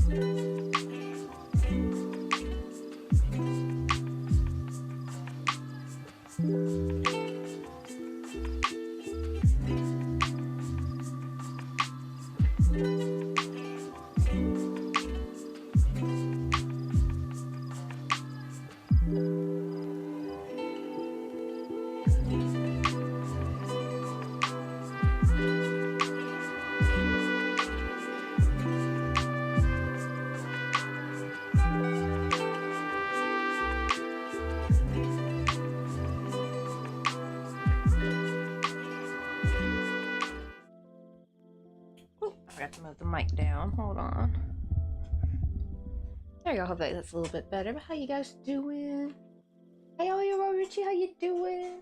I forgot to move the mic down. Hold on. There you go. Hopefully that's a little bit better. But how you guys doing? Hey, Richie, how you doing?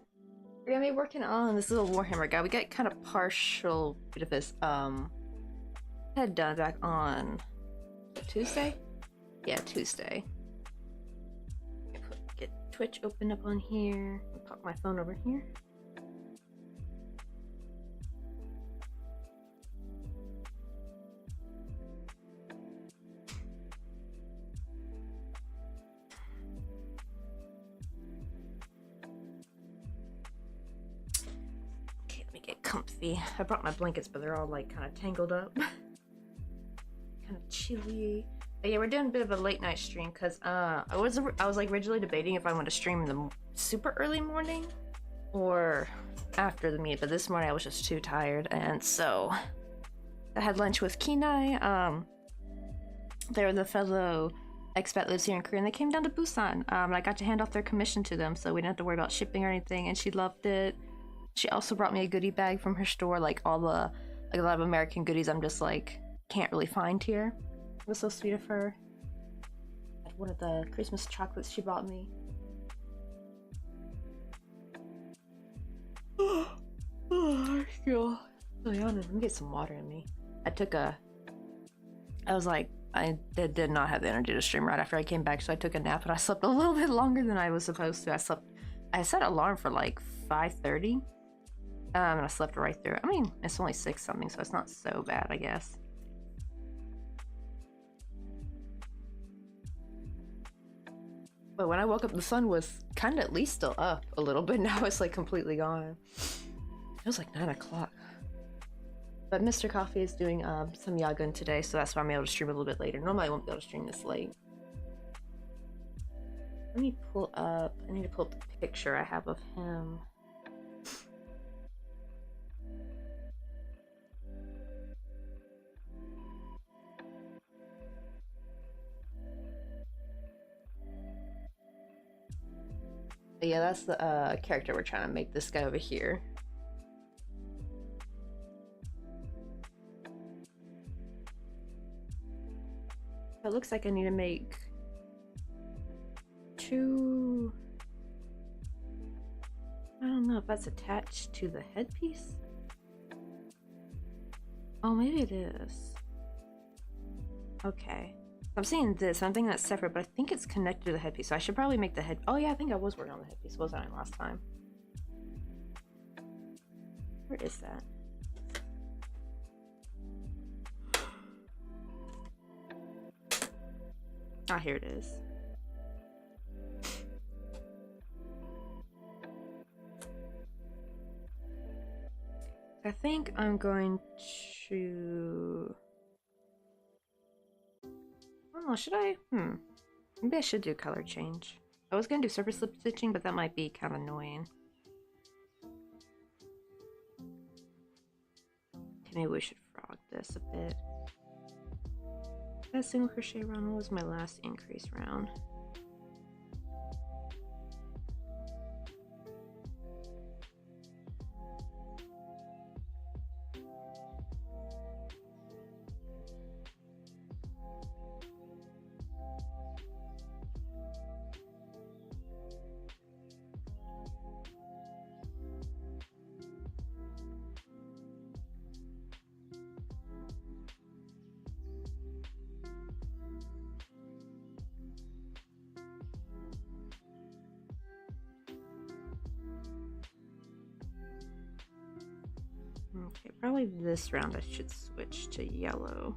We're gonna be working on this little Warhammer guy. We got kind of partial bit of his head done back on Tuesday. Yeah, Tuesday. Get Twitch open up on here. Pop my phone over here. Get comfy. I brought my blankets, but they're all like kind of tangled up. Kind of chilly. But yeah, we're doing a bit of a late night stream because I was like originally debating if I want to stream in the super early morning or after the meet, but this morning I was just too tired, and so I had lunch with Kenai. They're the fellow expat lives here in Korea, and they came down to Busan. And I got to hand off their commission to them, so we didn't have to worry about shipping or anything, and she loved it. She also brought me a goodie bag from her store, like all the, like a lot of American goodies I'm just like, can't really find here. It was so sweet of her. One of the Christmas chocolates she bought me. Oh, I feel so yawning. Let me get some water in me. I was like, I did not have the energy to stream right after I came back, so I took a nap, and I slept a little bit longer than I was supposed to. I set an alarm for like 5:30. And I slept right through it. I mean, it's only 6 something, so it's not so bad, I guess. But when I woke up, the sun was kind of at least still up a little bit. Now it's like completely gone. It was like 9 o'clock. But Mr. Coffee is doing some Yagun today, so that's why I'm able to stream a little bit later. Normally I won't be able to stream this late. Let me pull up, I need to pull up the picture I have of him. But yeah, that's the character we're trying to make, this guy over here. It looks like I need to make 2... I don't know if that's attached to the headpiece. Oh, maybe it is. Okay. I'm seeing this, I'm thinking that's separate, but I think it's connected to the headpiece, so I should probably make the head... Oh yeah, I think I was working on the headpiece, wasn't I, last time? Where is that? Ah, here it is. I think I'm going to... I don't know, should I? Maybe I should do color change. I was gonna do surface slip stitching, but that might be kind of annoying. Okay, maybe we should frog this a bit. That single crochet round, what was my last increase round? Okay, probably this round I should switch to yellow.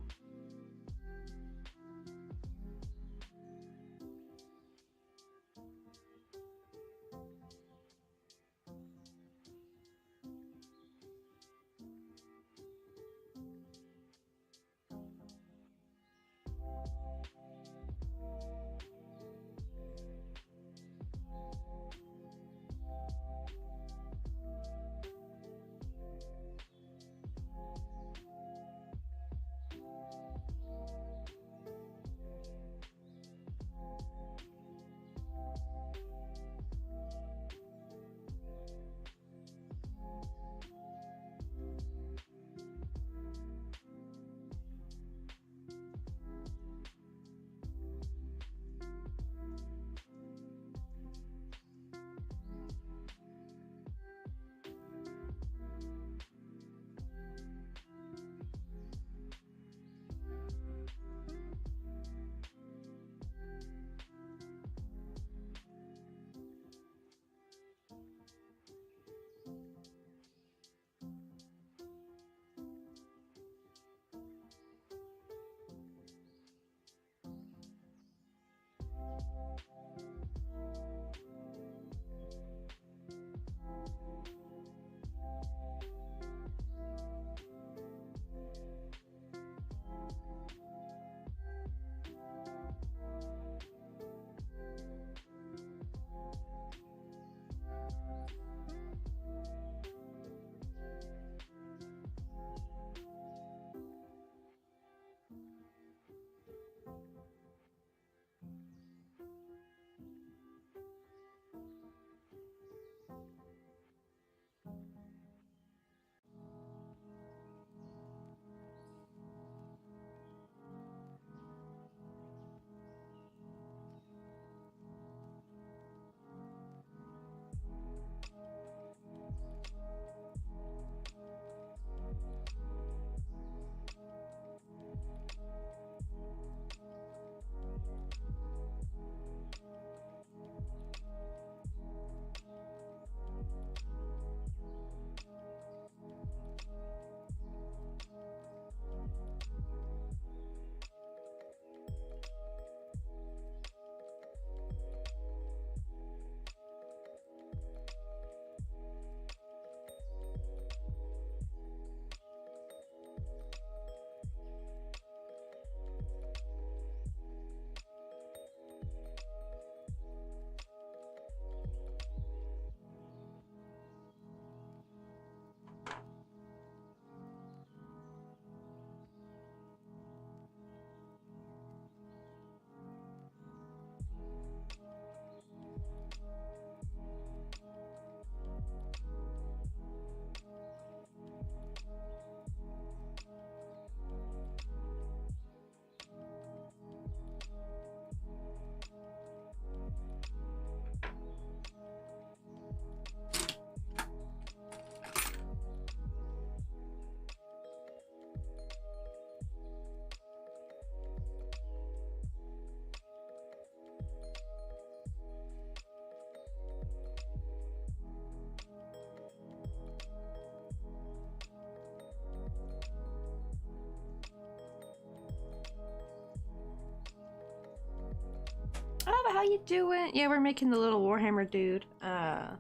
how you doing? Yeah, we're making the little Warhammer dude. We're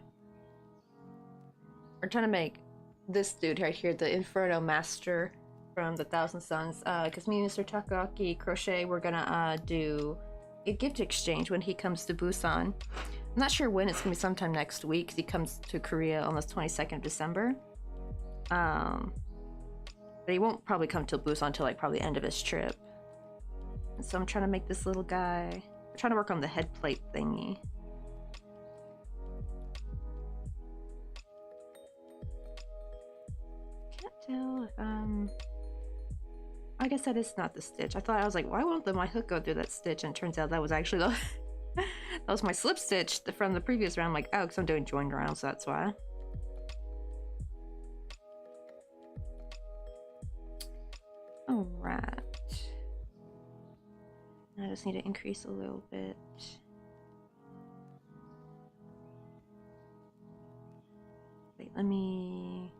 trying to make this dude right here, the Inferno Master from the Thousand Suns. Because me and Mr. Takoyaki Crochet, we're gonna do a gift exchange when he comes to Busan. I'm not sure when, it's gonna be sometime next week, because he comes to Korea on the 22nd of December. But he won't probably come to Busan until like probably the end of his trip. And so I'm trying to make this little guy. I'm trying to work on the head plate thingy. Can't tell if I guess that is not the stitch. I was like, why won't my hook go through that stitch? And it turns out that was actually the that was my slip stitch from the previous round. I'm like, oh, because I'm doing joined rounds, so that's why. Alright. I just need to increase a little bit. Wait, let me...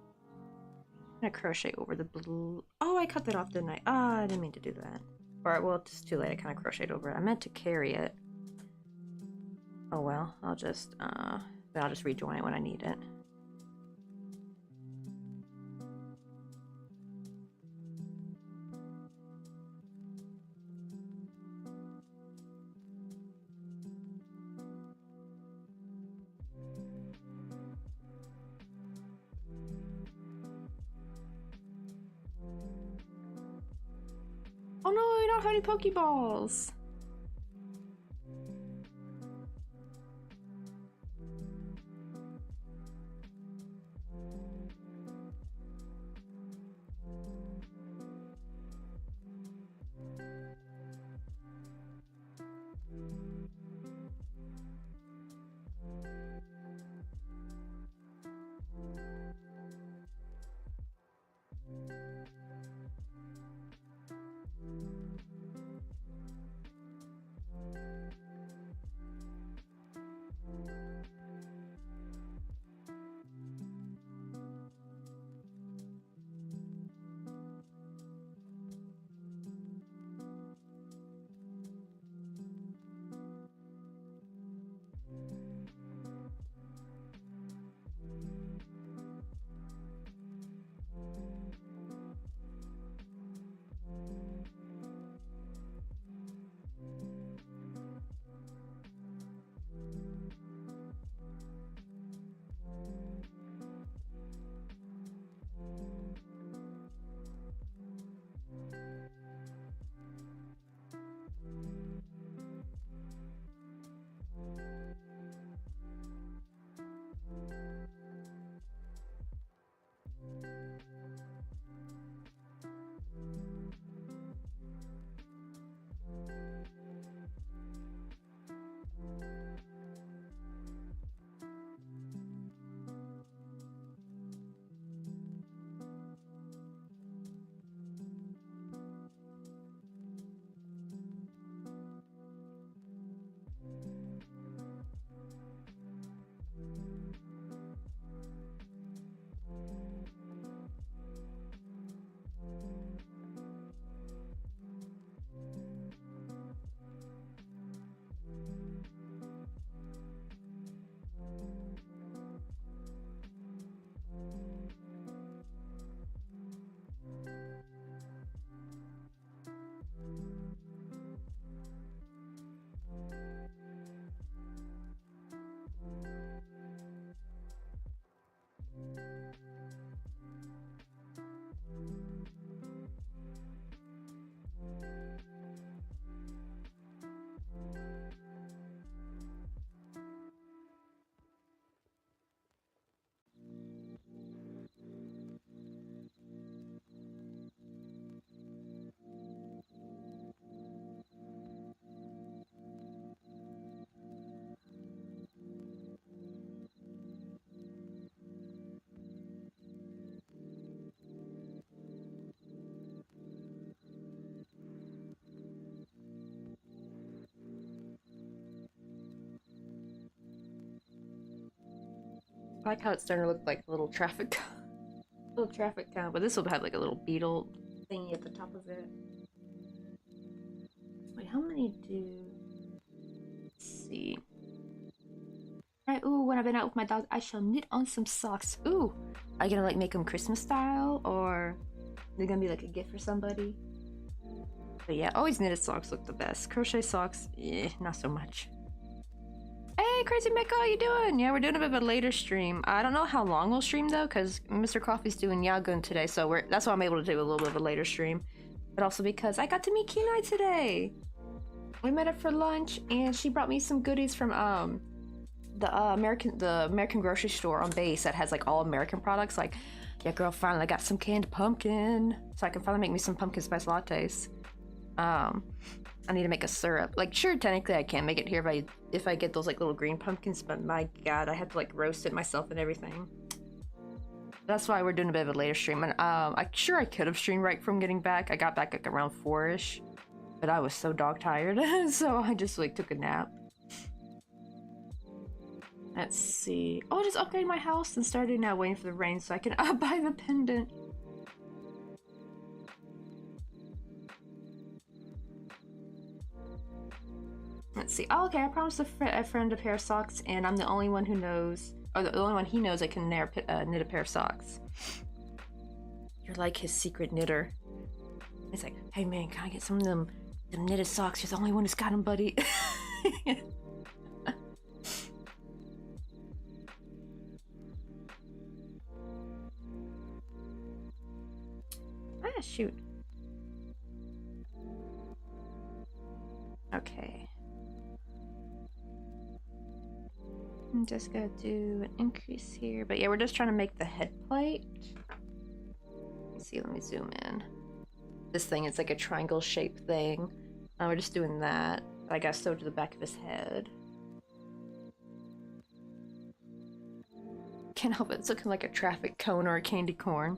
I'm gonna crochet over the blue... Oh, I cut that off, didn't I? Ah, I didn't mean to do that. Or, well, it's too late. I kind of crocheted over it. I meant to carry it. Oh well, I'll just rejoin it when I need it. Oh no, I don't have any Pokeballs! I like how it's starting to look like a little traffic count, but this will have like a little beetle thingy at the top of it. Wait, how many do... see. Alright, ooh, when I've been out with my dog, I shall knit on some socks. Ooh, are you gonna like make them Christmas style, or they're gonna be like a gift for somebody? But yeah, always knitted socks look the best. Crochet socks, not so much. Hey, Crazy Mecca, how you doing? Yeah, we're doing a bit of a later stream. I don't know how long we'll stream though, because Mr. Coffee's doing Yagun today, so that's why I'm able to do a little bit of a later stream. But also because I got to meet Kenai today. We met up for lunch, and she brought me some goodies from the American grocery store on base that has like all American products. Like, yeah, girl, finally got some canned pumpkin, so I can finally make me some pumpkin spice lattes. I need to make a syrup. Like, sure, technically I can make it here if I get those like little green pumpkins, but my god, I have to like roast it myself and everything. That's why we're doing a bit of a later stream. And I'm sure I could have streamed right from getting back. I got back like around 4-ish, but I was so dog tired, so I just like took a nap. Let's see. Oh, I just upgraded my house and started now waiting for the rain so I can buy the pendant. Let's see. Oh, okay, I promised a friend a pair of socks, and I'm the only one who knows, or the only one he knows that can knit a pair of socks. You're like his secret knitter. It's like, hey man, can I get some of them knitted socks? You're the only one who's got them, buddy. Ah, shoot. Okay. I'm just gonna do an increase here, but yeah, we're just trying to make the head plate. Let's see, let me zoom in. This thing is like a triangle shaped thing. We're just doing that. I got sewed to the back of his head. Can't help it, it's looking like a traffic cone or a candy corn.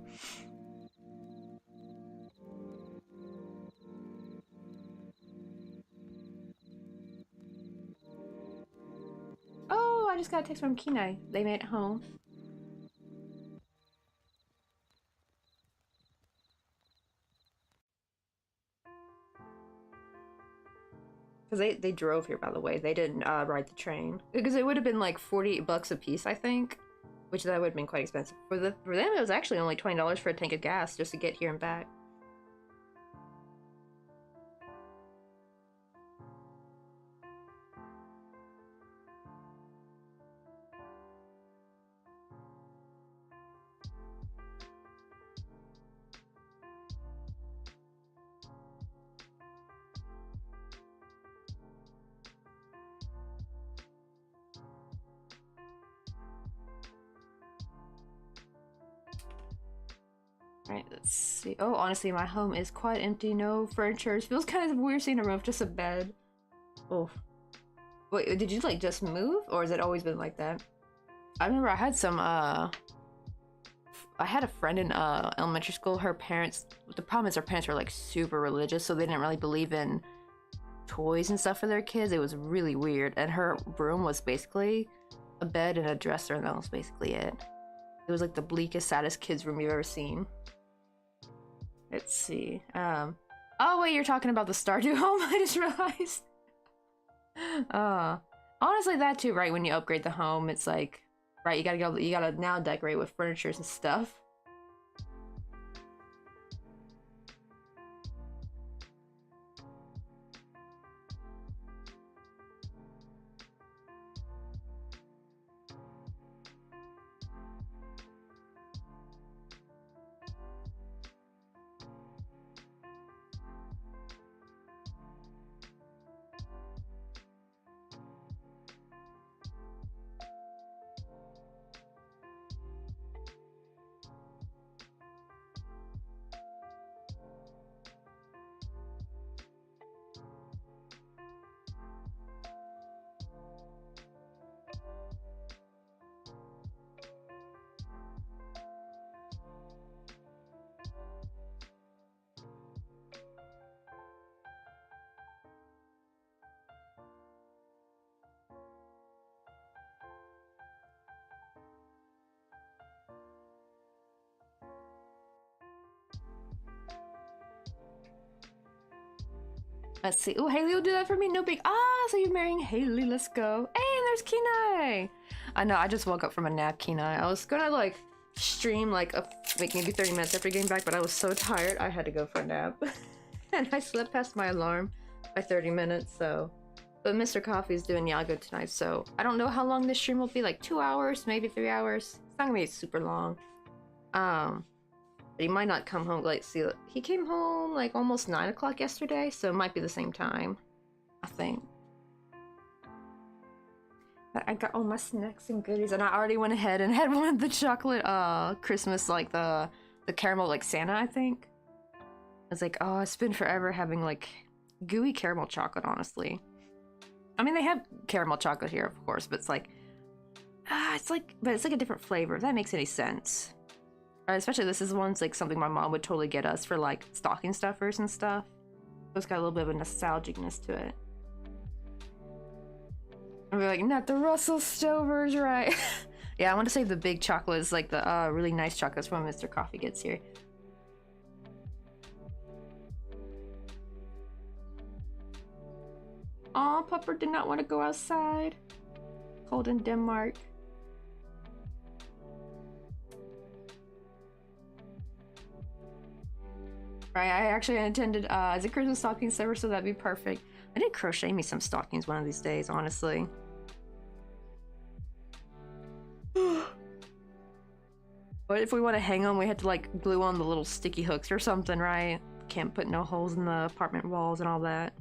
Oh, I just got a text from Kenai. They made it home. Because they drove here, by the way. They didn't ride the train. Because it would have been like 48 bucks a piece, I think. Which that would have been quite expensive. For them, it was actually only $20 for a tank of gas just to get here and back. Alright, let's see. Oh, honestly, my home is quite empty. No furniture. It feels kind of weird seeing a room with just a bed. Oh. Wait, did you like just move? Or has it always been like that? I remember I had some, I had a friend in elementary school. Her parents, the problem is her parents were like super religious, so they didn't really believe in toys and stuff for their kids. It was really weird. And her room was basically a bed and a dresser, and that was basically it. It was like the bleakest, saddest kids' room you've ever seen. Let's see. Oh wait, you're talking about the Stardew home? I just realized. Honestly, that too, right? When you upgrade the home, it's like, right? You gotta now decorate with furnitures and stuff. Let's see. Oh, Haley will do that for me. No big. Ah, so you're marrying Haley. Let's go. Hey, and there's Kenai. I know. I just woke up from a nap, Kenai. I was gonna like stream like maybe 30 minutes after getting back, but I was so tired I had to go for a nap. And I slept past my alarm by 30 minutes. So, but Mr. Coffee's doing Yago tonight, so I don't know how long this stream will be. Like 2 hours, maybe 3 hours. It's not gonna be super long. But he might not come home. Like, see, he came home like almost 9 o'clock yesterday, so it might be the same time, I think. But I got all my snacks and goodies, and I already went ahead and had one of the chocolate Christmas, like the caramel, like Santa, I think. I was like, oh, it's been forever having like gooey caramel chocolate, honestly. I mean, they have caramel chocolate here, of course, but it's like but it's like a different flavor, if that makes any sense. Especially this is one's like something my mom would totally get us for like stocking stuffers and stuff. So it's got a little bit of a nostalgicness to it. And we're like, not the Russell Stovers, right? Yeah, I want to save the big chocolates, like the really nice chocolates when Mr. Coffee gets here. Aw, Pupper did not want to go outside. Cold in Denmark. Right, I actually intended as a Christmas stocking stuffer, so that'd be perfect. I did crochet me some stockings one of these days, honestly. But if we want to hang them, we had to like glue on the little sticky hooks or something, right? Can't put no holes in the apartment walls and all that.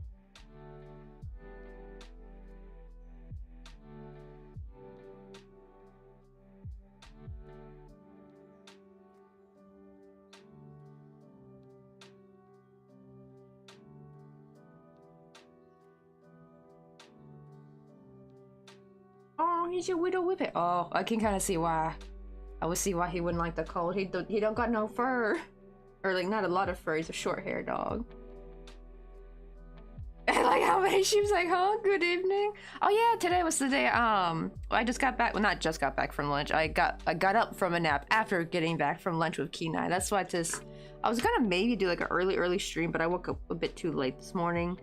Oh, he's your widow whippet. Oh, I can kind of see why. I would see why he wouldn't like the cold. He don't got no fur, or like not a lot of fur. He's a short hair dog. And like how many sheep's like, huh? Good evening. Oh yeah, today was the day. I just got back. Well, not just got back from lunch. I got up from a nap after getting back from lunch with Kenai. That's why I was gonna maybe do like an early stream, but I woke up a bit too late this morning.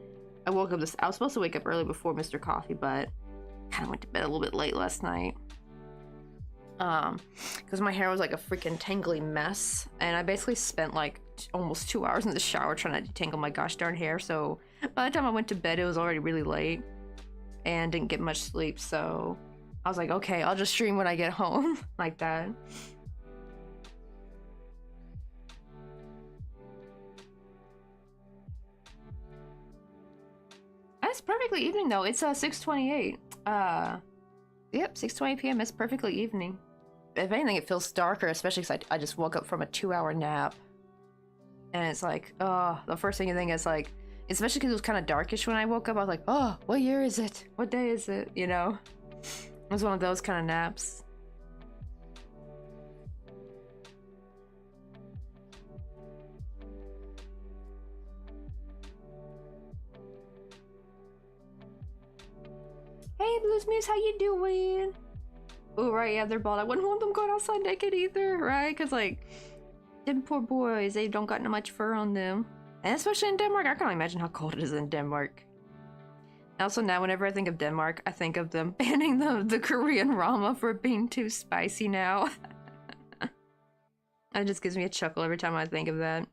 I was supposed to wake up early before Mr. Coffee, but kind of went to bed a little bit late last night. Because my hair was like a freaking tangly mess, and I basically spent like almost 2 hours in the shower trying to detangle my gosh darn hair. So by the time I went to bed, it was already really late and didn't get much sleep. So I was like, okay, I'll just stream when I get home. Like that. It's perfectly evening though. It's 6:28. Yep, 6:20 p.m. It's perfectly evening. If anything, it feels darker, especially because I just woke up from a 2-hour nap. And it's like, oh, the first thing you think is like, especially because it was kind of darkish when I woke up, I was like, oh, what year is it? What day is it? You know? It was one of those kind of naps. Hey, Blues Muse, how you doing? Oh, right, yeah, they're bald. I wouldn't want them going outside naked either, right? Because, like, them poor boys, they don't got no much fur on them. And especially in Denmark, I can't imagine how cold it is in Denmark. Also, now whenever I think of Denmark, I think of them banning the Korean Rama for being too spicy now. It just gives me a chuckle every time I think of that.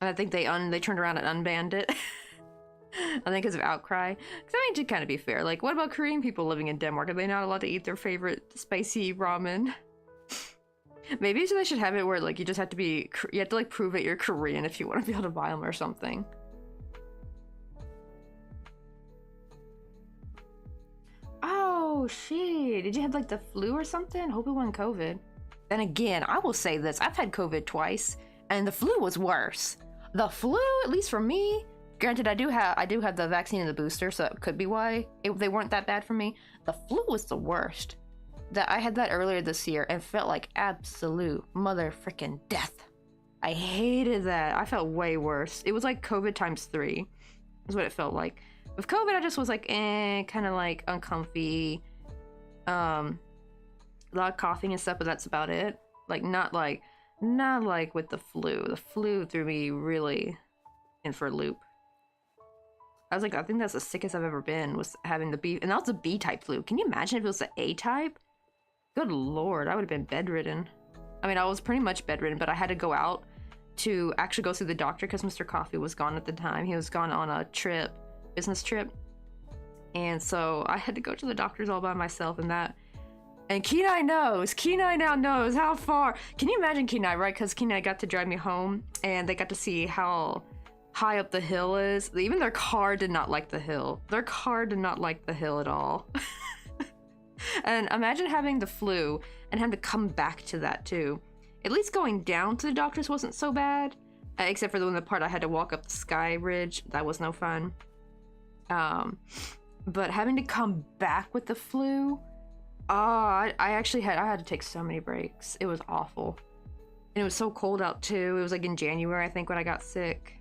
And I think they turned around and unbanned it. I think because of outcry. Because I mean, to kind of be fair, like, what about Korean people living in Denmark? Are they not allowed to eat their favorite spicy ramen? Maybe they should have it where, like, you just have to be, you have to, like, prove that you're Korean if you want to be able to buy them or something. Oh, shit. Did you have, like, the flu or something? Hope it wasn't COVID. Then again, I will say this. I've had COVID twice, and the flu was worse. The flu, at least for me, granted, I do have the vaccine and the booster, so it could be why they weren't that bad for me. The flu was the worst. I had that earlier this year and felt like absolute mother frickin' death. I hated that. I felt way worse. It was like COVID times 3 is what it felt like. With COVID, I just was like, kind of like uncomfy. A lot of coughing and stuff, but that's about it. Like, not like with the flu. The flu threw me really in for a loop. I was like, I think that's the sickest I've ever been, was having the B, and that was a B-type flu. Can you imagine if it was the A-type? Good lord, I would have been bedridden. I mean, I was pretty much bedridden, but I had to go out to actually go see the doctor because Mr. Coffee was gone at the time. He was gone on a trip, business trip. And so I had to go to the doctors all by myself and that. And Kenai knows. Kenai now knows how far. Can you imagine Kenai, right? Because Kenai got to drive me home and they got to see how high up the hill is. Even their car did not like the hill. Their car did not like the hill at all. And imagine having the flu and having to come back to that too. At least going down to the doctor's wasn't so bad. Except for the part I had to walk up the sky ridge. That was no fun. But having to come back with the flu, I had to take so many breaks. It was awful. And it was so cold out too. It was like in January, I think, when I got sick.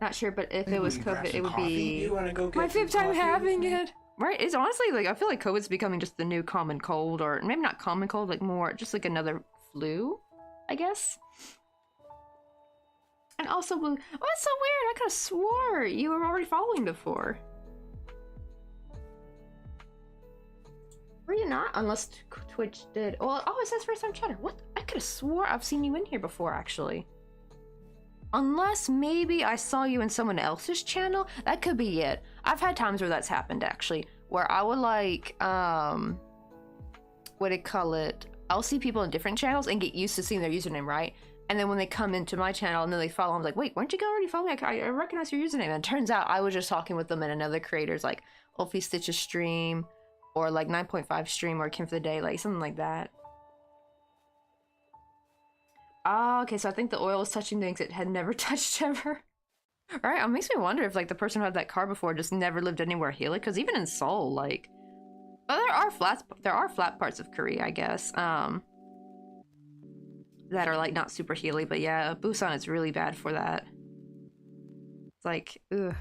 Not sure, but if it was COVID, it would be my 5th time having it. Right? It's honestly like, I feel like COVID's becoming just the new common cold, or maybe not common cold, like more just like another flu, I guess. And also, oh, that's so weird. I could have swore you were already following before. Were you not? Unless Twitch did. Well, oh, it says first time chatter. What? I could have swore I've seen you in here before, actually. Unless maybe I saw you in someone else's channel. That could be it. I've had times where that's happened, actually. Where I would like, what do you call it? I'll see people in different channels and get used to seeing their username, right? And then when they come into my channel and then they follow, I'm like, wait, weren't you already following me? I recognize your username. And it turns out I was just talking with them in another creator's, like, Ulfie Stitch's stream, or like 9.5 stream, or Kim for the Day, like something like that. Ah, okay, so I think the oil is touching things it had never touched ever. Alright, it makes me wonder if like the person who had that car before just never lived anywhere hilly, because even in Seoul, like, oh, there are flat parts of Korea, I guess, that are like not super hilly, but yeah, Busan is really bad for that. It's like, ugh.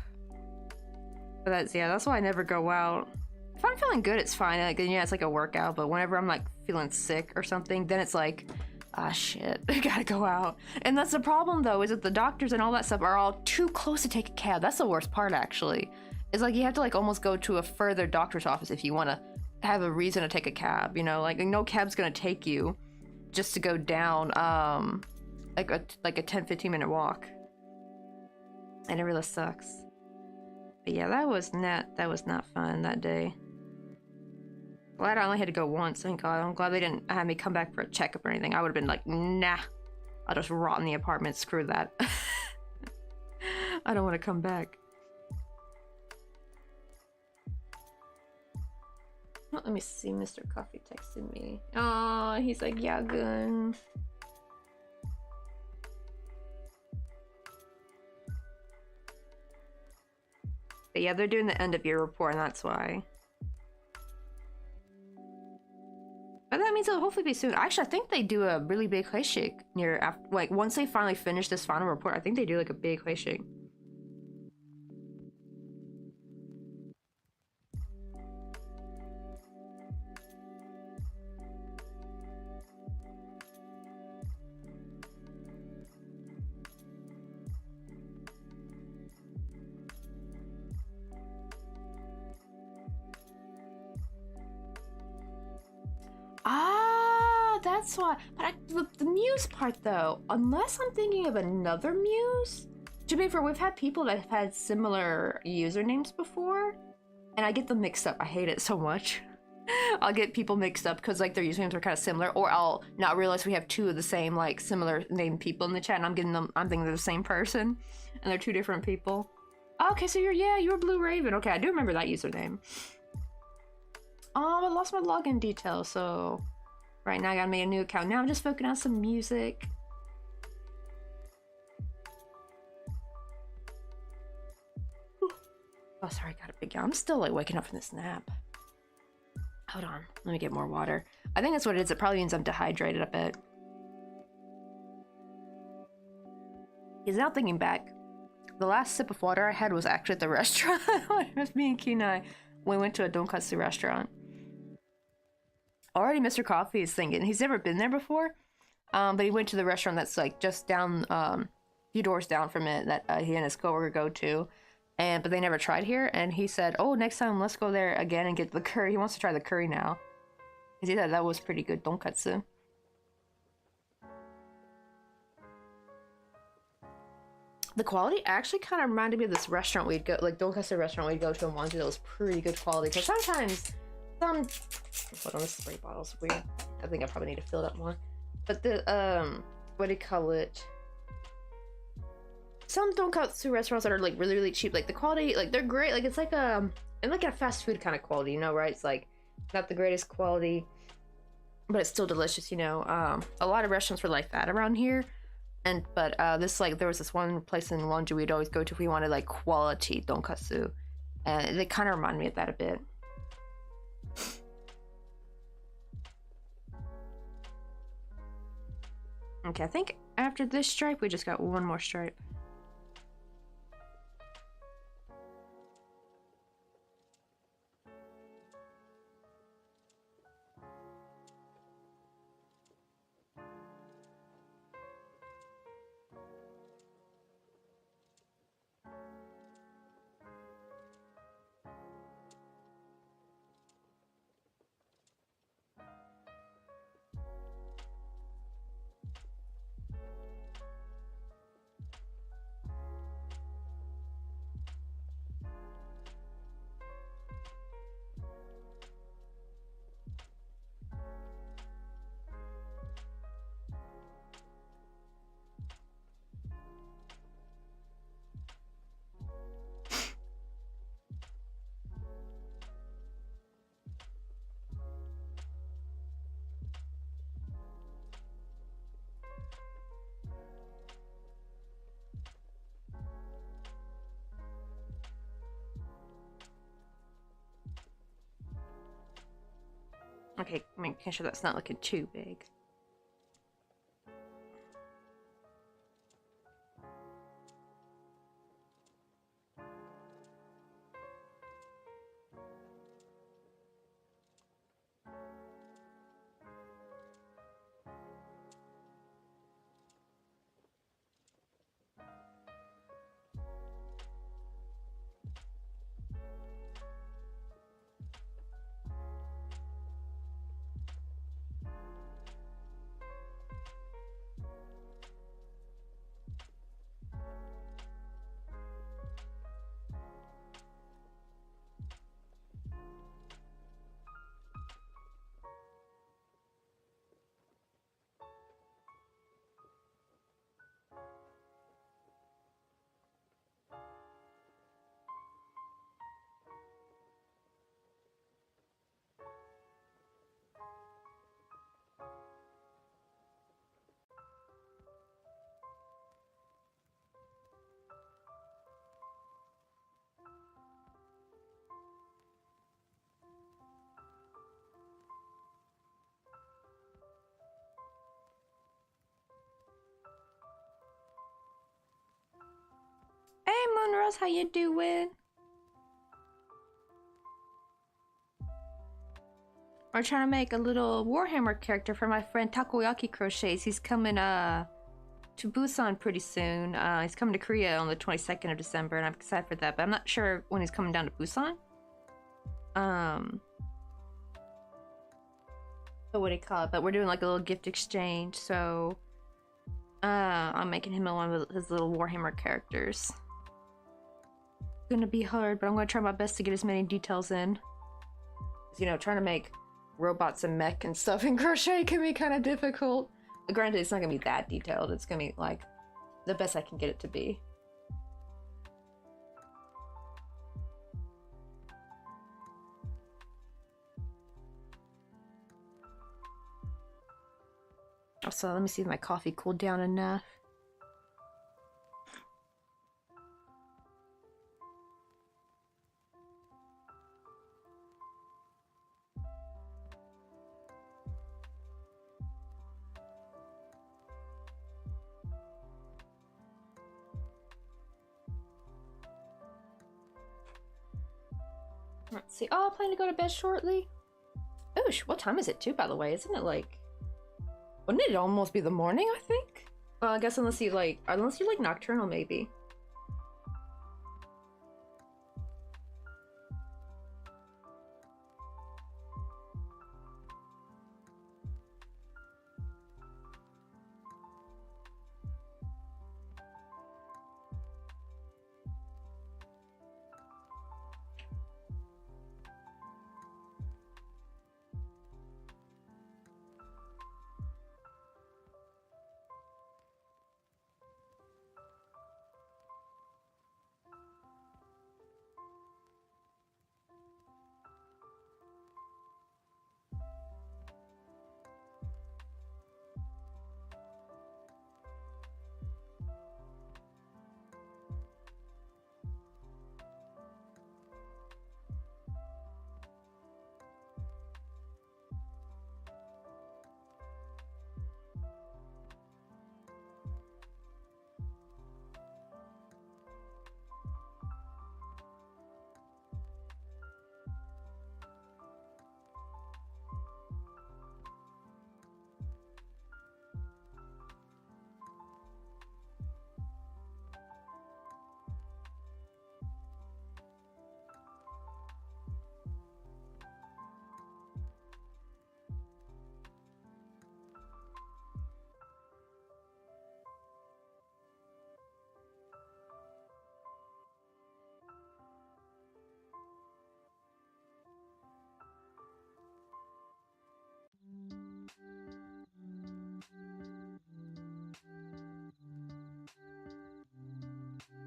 But that's why I never go out. If I'm feeling good, it's fine. Like, yeah, it's like a workout, but whenever I'm like feeling sick or something, then it's like, ah, shit, I gotta go out. And that's the problem though, is that the doctors and all that stuff are all too close to take a cab. That's the worst part, actually. It's like you have to like almost go to a further doctor's office if you want to have a reason to take a cab, you know? Like no cab's gonna take you just to go down like a 10-15 minute walk. And it really sucks. But yeah, that was not fun that day. Glad I only had to go once, thank God. I'm glad they didn't have me come back for a checkup or anything. I would have been like, nah, I'll just rot in the apartment, screw that. I don't want to come back. Oh, let me see, Mr. Coffee texted me. Oh, he's like, yeah, good. But yeah, they're doing the end of year report, and that's why. But that means it'll hopefully be soon. Actually, I think they do a really big Crocheting near after, like once they finally finish this final report. I think they do like a big Crocheting. Ah, that's why. But the muse part though, unless I'm thinking of another muse. To be fair, we've had people that have had similar usernames before, and I get them mixed up. I hate it so much. I'll get people mixed up because like their usernames are kind of similar, or I'll not realize we have two of the same like similar named people in the chat, and I'm thinking they're the same person, and they're two different people. Okay, so you're Blue Raven. Okay, I do remember that username. Oh, I lost my login details, so right now I gotta make a new account. Now I'm just focusing on some music. Oh, sorry, I got a big yawn. I'm still like waking up from this nap. Hold on, let me get more water. I think that's what it is. It probably means I'm dehydrated a bit. Because now thinking back, the last sip of water I had was actually at the restaurant. It was me and Kenai. We went to a donkatsu restaurant. Already Mr. Coffee is thinking. He's never been there before, but he went to the restaurant that's like just down, few doors down from it that he and his coworker go to. but they never tried here. And he said, "Oh, next time let's go there again and get the curry." He wants to try the curry now. He said that was pretty good tonkatsu. The quality actually kind of reminded me of this restaurant we'd go, like tonkatsu restaurant we'd go to in Wanju that was pretty good quality. Because sometimes hold on, this spray bottle's weird. I think I probably need to fill it up more. But the what do you call it? Some tonkatsu restaurants that are like really, really cheap, like the quality, like they're great. Like it's like and like a fast food kind of quality, you know, right? It's like not the greatest quality, but it's still delicious, you know. A lot of restaurants were like that around here. But this, like, there was this one place in Wanju we'd always go to if we wanted like quality tonkatsu, and they kind of remind me of that a bit. Okay, I think after this stripe we just got one more stripe. Okay, making sure that's not looking too big. Hey, Moonrose, how you doing? We're trying to make a little Warhammer character for my friend Takoyaki Crochets. He's coming to Busan pretty soon. He's coming to Korea on the 22nd of December, and I'm excited for that, but I'm not sure when he's coming down to Busan. But what do you call it? But we're doing like a little gift exchange, so I'm making him one of his little Warhammer characters. It's gonna be hard, but I'm gonna try my best to get as many details in. You know, trying to make robots and mech and stuff in crochet can be kind of difficult. Granted, it's not gonna be that detailed. It's gonna be like the best I can get it to be. Also, let me see if my coffee cooled down enough. Let's see. Oh, I plan to go to bed shortly. Oosh, what time is it too, by the way? Isn't it like... Wouldn't it almost be the morning, I think? Well, I guess unless you like nocturnal, maybe.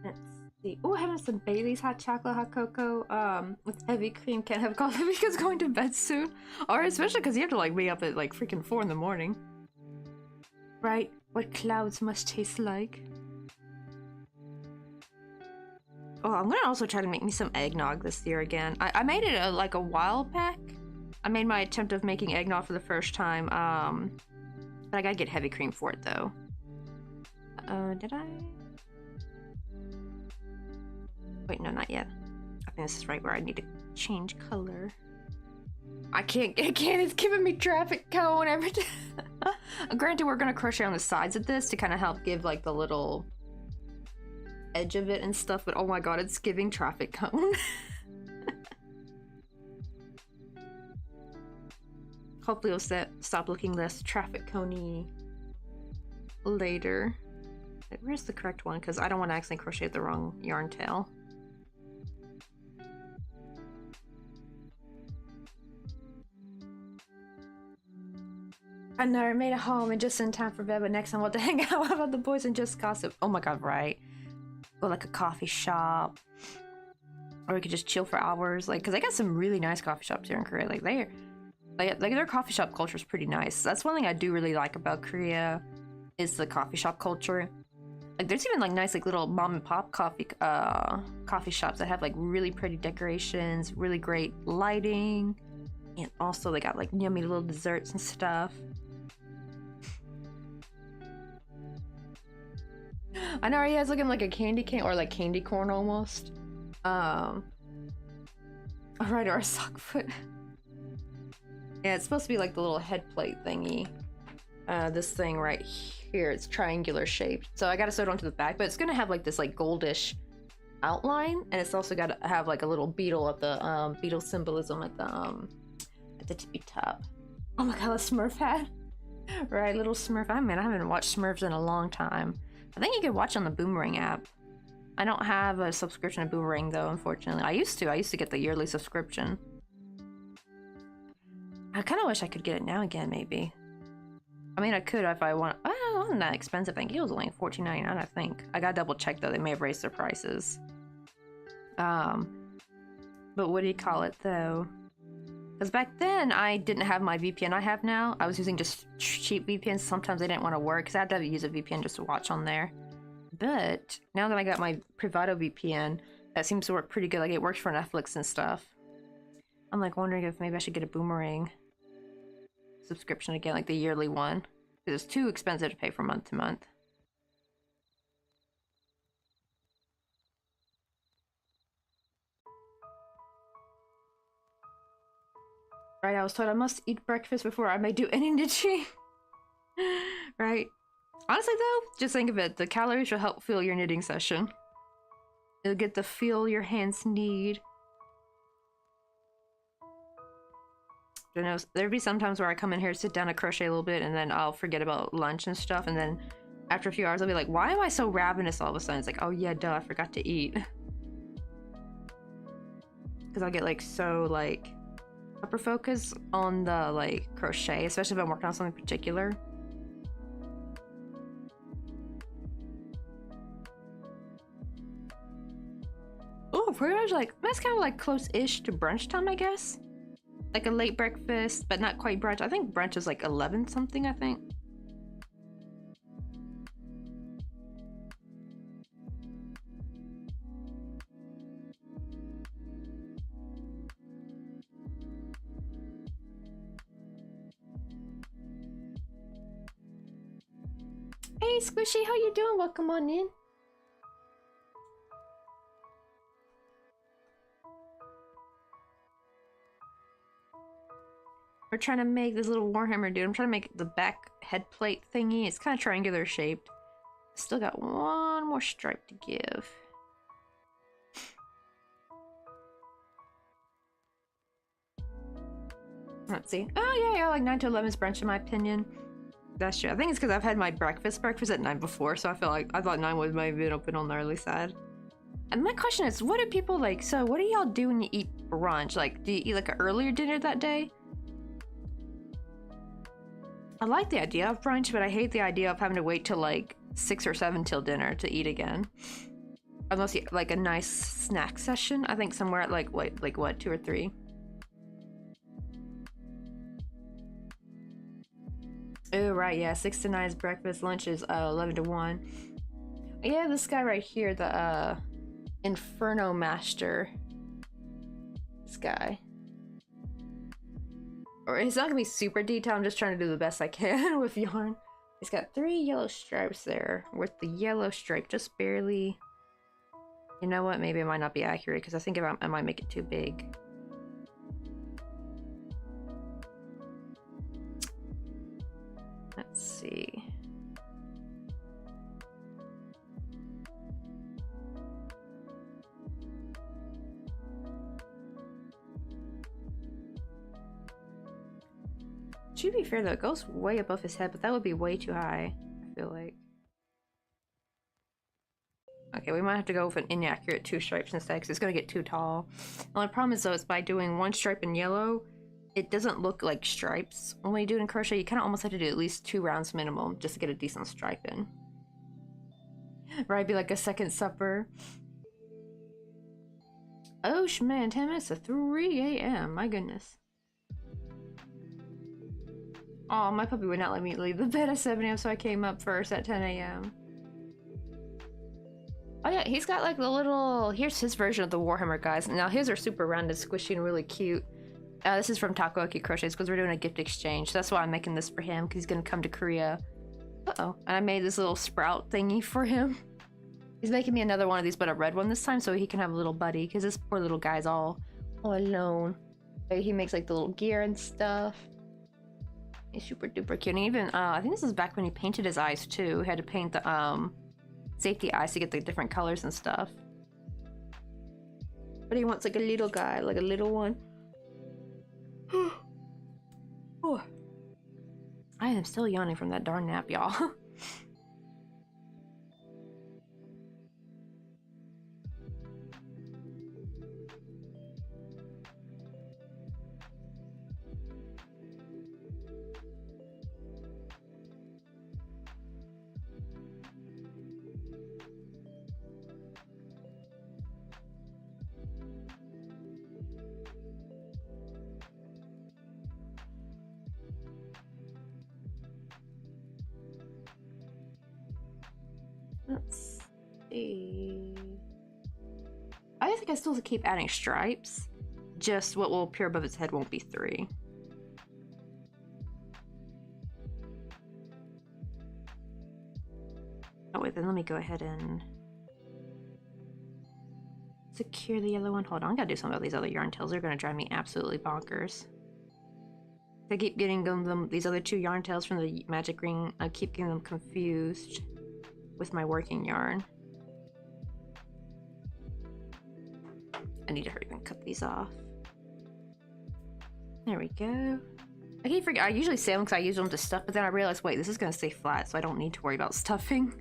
Let's see. Oh, having some Bailey's hot chocolate, hot cocoa, with heavy cream. Can't have coffee because going to bed soon. Or especially because you have to like be up at like freaking 4 in the morning. Right? What clouds must taste like. Oh, I'm gonna also try to make me some eggnog this year again. I made it like a while back. I made my attempt of making eggnog for the first time. But I gotta get heavy cream for it though. Did I? Wait, no, not yet. I think this is right where I need to change color. I can't, it's giving me traffic cone every time. Granted, we're gonna crochet on the sides of this to kind of help give like the little edge of it and stuff, but oh my god, it's giving traffic cone. Hopefully it'll stop looking less traffic coney later. Wait, where's the correct one? Because I don't want to accidentally crochet the wrong yarn tail. I never made it home and just in time for bed, but next time we'll have to hang out with the boys and just gossip. Oh my god, right. Go like a coffee shop. Or we could just chill for hours. Like, because I got some really nice coffee shops here in Korea. Like, their coffee shop culture is pretty nice. That's one thing I do really like about Korea is the coffee shop culture. Like, there's even like nice like little mom and pop coffee shops that have like really pretty decorations, really great lighting, and also they got like yummy little desserts and stuff. I know, yeah, it's looking like a candy cane or like candy corn almost. Alright, or a sock foot. Yeah, it's supposed to be like the little head plate thingy. This thing right here, it's triangular shaped. So I gotta sew it onto the back, but it's gonna have like this like goldish outline, and it's also gotta have like a little beetle at the beetle symbolism at the tippy top. Oh my god, a Smurf hat. Right, little Smurf. I mean, I haven't watched Smurfs in a long time. I think you could watch on the Boomerang app. I don't have a subscription to Boomerang though, unfortunately. I used to get the yearly subscription. I kind of wish I could get it now again, maybe. I mean, I could if I want. Oh, it wasn't that expensive. I think it was only $14.99, I think. I gotta double check though, they may have raised their prices. But what do you call it though? Because back then, I didn't have my VPN I have now. I was using just cheap VPNs. Sometimes they didn't want to work because I had to use a VPN just to watch on there. But now that I got my Privado VPN, that seems to work pretty good. Like, it works for Netflix and stuff. I'm like wondering if maybe I should get a Boomerang subscription again, like the yearly one. Because it's too expensive to pay from month to month. Right, I was told I must eat breakfast before I may do any knitting. Right. Honestly though, just think of it. The calories will help fuel your knitting session. You'll get the feel your hands need. You know, there'd be some times where I come in here, sit down and crochet a little bit, and then I'll forget about lunch and stuff, and then after a few hours I'll be like, why am I so ravenous all of a sudden? It's like, oh yeah, duh, I forgot to eat. Because I'll get like so like hyper focus on the like crochet, especially if I'm working on something particular. Oh, pretty much like that's kind of like close-ish to brunch time, I guess. Like a late breakfast, but not quite brunch. I think brunch is like 11 something, I think. Hey Squishy, how you doing? Welcome on in. We're trying to make this little Warhammer dude. I'm trying to make the back head plate thingy. It's kind of triangular shaped. Still got one more stripe to give. Let's see. Oh yeah, like 9 to 11 is brunch in my opinion. That's true. I think it's because I've had my breakfast at 9 before, so I thought 9 was maybe been open on the early side. And my question is, what do people like? So what do y'all do when you eat brunch? Like, do you eat like an earlier dinner that day? I like the idea of brunch, but I hate the idea of having to wait till like 6 or 7 till dinner to eat again. Unless you like a nice snack session, I think somewhere at like what 2 or 3. Oh right, yeah, 6 to 9 is breakfast, lunch is 11 to 1. Yeah, this guy right here, the Inferno Master. This guy. Or he's not gonna be super detailed, I'm just trying to do the best I can with yarn. He's got 3 yellow stripes there, with the yellow stripe just barely... You know what, maybe it might not be accurate, because I think I might make it too big. Let's see. To be fair though, it goes way above his head, but that would be way too high, I feel like. Okay, we might have to go with an inaccurate 2 stripes instead, because it's going to get too tall. The only problem is though, is by doing 1 stripe in yellow, it doesn't look like stripes. When you do it in crochet, you kind of almost have to do at least 2 rounds minimum, just to get a decent stripe in. Right, be like a second supper. Oh man, 10 minutes to 3 a.m. My goodness. Oh, my puppy would not let me leave the bed at 7 a.m. so I came up first at 10 a.m. Oh yeah, he's got like the little... Here's his version of the Warhammer guys. Now his are super rounded, squishy, and really cute. This is from Takoyaki Crochets because we're doing a gift exchange. So that's why I'm making this for him, because he's gonna come to Korea. Uh-oh. And I made this little sprout thingy for him. He's making me another one of these, but a red one this time, so he can have a little buddy, because this poor little guy's all alone. But he makes like the little gear and stuff. He's super duper cute. And even, I think this is back when he painted his eyes too. He had to paint the, safety eyes to get the different colors and stuff. But he wants like a little guy, like a little one. Oh. I am still yawning from that darn nap, y'all. Let's see. I think I still have to keep adding stripes. Just what will appear above its head won't be 3. Oh wait, then let me go ahead and secure the yellow one. Hold on, I gotta do something about these other yarn tails. They're gonna drive me absolutely bonkers. I keep getting these other 2 yarn tails from the magic ring. I keep getting them confused with my working yarn. I need to hurry and cut these off. There we go. I keep forgetting. I usually save them because I use them to stuff, but then I realized, wait, this is going to stay flat, so I don't need to worry about stuffing.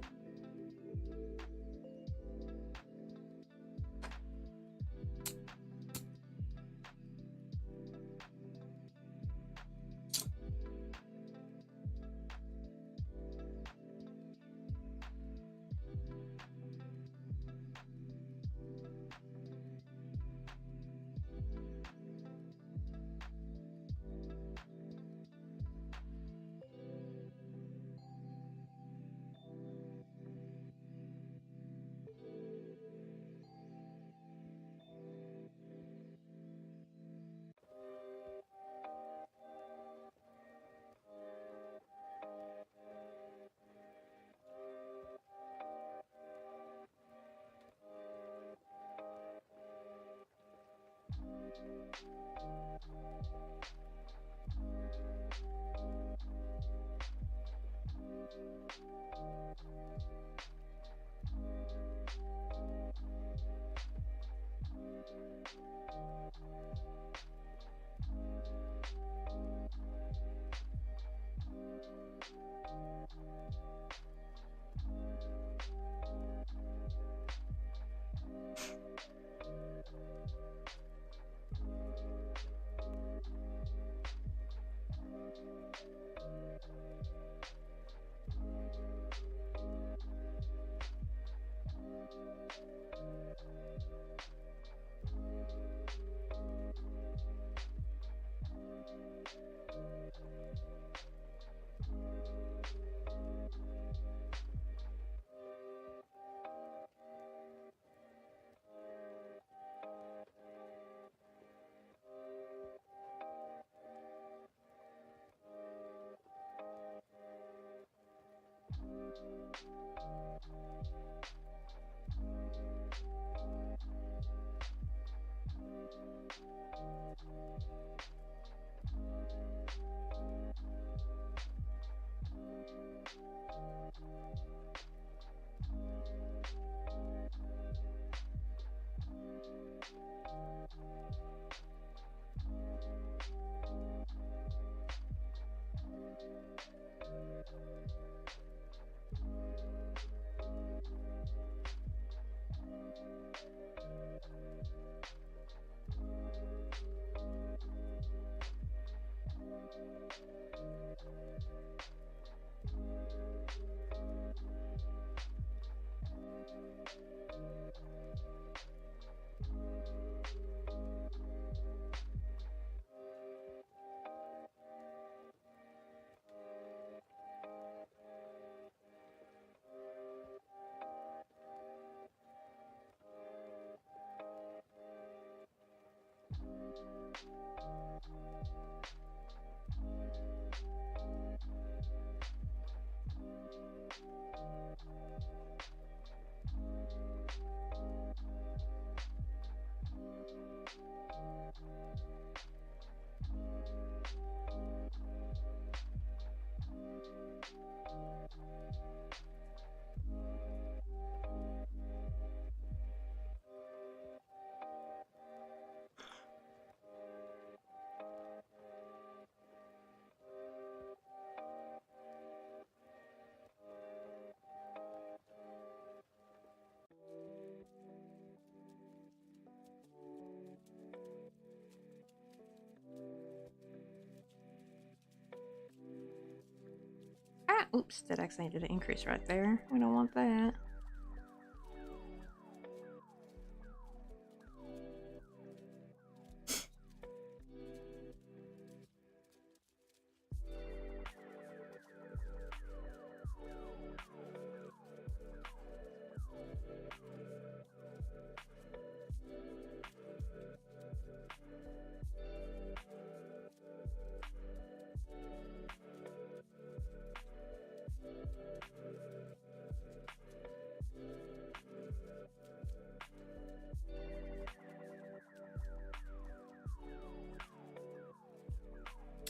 Oops, that actually did an increase right there. We don't want that.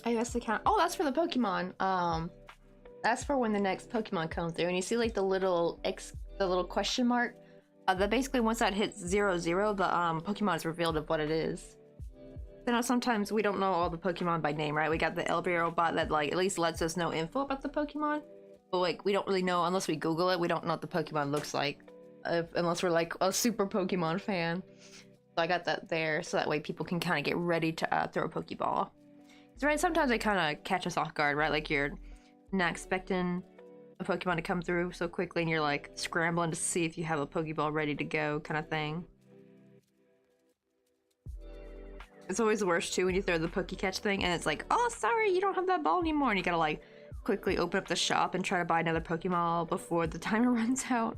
I guess the count. Oh, that's for the Pokemon. That's for when the next Pokemon comes through, and you see like the little the little question mark. That basically once that hits 0-0, the Pokemon is revealed of what it is. You know, sometimes we don't know all the Pokemon by name, right? We got the Elbero bot that like at least lets us know info about the Pokemon, but like we don't really know unless we Google it. We don't know what the Pokemon looks like, unless we're like a super Pokemon fan. So I got that there, so that way people can kind of get ready to throw a Pokeball. Right, sometimes they kind of catch us off guard, right? Like you're not expecting a Pokemon to come through so quickly and you're like scrambling to see if you have a Pokeball ready to go kind of thing. It's always the worst too when you throw the Pokecatch thing and it's like, oh sorry, you don't have that ball anymore, and you gotta like quickly open up the shop and try to buy another Pokeball before the timer runs out.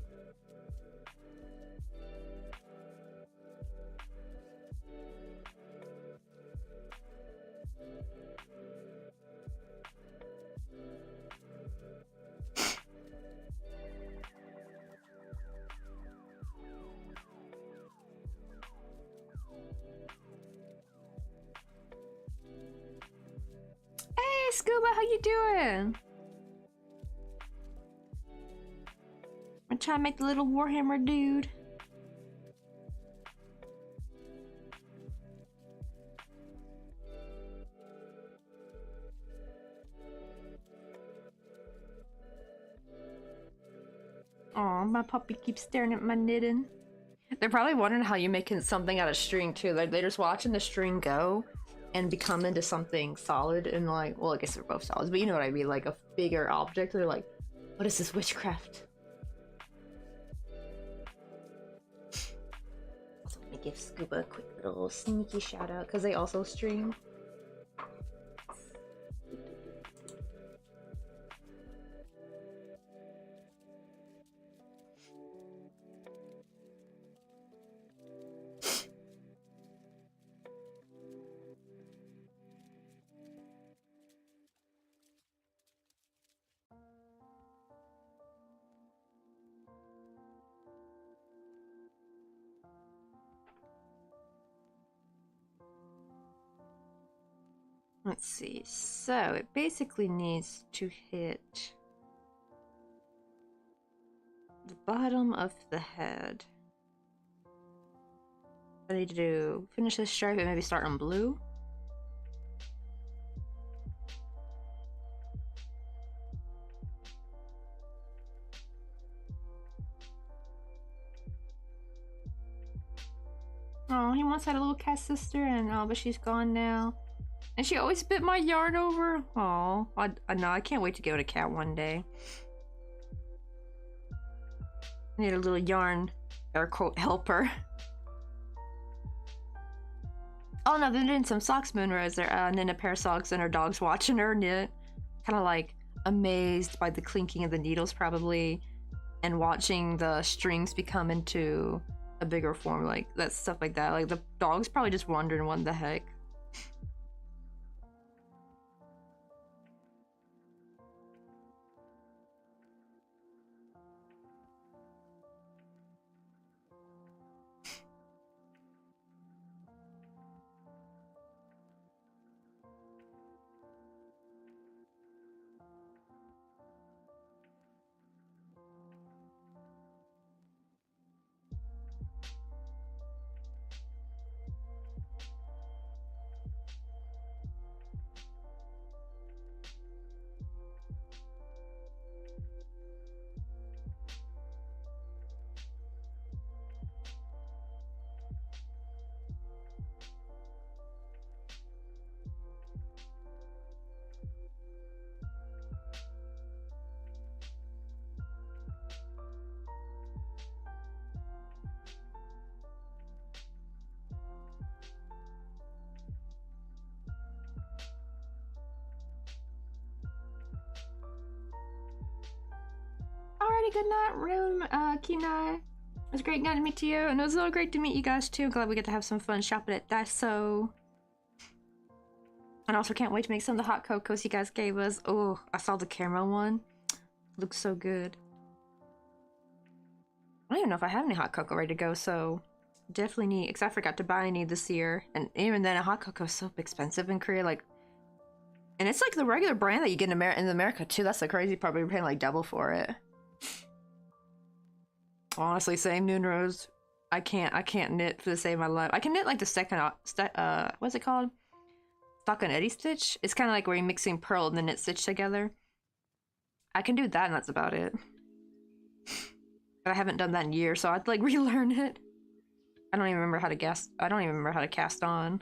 Hey Scuba, how you doing? I'm trying to make the little Warhammer dude. Aw, my puppy keeps staring at my knitting. They're probably wondering how you're making something out of string too. Like they're just watching the string go and become into something solid and like, well, I guess they're both solids, but you know what I mean, like a bigger object. They're like, what is this witchcraft? Also, let me give Scuba a quick little sneaky shout out because they also stream. Let's see, so it basically needs to hit the bottom of the head. I need to finish this stripe and maybe start on blue. Oh, he once had a little cat sister, and oh, but she's gone now. And she always bit my yarn over. Oh, I know. I can't wait to give it a cat one day. I need a little yarn, air quote, helper. Oh no, they're knitting some socks, Moonrose. They're knitting a pair of socks, and her dog's watching her knit, kind of like amazed by the clinking of the needles, probably, and watching the strings become into a bigger form, like that stuff like that. Like the dog's probably just wondering what the heck. Alrighty, good night, Room, Kenai. It was great getting to meet you, and it was so great to meet you guys too. Glad we get to have some fun shopping at Daiso. And also can't wait to make some of the hot cocos you guys gave us. Oh, I saw the caramel one. Looks so good. I don't even know if I have any hot cocoa ready to go, so definitely need, because I forgot to buy any this year. And even then, a hot cocoa is so expensive in Korea, like, and it's like the regular brand that you get in America too. That's the crazy part, but you're paying like double for it. Honestly, same Noon Rose. I can't knit for the save of my life. I can knit like the second, what's it called? Takoyaki stitch. It's kind of like where you're mixing pearl and the knit stitch together. I can do that, and that's about it. But I haven't done that in years, so I'd like relearn it. I don't even remember how to cast. I don't even remember how to cast on.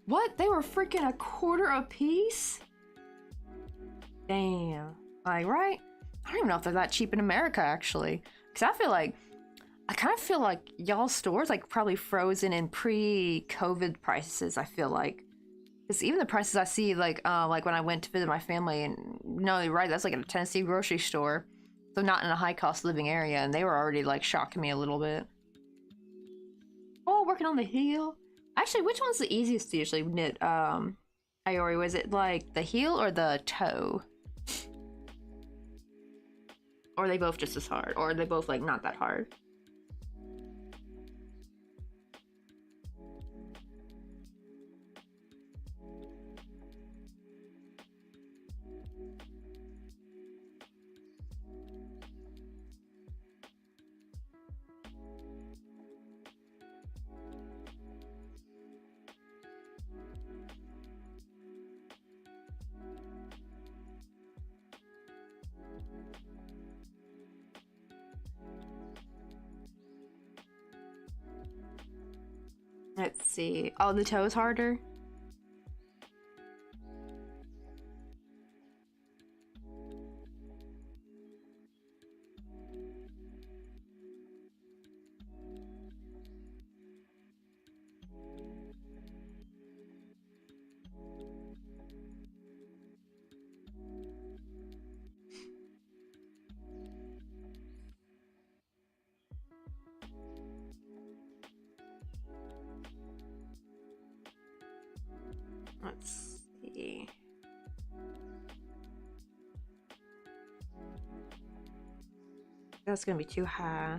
What? They were freaking $1/4 a piece? Damn. Like, right? I don't even know if they're that cheap in America, actually. Because I kind of feel like y'all's stores like probably frozen in pre-COVID prices, I feel like. Because even the prices I see, like when I went to visit my family, and no, you're right, that's like at a Tennessee grocery store. So not in a high-cost living area, and they were already like shocking me a little bit. Oh, working on the heel. Actually, which one's the easiest to usually knit? Iori, was it like the heel or the toe? Or are they both just as hard? Or are they both like not that hard? Let's see. Oh, the toe is harder? Let's see. That's gonna be too high.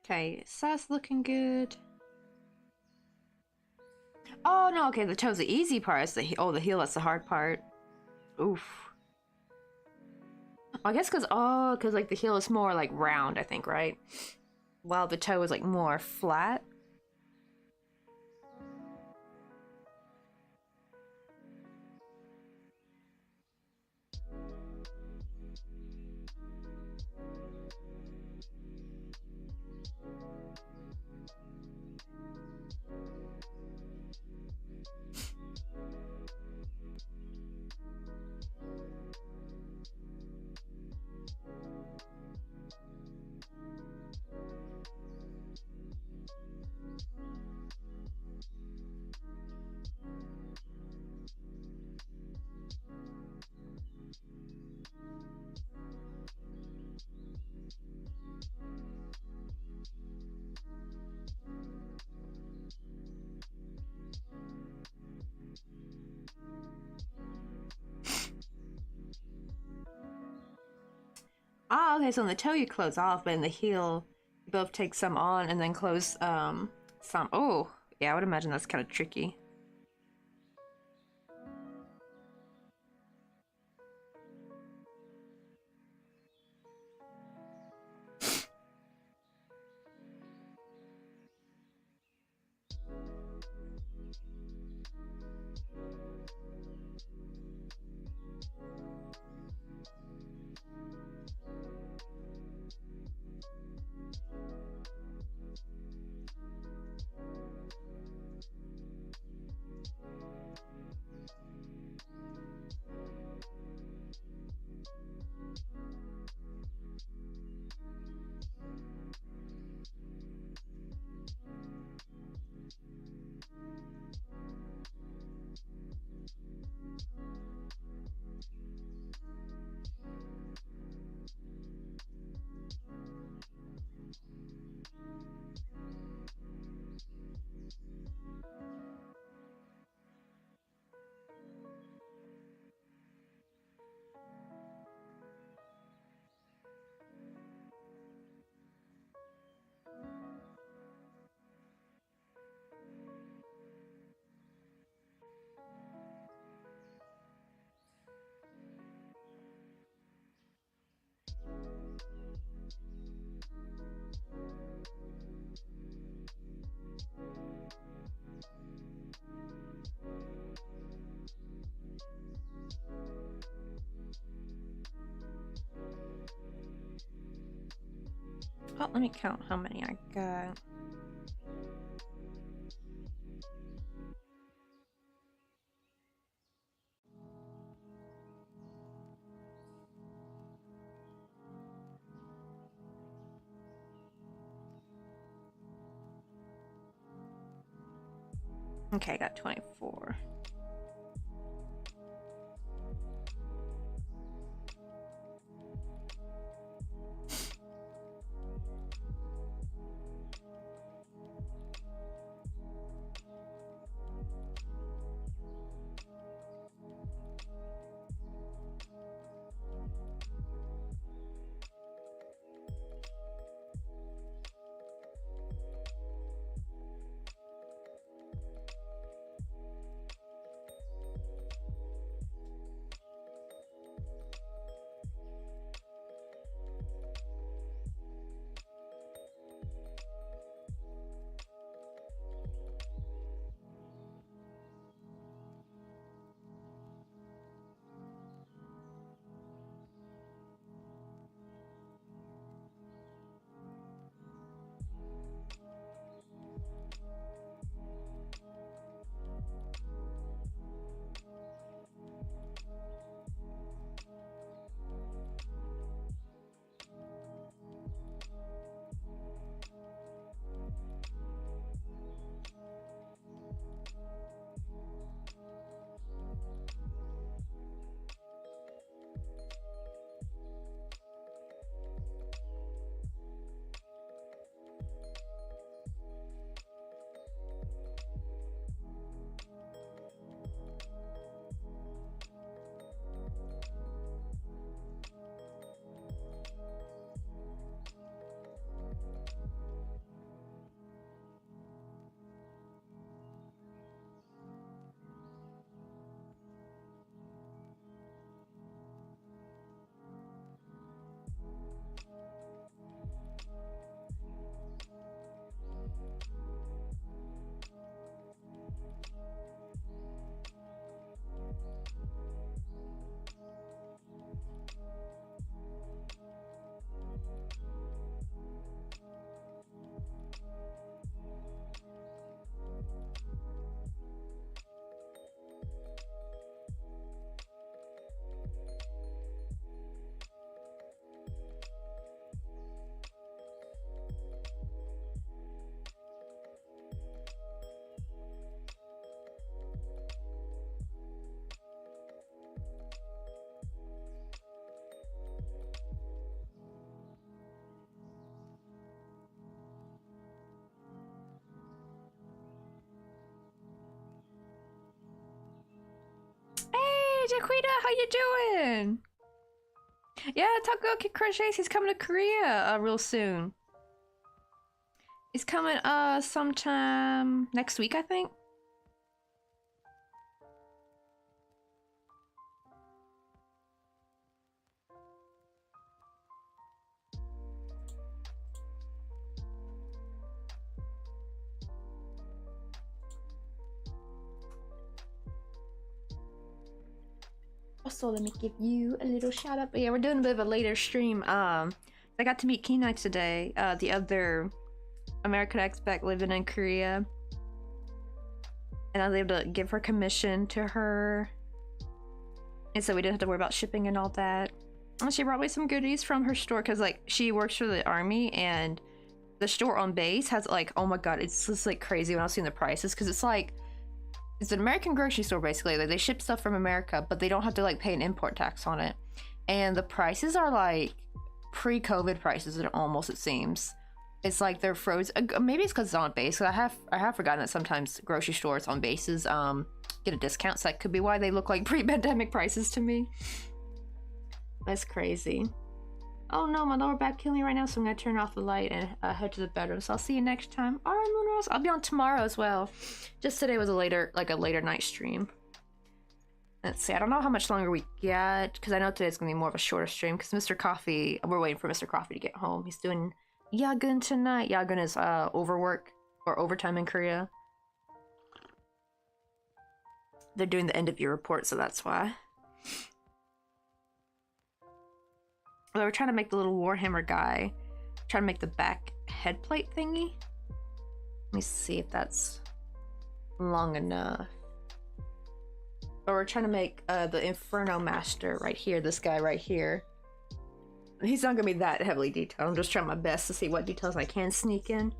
Okay, so that's looking good. Oh no, okay, the toe's the easy part. It's the heel, that's the hard part. Oof. I guess because like the heel is more like round, I think, right? While the toe is like more flat. Oh, okay, so in the toe you close off, but in the heel you both take some on and then close some. Oh, yeah, I would imagine that's kind of tricky. Oh, let me count how many I got. Okay, I got 24. Hey, Jaquita, how you doing? Yeah, Takoyaki Crochets, he's coming to Korea real soon. He's coming sometime next week, I think. Also, let me give you a little shout out. But yeah, we're doing a bit of a later stream. I got to meet Kenai today, the other American expat living in Korea. And I was able to give her commission to her. And so we didn't have to worry about shipping and all that. And she brought me some goodies from her store because, like, she works for the army and the store on base has, like, oh my god, it's just, like, crazy when I was seeing the prices because it's, like, it's an American grocery store, basically. Like, they ship stuff from America, but they don't have to, like, pay an import tax on it. And the prices are, like, pre-COVID prices, almost, it seems. It's like they're frozen. Maybe it's because it's on base. I have forgotten that sometimes grocery stores on bases get a discount, so that could be why they look like pre-pandemic prices to me. That's crazy. Oh no, my lower back killing me right now, so I'm gonna turn off the light and head to the bedroom. So I'll see you next time. All right, Moonrose. I'll be on tomorrow as well. Just today was a later night stream. Let's see. I don't know how much longer we get because I know today's gonna be more of a shorter stream because Mr. Coffee. We're waiting for Mr. Coffee to get home. He's doing Yagun tonight. Yagun is overwork or overtime in Korea. They're doing the end of year report, so that's why. Well, we're trying to make the little Warhammer guy. Trying to make the back head plate thingy. Let me see if that's long enough. But we're trying to make the Inferno Master right here. This guy right here. He's not gonna be that heavily detailed. I'm just trying my best to see what details I can sneak in.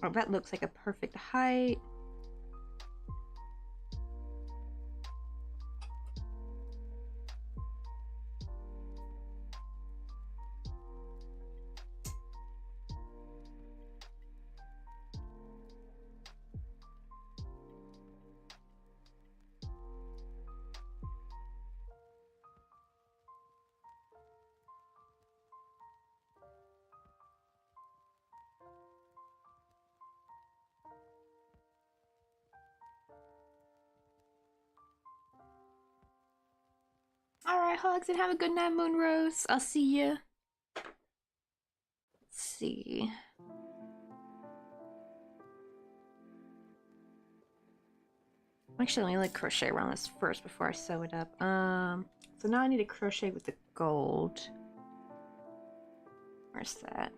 Oh, that looks like a perfect height. Alright, hugs, and have a good night, Moonrose. I'll see ya. Let's see. Actually, let me like crochet around this first before I sew it up. So now I need to crochet with the gold. Where's that?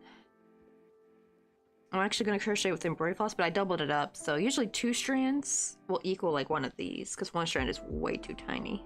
I'm actually gonna crochet with embroidery floss, but I doubled it up. So usually 2 strands will equal like one of these, because 1 strand is way too tiny.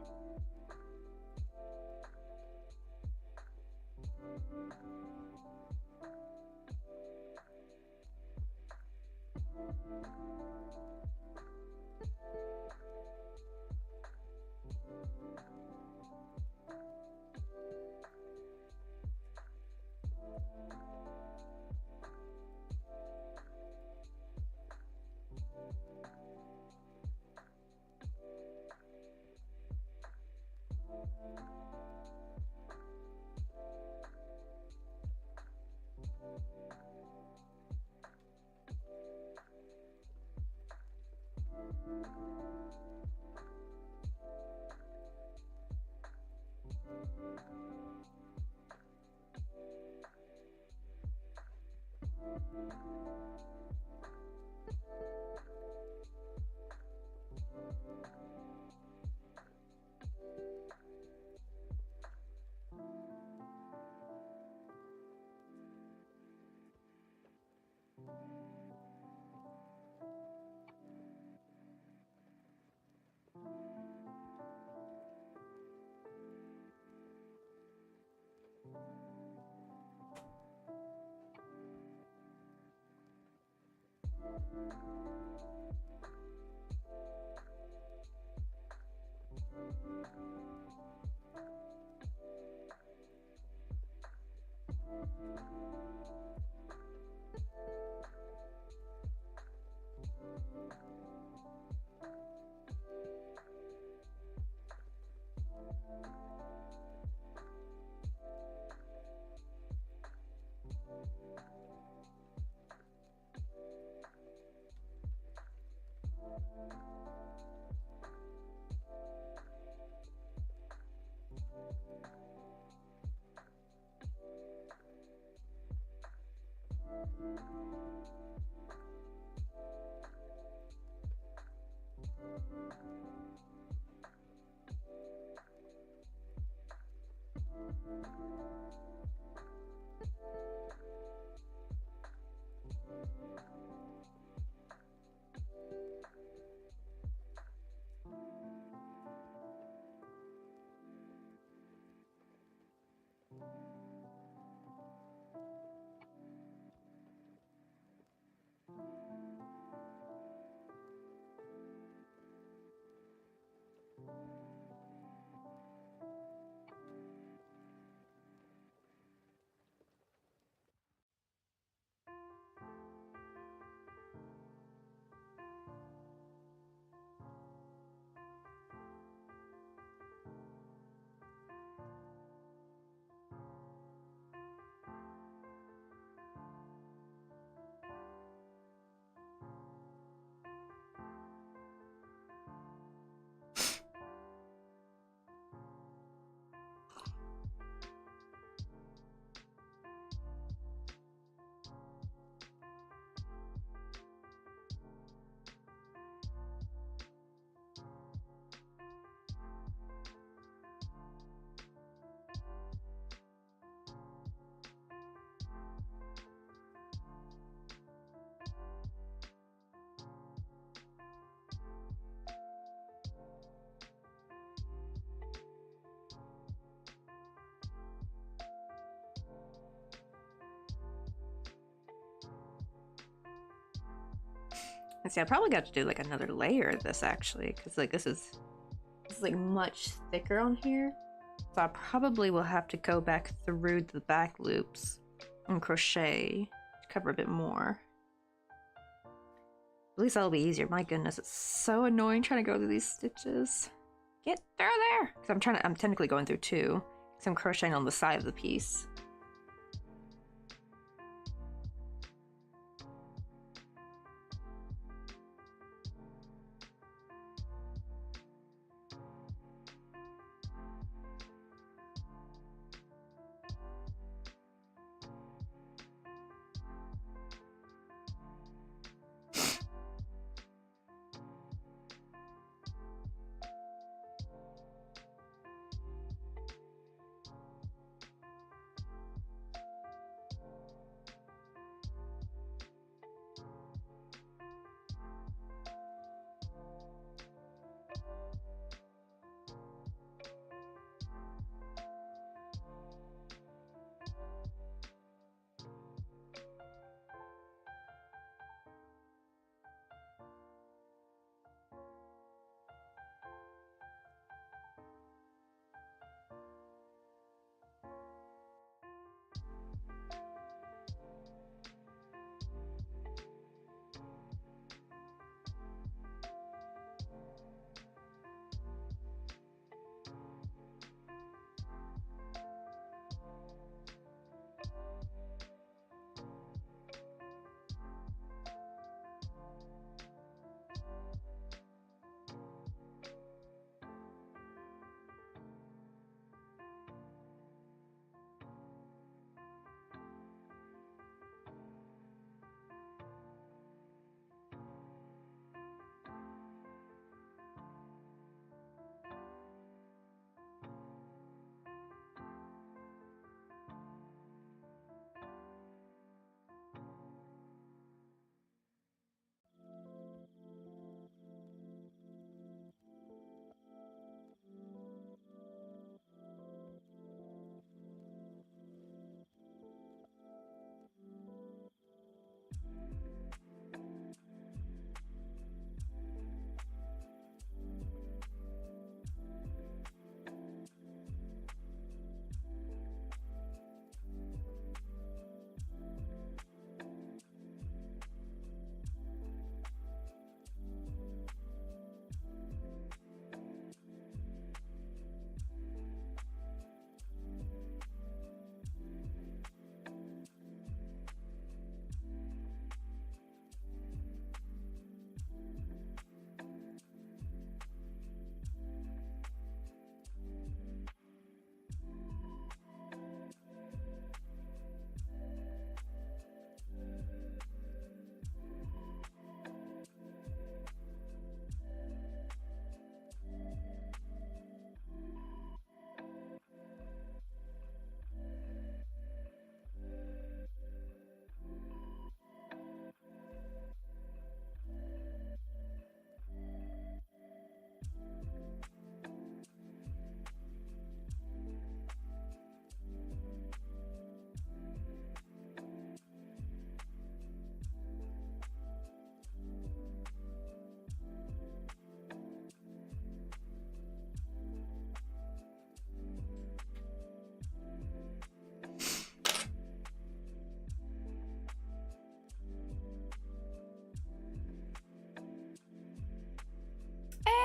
And see, I probably got to do like another layer of this actually, because like this is like much thicker on here. So I probably will have to go back through the back loops and crochet to cover a bit more. At least that'll be easier. My goodness, it's so annoying trying to go through these stitches. Get through there! Because I'm technically going through two, because I'm crocheting on the side of the piece.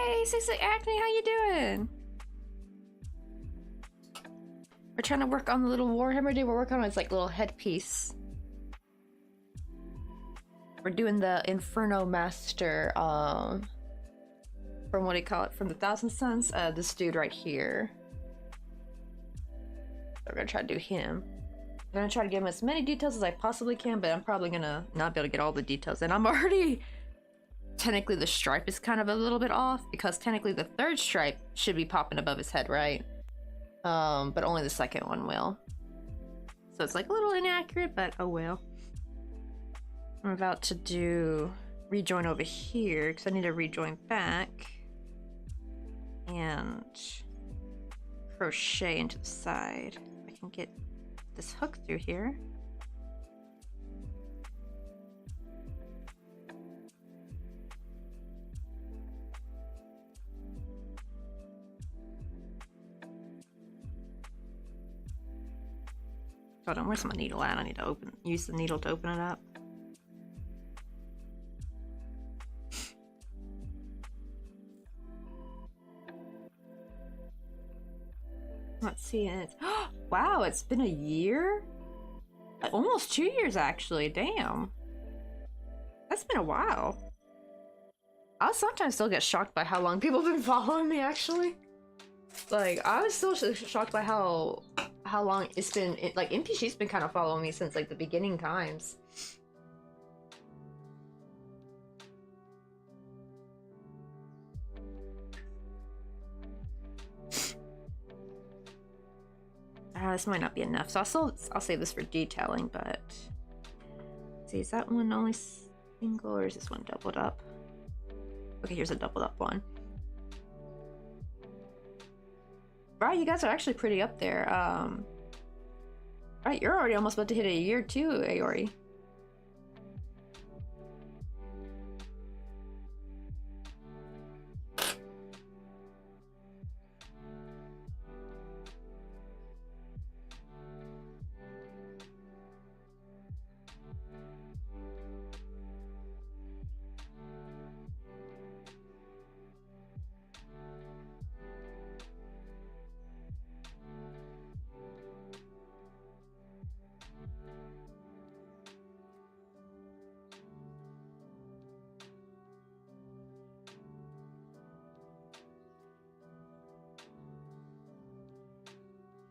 Hey, Sissy Acne, how you doing? We're trying to work on the little Warhammer dude. We're working on his like little headpiece. We're doing the Inferno Master, from what do you call it? From the Thousand Suns. This dude right here. We're gonna try to do him. I'm gonna try to give him as many details as I possibly can, but I'm probably gonna not be able to get all the details. And I'm already... Technically, the stripe is kind of a little bit off, because technically the third stripe should be popping above his head, right? But only the second one will. So it's like a little inaccurate, but oh well. I'm about to do rejoin over here, because I need to rejoin back. And crochet into the side. I can get this hook through here. Hold on, where's my needle at? I need to use the needle to open it up. Let's see it. Wow, it's been a year? Almost 2 years, actually. Damn. That's been a while. I sometimes still get shocked by how long people have been following me, actually. Like, I was still shocked by how long it's been. Like, MPG's been kind of following me since, like, the beginning times. This might not be enough, so I'll save this for detailing, but... Let's see, is that one only single, or is this one doubled up? Okay, here's a doubled up one. Right, you guys are actually pretty up there. Right, you're already almost about to hit a year too, Aori.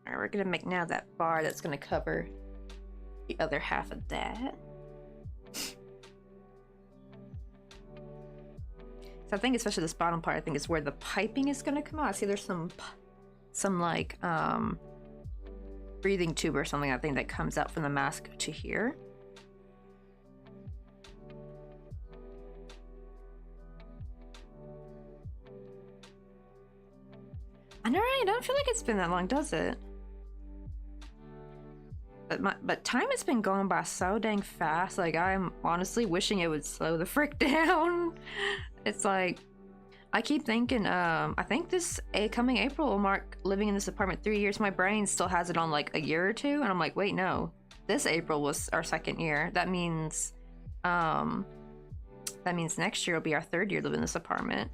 Alright, we're gonna make now that bar that's gonna cover the other half of that. So I think especially this bottom part, I think is where the piping is gonna come out. I see there's some like breathing tube or something, I think, that comes out from the mask to here. I know, right? I don't feel like it's been that long, does it? But time has been going by so dang fast. Like, I'm honestly wishing it would slow the frick down. It's like, I keep thinking, I think this coming April will mark living in this apartment 3 years. My brain still has it on like a year or two, and I'm like, wait, no. This April was our 2nd year. That means next year will be our 3rd year living in this apartment.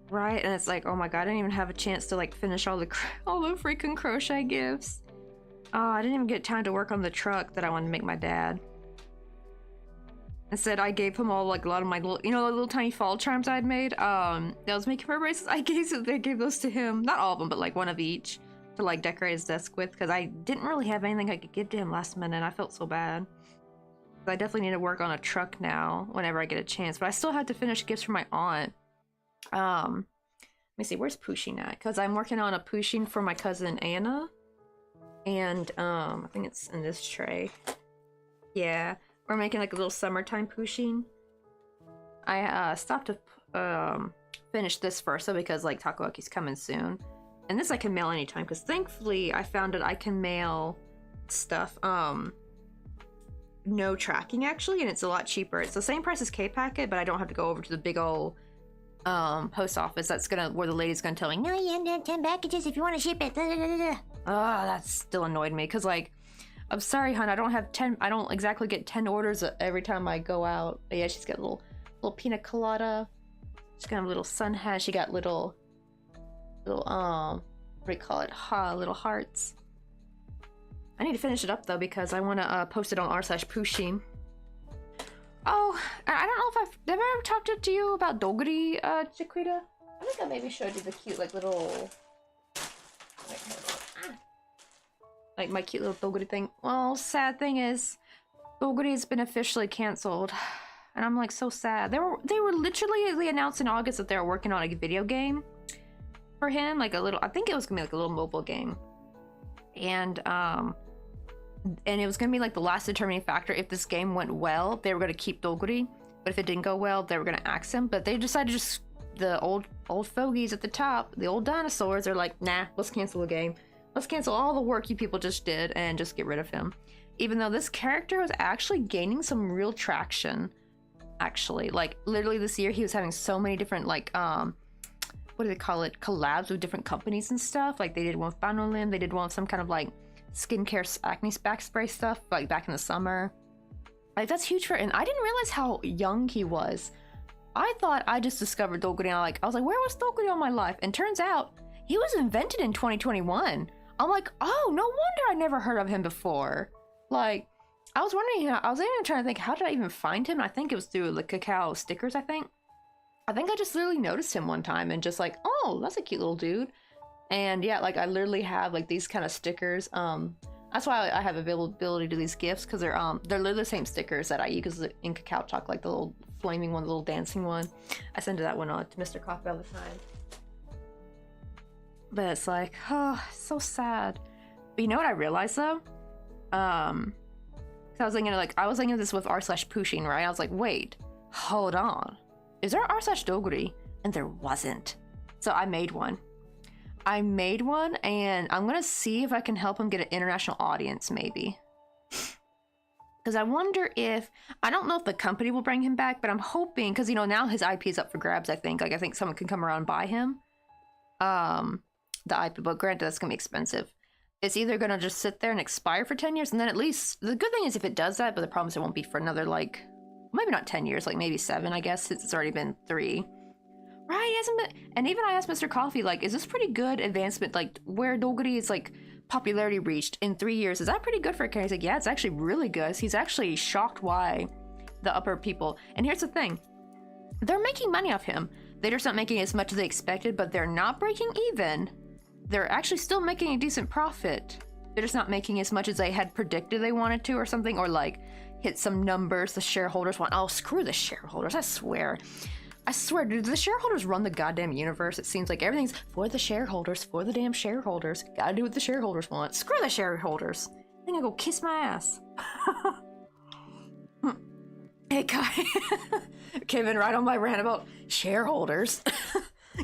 Right, and it's like, oh my god, I didn't even have a chance to like finish all the freaking crochet gifts. Oh, I didn't even get time to work on the truck that I wanted to make my dad. Instead, I gave him all like a lot of my little, you know, the little tiny fall charms I'd made. That was making for bracelets. I gave those to him, not all of them, but like one of each to like decorate his desk with, because I didn't really have anything I could give to him last minute. I felt so bad. I definitely need to work on a truck now whenever I get a chance, but I still have to finish gifts for my aunt. Let me see, where's Pushing at? Because I'm working on a Pushing for my cousin Anna, and I think it's in this tray. Yeah, we're making like a little summertime Pushing. I stopped to finish this first, so because like Takoyaki's coming soon, And this I can mail anytime, because thankfully I found that I can mail stuff, no tracking actually, and it's a lot cheaper. It's the same price as K-Packet, but I don't have to go over to the big old post office where the lady's gonna tell me, no, you have 10 packages if you want to ship it. Oh, that still annoyed me, because like, I'm sorry, hon, I don't exactly get 10 orders every time I go out. But yeah, she's got a little pina colada. She's got a little sun hat. She got little what do you call it? Little hearts. I need to finish it up though, because I want to post it on r/Pusheen. Oh, I don't know if I've ever talked to you about Doguri, Chiquita. I think I maybe showed you the cute like little like my cute little Doguri thing. Well, sad thing is Doguri has been officially canceled, and I'm like so sad. They were literally announced in August that they were working on a video game for him, like I think it was gonna be like a little mobile game, and it was gonna be like the last determining factor. If this game went well, they were gonna keep Doguri, but if it didn't go well, they were gonna axe him. But they decided just the old fogies at the top, the old dinosaurs, are like, nah, let's cancel the game. Let's cancel all the work you people just did and just get rid of him. Even though this character was actually gaining some real traction. Actually, like literally this year he was having so many different like what do they call it, collabs with different companies and stuff. Like they did one with Banolin, they did one with some kind of like skincare acne back spray stuff like back in the summer. Like that's huge for, and I didn't realize how young he was. I thought I just discovered Doguri, and I was like, where was Doguri all my life? And turns out he was invented in 2021. I'm like, oh, no wonder I never heard of him before. Like, I was wondering, I was even trying to think, how did I even find him? I think it was through the cacao stickers, I think I just literally noticed him one time and just like, oh, that's a cute little dude. And yeah, like I literally have like these kind of stickers. That's why I have availability to these gifts, because they're literally the same stickers that I use in Cacao Talk, like the little flaming one, the little dancing one. I send that one on to Mr. Coffee all the time. But it's like, oh, so sad. But you know what I realized though? I was thinking of this with r/Pusheen, right? I was like, wait, hold on. Is there r/Doguri? And there wasn't. So I made one. And I'm gonna see if I can help him get an international audience, maybe. Because I wonder if, I don't know if the company will bring him back, but I'm hoping, because you know now his IP is up for grabs. I think someone can come around and buy him. The IP, but granted that's gonna be expensive. It's either gonna just sit there and expire for 10 years, and then at least the good thing is if it does that, but the problem is it won't be for another like maybe not 10 years, like maybe 7, I guess, since it's already been 3. Right, hasn't been. And even I asked Mr. Coffee, like, is this pretty good advancement, like where Doguri's like popularity reached in 3 years? Is that pretty good for a character? He's like, yeah, it's actually really good. He's actually shocked why the upper people. And here's the thing, they're making money off him. They're just not making as much as they expected, but they're not breaking even. They're actually still making a decent profit. They're just not making as much as they had predicted they wanted to or something, or like hit some numbers the shareholders want. Oh, screw the shareholders, I swear, dude, the shareholders run the goddamn universe. It seems like everything's for the shareholders, for the damn shareholders. Gotta do what the shareholders want. Screw the shareholders. I think I'll go kiss my ass. Hey, Kai. Came in right on my rant about shareholders.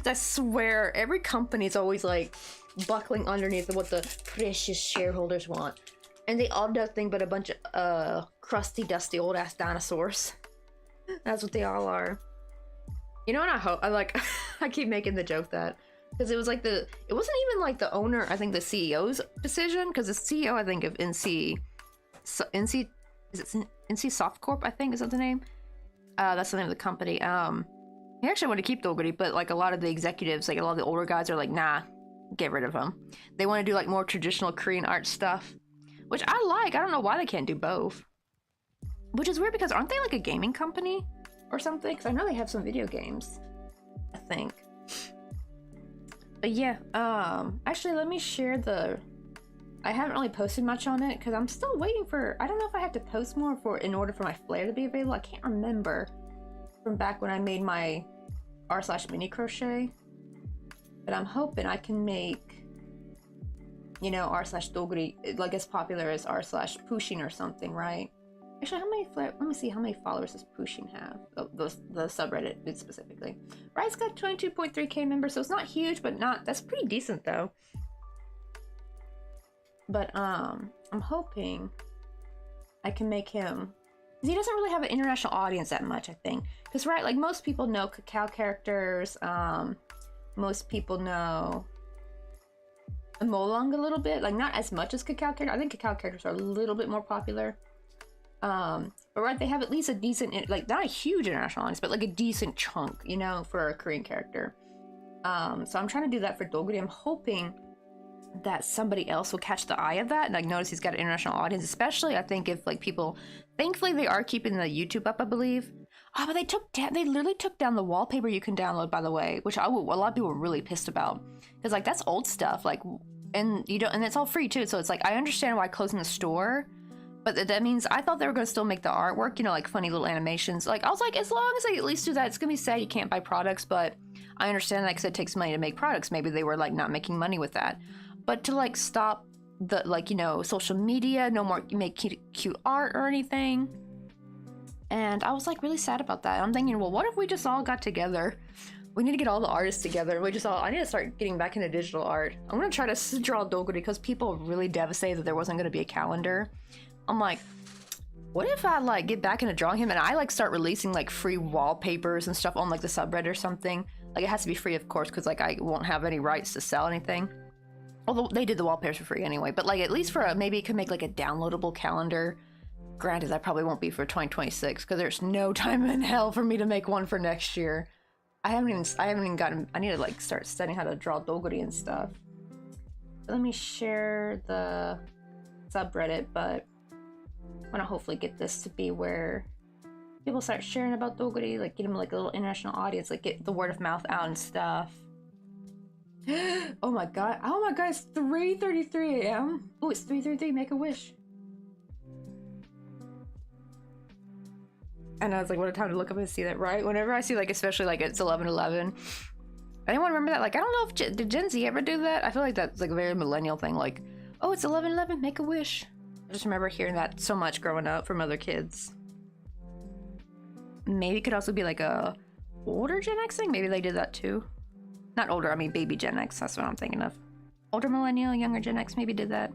I swear, every company's always like buckling underneath what the precious shareholders want. And they all do nothing but a bunch of crusty, dusty, old-ass dinosaurs. That's what they all are. You know what I hope? I keep making the joke that, because it wasn't even like the owner, I think the CEO's decision, because the CEO, I think, of NC, is it NC Soft Corp, I think, is that the name? That's the name of the company. He actually wanted to keep Doguri, but like a lot of the executives, like a lot of the older guys are like, nah, get rid of him. They want to do like more traditional Korean art stuff, which I like. I don't know why they can't do both. Which is weird, because aren't they like a gaming company or something? Because I know they have some video games, I think. But yeah, actually let me share I haven't really posted much on it because I'm still waiting for, I don't know if I have to post more in order for my flare to be available. I can't remember from back when I made my r/mini crochet, but I'm hoping I can make, you know, r/Doguri like as popular as r/Pusheen or something, right? Actually, how many let me see how many followers does Pushing have? Oh, the subreddit specifically. Riot's got 22.3k members, so it's not huge, but that's pretty decent though. But I'm hoping I can make him, because he doesn't really have an international audience that much, I think. Because like most people know Cacao characters, most people know Molong a little bit, like not as much as Cacao characters. I think Cacao characters are a little bit more popular. But right, they have at least a decent, like not a huge international audience, but like a decent chunk, you know, for a Korean character. So I'm trying to do that for Doguri. I'm hoping that somebody else will catch the eye of that and like notice he's got an international audience, especially I think if like people, thankfully they are keeping the YouTube up, I believe. Oh, but they literally took down the wallpaper you can download, by the way, which a lot of people were really pissed about, because like that's old stuff, like, and you don't, and it's all free too. So it's like I understand why closing the store, but that means I thought they were going to still make the artwork, you know, like funny little animations. Like I was like, as long as they at least do that, it's gonna be sad you can't buy products, but I understand that because it takes money to make products. Maybe they were like not making money with that, but to like stop the, like, you know, social media, no more make cute art or anything. And I was like really sad about that. I'm thinking, well, what if we just all got together? We need to get all the artists together. I need to start getting back into digital art. I'm gonna try to draw Doguri because people were really devastated that there wasn't gonna be a calendar. I'm like, what if I like get back into drawing him and I like start releasing like free wallpapers and stuff on like the subreddit or something? Like it has to be free, of course, because like I won't have any rights to sell anything. Although they did the wallpapers for free anyway, but like at least for maybe it could make like a downloadable calendar. Granted, that probably won't be for 2026 because there's no time in hell for me to make one for next year. I haven't even gotten, I need to like start studying how to draw Doguri and stuff. Let me share the subreddit, but I want to hopefully get this to be where people start sharing about Doguri, like get them like a little international audience, like get the word of mouth out and stuff. Oh my god, it's 3:33 a.m. Oh, it's 3:33, make a wish. And I was like, what a time to look up and see that, right? Whenever I see like, especially like it's 11:11. Anyone remember that? Like, I don't know if did Gen Z ever do that? I feel like that's like a very millennial thing. Like, oh, it's 11:11, make a wish. I just remember hearing that so much growing up from other kids. Maybe it could also be like a older Gen X thing. Maybe they did that too. Not older, I mean baby Gen X. That's what I'm thinking of. Older millennial, younger Gen X maybe did that.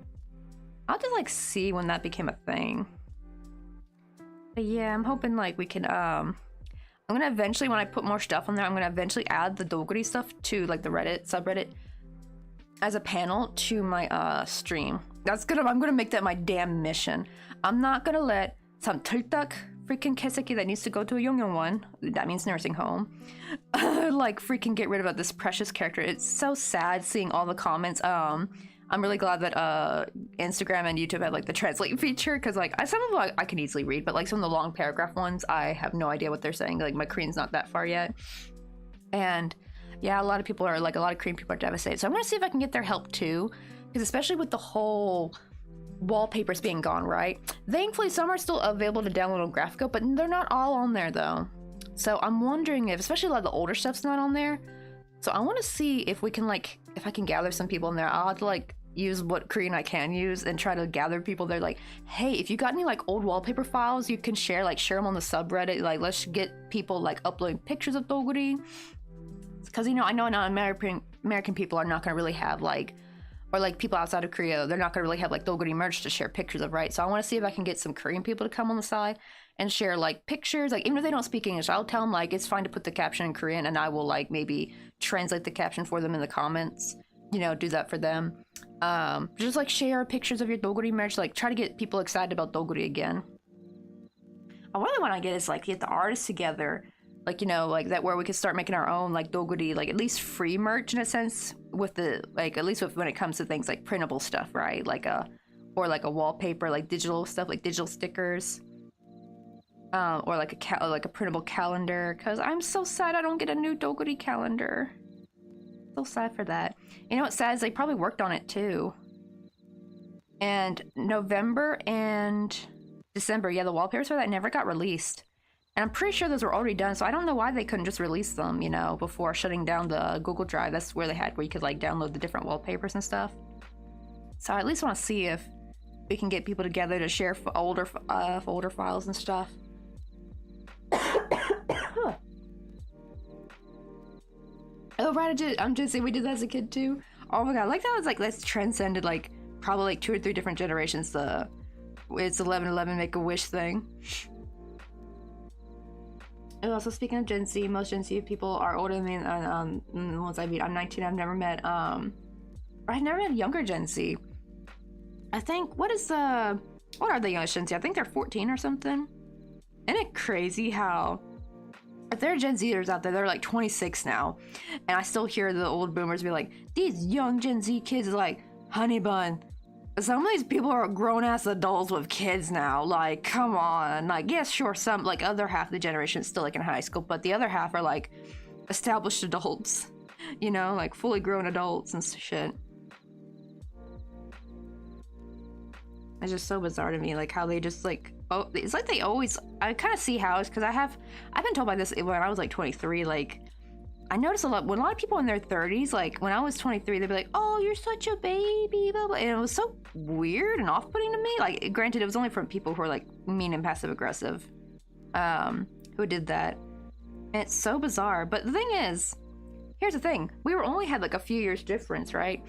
I'll just like see when that became a thing. But yeah, I'm hoping like we can, I'm gonna eventually, when I put more stuff on there, I'm gonna eventually add the Doguri stuff to like the Reddit subreddit as a panel to my stream. I'm gonna make that my damn mission. I'm not gonna let some tultak freaking keseki that needs to go to a Yongyeon, that means nursing home, like freaking get rid of this precious character. It's so sad seeing all the comments. I'm really glad that Instagram and YouTube had like the translate feature, because like some of them I can easily read, but like some of the long paragraph ones I have no idea what they're saying. Like my Korean's not that far yet, and yeah, a lot of people are like, a lot of Korean people are devastated. So I'm gonna see if I can get their help too, because especially with the whole wallpapers being gone, right? Thankfully some are still available to download on Graphico, but they're not all on there though. So I'm wondering if, especially a lot of the older stuff's not on there. So I want to see if we can like, if I can gather some people in there. I'll have to like use what Korean I can use and try to gather people. They're like, hey, if you got any like old wallpaper files you can share, like share them on the subreddit. Like let's get people like uploading pictures of Doguri, because you know, I know not American people are not going to really have like, or like people outside of Korea, they're not going to really have like Doguri merch to share pictures of, right? So I want to see if I can get some Korean people to come on the side and share like pictures. Like even if they don't speak English, I'll tell them like it's fine to put the caption in Korean, and I will like maybe translate the caption for them in the comments, you know, do that for them. Just like share pictures of your Doguri merch, like try to get people excited about Doguri again. I really want to get is like get the artists together, like, you know, like that, where we could start making our own like Doguri, like at least free merch in a sense, with the like, at least with when it comes to things like printable stuff, right? Like or like a wallpaper, like digital stuff, like digital stickers, or like a printable calendar. Because I'm so sad I don't get a new Doguri calendar. So sad for that. You know what's sad is they probably worked on it too. And November and December, yeah, the wallpapers for that never got released. And I'm pretty sure those were already done, so I don't know why they couldn't just release them, you know, before shutting down the Google Drive. That's where they had, where you could like download the different wallpapers and stuff. So I at least want to see if we can get people together to share older folder files and stuff. Oh right, I'm just saying we did that as a kid too. Oh my god, like that was like that's transcended like probably like 2 or 3 different generations. It's 11/11 Make-A-Wish thing. And also speaking of Gen Z, most Gen Z people are older than me. The ones I meet, I'm 19. I've never met younger Gen Z. I think what are the youngest Gen Z? I think they're 14 or something. Isn't it crazy how if there are Gen Zers out there, they're like 26 now, and I still hear the old boomers be like, these young Gen Z kids are like, honey bun. Some of these people are grown-ass adults with kids now. Like, come on. Like, yes, sure, some, like, other half of the generation is still, like, in high school, but the other half are, like, established adults. You know, like, fully grown adults and shit. It's just so bizarre to me, like, how they just, like, oh, it's like they always, I kind of see how it's, because I've been told by this when I was, like, 23, like, I noticed a lot when a lot of people in their 30s, like when I was 23, they'd be like, "Oh, you're such a baby," blah, blah. And it was so weird and off-putting to me. Like, granted, it was only from people who are like mean and passive-aggressive, who did that. And it's so bizarre. But the thing is, here's the thing: we only had like a few years difference, right?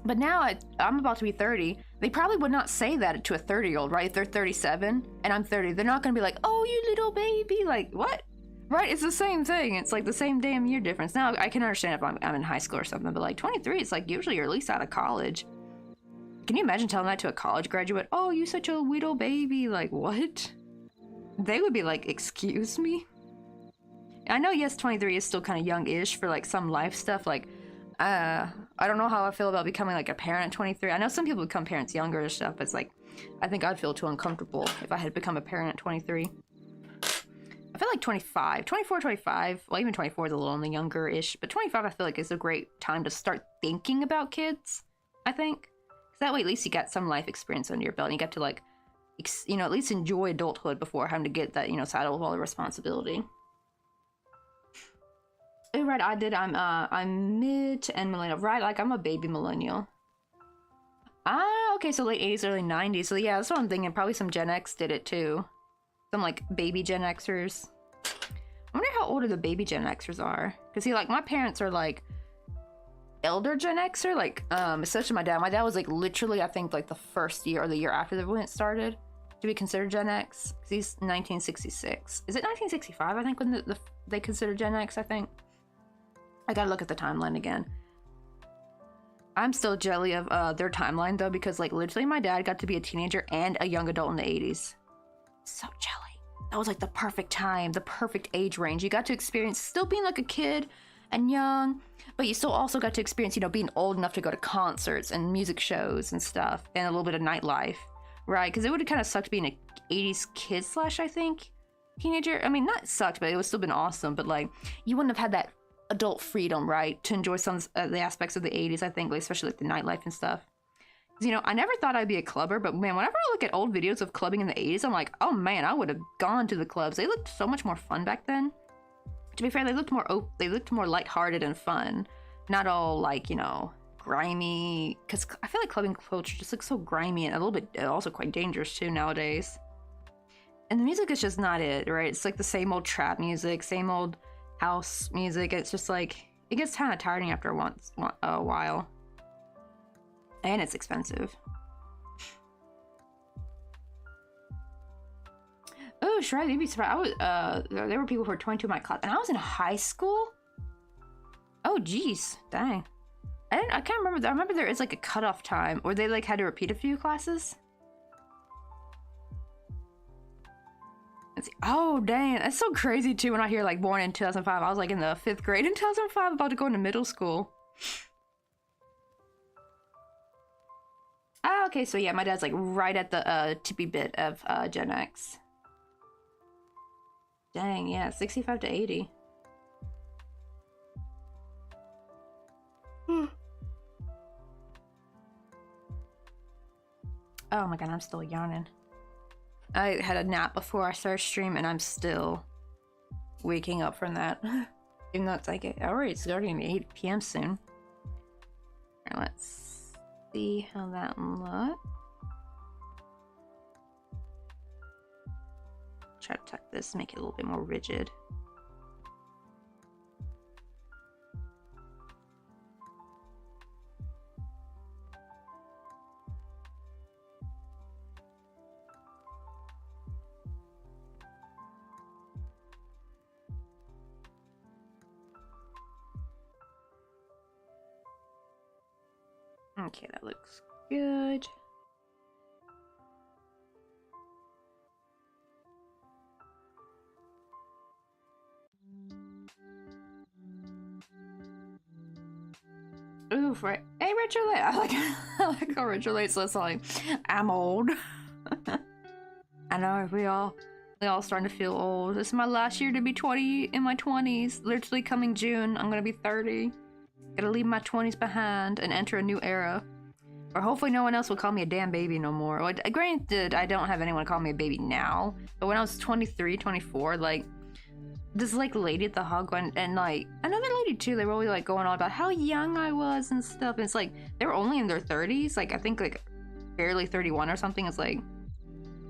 But now I'm about to be 30. They probably would not say that to a 30-year-old, right? If they're 37 and I'm 30, they're not gonna be like, "Oh, you little baby," like what? Right, it's the same thing. It's like the same damn year difference. Now, I can understand if I'm in high school or something, but like 23, it's like usually you're at least out of college. Can you imagine telling that to a college graduate? "Oh, you such a little baby." Like, what? They would be like, "Excuse me?" I know, yes, 23 is still kind of young-ish for like some life stuff. Like, I don't know how I feel about becoming like a parent at 23. I know some people become parents younger and stuff, but it's like, I think I'd feel too uncomfortable if I had become a parent at 23. I feel like 25, 24, 25, well, even 24 is a little on the younger-ish, but 25 I feel like is a great time to start thinking about kids, I think. Because that way at least you got some life experience under your belt, and you get to, like, you know, at least enjoy adulthood before having to get that, you know, saddle with all the responsibility. Oh, right, I'm mid to end millennial, right, like, I'm a baby millennial. Ah, okay, so late 80s, early 90s, so yeah, that's what I'm thinking, probably some Gen X did it, too. Some, like, baby Gen Xers. I wonder how old the baby Gen Xers are. Because, see, like, my parents are, like, elder Gen Xer. Like, especially my dad. My dad was, like, literally, I think, like, the first year or the year after when it started to be considered Gen X. Because he's 1966. Is it 1965, I think, when they considered Gen X, I think? I gotta look at the timeline again. I'm still jelly of their timeline, though, because, like, literally my dad got to be a teenager and a young adult in the 80s. So jelly. That was like the perfect time, the perfect age range. You got to experience still being like a kid and young, but you still also got to experience, you know, being old enough to go to concerts and music shows and stuff, and a little bit of nightlife, right? Because it would have kind of sucked being a 80s kid / I think teenager. I mean, not sucked, but it would still been awesome. But like, you wouldn't have had that adult freedom, right, to enjoy some of the aspects of the 80s. I think, like, especially like the nightlife and stuff. You know, I never thought I'd be a clubber, but man, whenever I look at old videos of clubbing in the 80s, I'm like, oh man, I would have gone to the clubs. They looked so much more fun back then. To be fair, they looked more lighthearted and fun. Not all, like, you know, grimy. Because I feel like clubbing culture just looks so grimy and a little bit also quite dangerous too nowadays. And the music is just not it, right? It's like the same old trap music, same old house music. It's just like, it gets kind of tiring after a while. And it's expensive. Oh, Shrek, you'd be surprised. There were people who were 22 in my class, and I was in high school? Oh, geez. Dang. I can't remember. I remember there is, like, a cutoff time, where they, like, had to repeat a few classes. Let's see. Oh, dang. That's so crazy, too, when I hear, like, born in 2005. I was, like, in the 5th grade in 2005, about to go into middle school. Ah, okay, so yeah, my dad's like right at the tippy bit of Gen X. Dang, yeah, 65 to 80. Oh my god, I'm still yawning. I had a nap before I started stream, and I'm still waking up from that. Even though it's like already starting at 8 p.m. soon. Alright, let's see how that looks. try to tuck this, make it a little bit more rigid. Okay, that looks good. Oof, right. Hey, Richard Late. I like how Richard Late says like, I'm old. I know, we all starting to feel old. This is my last year to be 20 in my 20s. Literally coming June, I'm gonna be 30. Gotta leave my 20s behind and enter a new era. Or hopefully no one else will call me a damn baby no more. Well, granted, I don't have anyone call me a baby now. But when I was 23, 24, like, this like lady at the hug went, and like another lady too, they were really like going on about how young I was and stuff. And it's like, they were only in their 30s. Like, I think like barely 31 or something. It's like,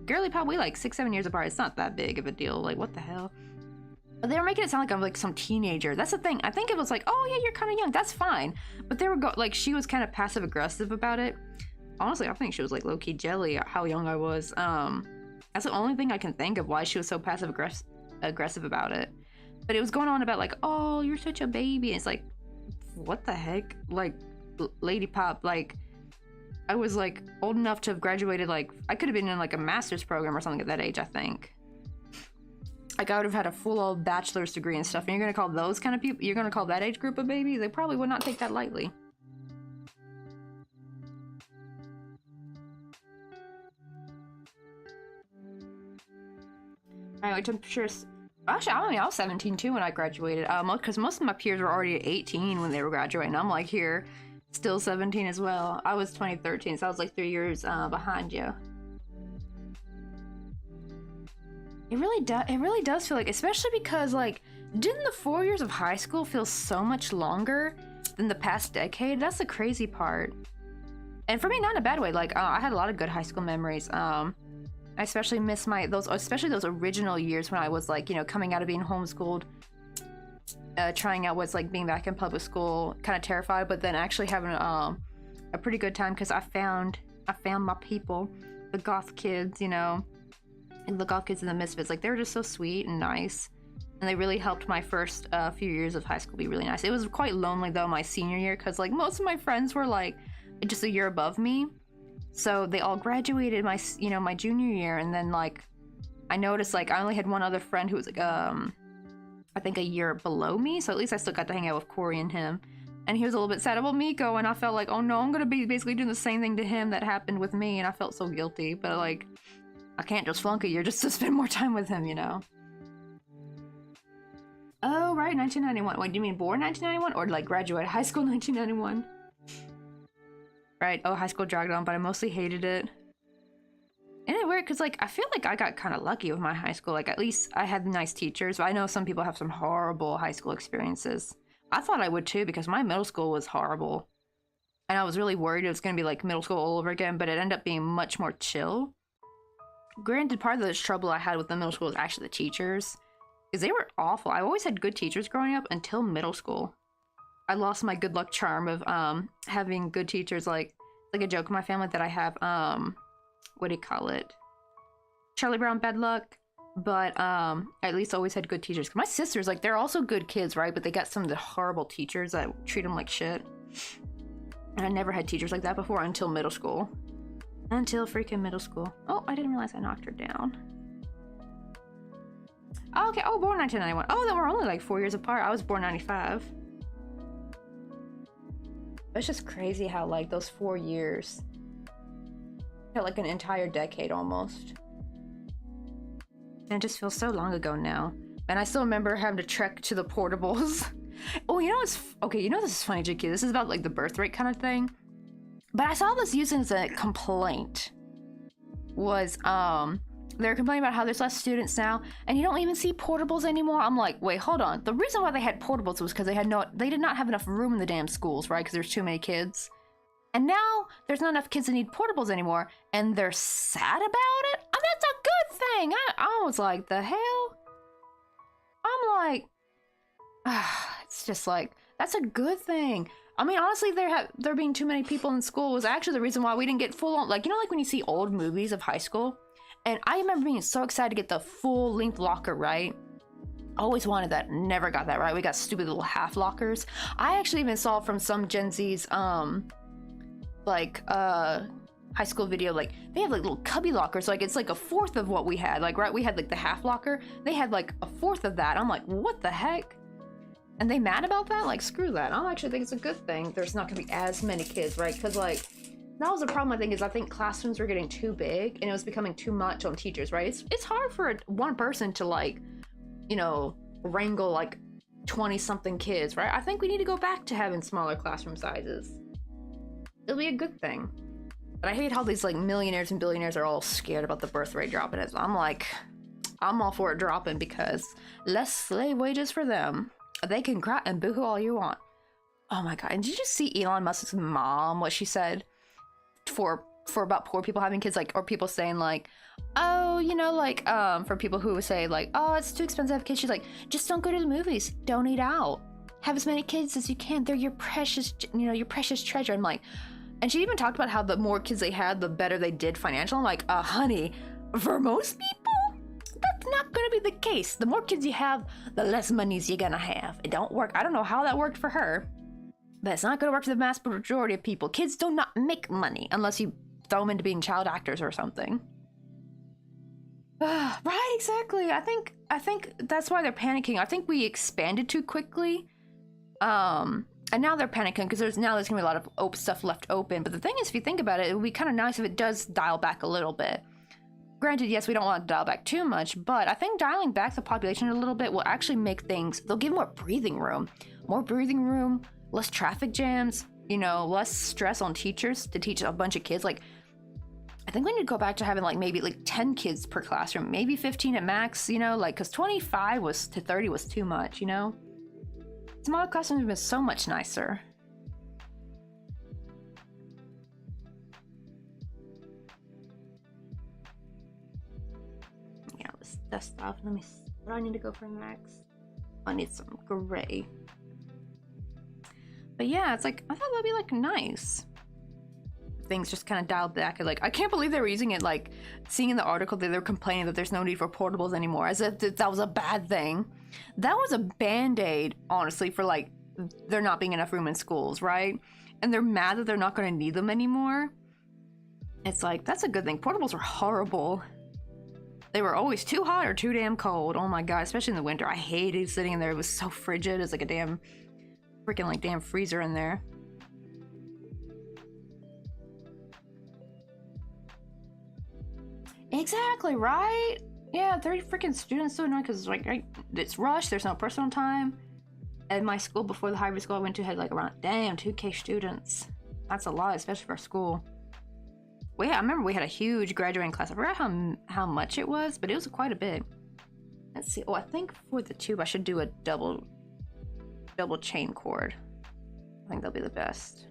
girly probably like 6-7 years apart. It's not that big of a deal. Like, what the hell? But they were making it sound like I'm like some teenager. That's the thing. I think it was like, oh yeah, you're kind of young. That's fine. But they were like, she was kind of passive aggressive about it. Honestly, I think she was like low key jelly at how young I was. That's the only thing I can think of why she was so passive aggressive about it. But it was going on about like, oh, you're such a baby. And it's like, what the heck? Like, Lady Pop, like, I was like old enough to have graduated. Like, I could have been in like a master's program or something at that age, I think. Like, I would have had a full old bachelor's degree and stuff, and you're gonna call those kind of people, you're gonna call that age group a baby? They probably would not take that lightly. Anyway, temperatures. Actually, I was 17 too when I graduated. Because most of my peers were already 18 when they were graduating. I'm like here, still 17 as well. I was 2013, so I was like 3 years behind you. It really does feel like, especially because like, didn't the 4 years of high school feel so much longer than the past decade? That's the crazy part. And for me, not in a bad way. Like, I had a lot of good high school memories. I especially miss especially those original years when I was like, you know, coming out of being homeschooled, trying out what's like being back in public school, kind of terrified, but then actually having a pretty good time because I found my people, the goth kids, you know. And the goth kids and the misfits, like, they were just so sweet and nice, and they really helped my first few years of high school be really nice. It was quite lonely though my senior year because like most of my friends were like just a year above me, so they all graduated my junior year, and then like I noticed like I only had one other friend who was like I think a year below me, so at least I still got to hang out with Corey and him, and he was a little bit sad about me going. I felt like, oh no, I'm gonna be basically doing the same thing to him that happened with me, and I felt so guilty, but like, I can't just flunk a year just to spend more time with him, you know? Oh, right, 1991. Wait, do you mean born 1991? Or like graduated high school 1991? Right, oh, high school dragged on, but I mostly hated it. And it's weird, because like, I feel like I got kind of lucky with my high school. Like, at least I had nice teachers, but I know some people have some horrible high school experiences. I thought I would too, because my middle school was horrible. And I was really worried it was going to be like middle school all over again, but it ended up being much more chill. Granted, part of the trouble I had with the middle school was actually the teachers, because they were awful. I always had good teachers growing up until middle school. I lost my good luck charm of having good teachers. Like a joke in my family that I have what do you call it? Charlie Brown bad luck. But I at least always had good teachers. My sisters, like, they're also good kids, right? But they got some of the horrible teachers that treat them like shit. And I never had teachers like that before until middle school. Until freaking middle school. Oh, I didn't realize I knocked her down. Oh, okay. Oh, born 1991. Oh, then we're only like 4 years apart. I was born 95. It's just crazy how like those 4 years felt like an entire decade almost. And it just feels so long ago now. And I still remember having to trek to the portables. Oh, you know what's okay? You know this is funny, JQ. This is about like the birth rate kind of thing. But I saw this used as a complaint. Was they're complaining about how there's less students now, and you don't even see portables anymore. I'm like, wait, hold on. The reason why they had portables was because they did not have enough room in the damn schools, right? Because there's too many kids. And now there's not enough kids that need portables anymore, and they're sad about it? that's a good thing. I was like, the hell? I'm like, it's just like, that's a good thing. I mean, honestly, there being too many people in school was actually the reason why we didn't get full on, like, you know, like when you see old movies of high school? And I remember being so excited to get the full length locker, right? Always wanted that, never got that, right? We got stupid little half lockers. I actually even saw from some Gen Z's, high school video, like, they have like little cubby lockers, like it's like a fourth of what we had, like, right? We had like the half locker, they had like a fourth of that. I'm like, what the heck? And they mad about that? Like, screw that. I actually think it's a good thing there's not gonna be as many kids, right? Because like, that was the problem, I think, is I think classrooms were getting too big and it was becoming too much on teachers, right? It's hard for one person to, like, you know, wrangle like 20 something kids, right? I think we need to go back to having smaller classroom sizes. It'll be a good thing. But I hate how these like millionaires and billionaires are all scared about the birth rate dropping. I'm like, I'm all for it dropping because less slave wages for them. They can cry and boohoo all you want. Oh my god, and did you just see Elon Musk's mom, what she said for about poor people having kids, like, or people saying like, oh, you know, like, for people who say like, oh, it's too expensive to have kids, she's like, just don't go to the movies, don't eat out, have as many kids as you can, they're your precious, you know, your precious treasure. I'm like, and she even talked about how the more kids they had, the better they did financially. I'm like, honey, for most people, that's not gonna be the case. The more kids you have, the less monies you're gonna have. It don't work. I don't know how that worked for her, but it's not gonna work for the vast majority of people. Kids do not make money unless you throw them into being child actors or something. Right, exactly. I think that's why they're panicking. I think we expanded too quickly. And now they're panicking because there's gonna be a lot of stuff left open. But the thing is, if you think about it, it would be kind of nice if it does dial back a little bit. Granted, yes, we don't want to dial back too much, but I think dialing back the population a little bit will actually make things, they'll give more breathing room, less traffic jams, you know, less stress on teachers to teach a bunch of kids. Like, I think we need to go back to having like maybe like 10 kids per classroom, maybe 15 at max, you know, like, because 25 to 30 was too much, you know? Smaller classrooms have been so much nicer. Yeah, let's dust off. Let me see what I need to go for next. I need some gray. But yeah, it's like, I thought that'd be like nice. Things just kind of dialed back. Like, I can't believe they were using it, like, seeing in the article that they're complaining that there's no need for portables anymore, as if that was a bad thing. That was a band-aid, honestly, for like there not being enough room in schools, right? And they're mad that they're not going to need them anymore. It's like, that's a good thing. Portables are horrible. They were always too hot or too damn cold. Oh my god, especially in the winter. I hated sitting in there. It was so frigid. It's like a damn freaking like damn freezer in there. Exactly, right? Yeah, 30 freaking students so annoying because like it's rushed, there's no personal time. At my school before the hybrid school I went to had like around 2K students. That's a lot, especially for school. Well, yeah, I remember we had a huge graduating class. I forgot how much it was, but it was quite a bit. Let's see. Oh, I think for the tube I should do a double chain cord. I think that'll be the best.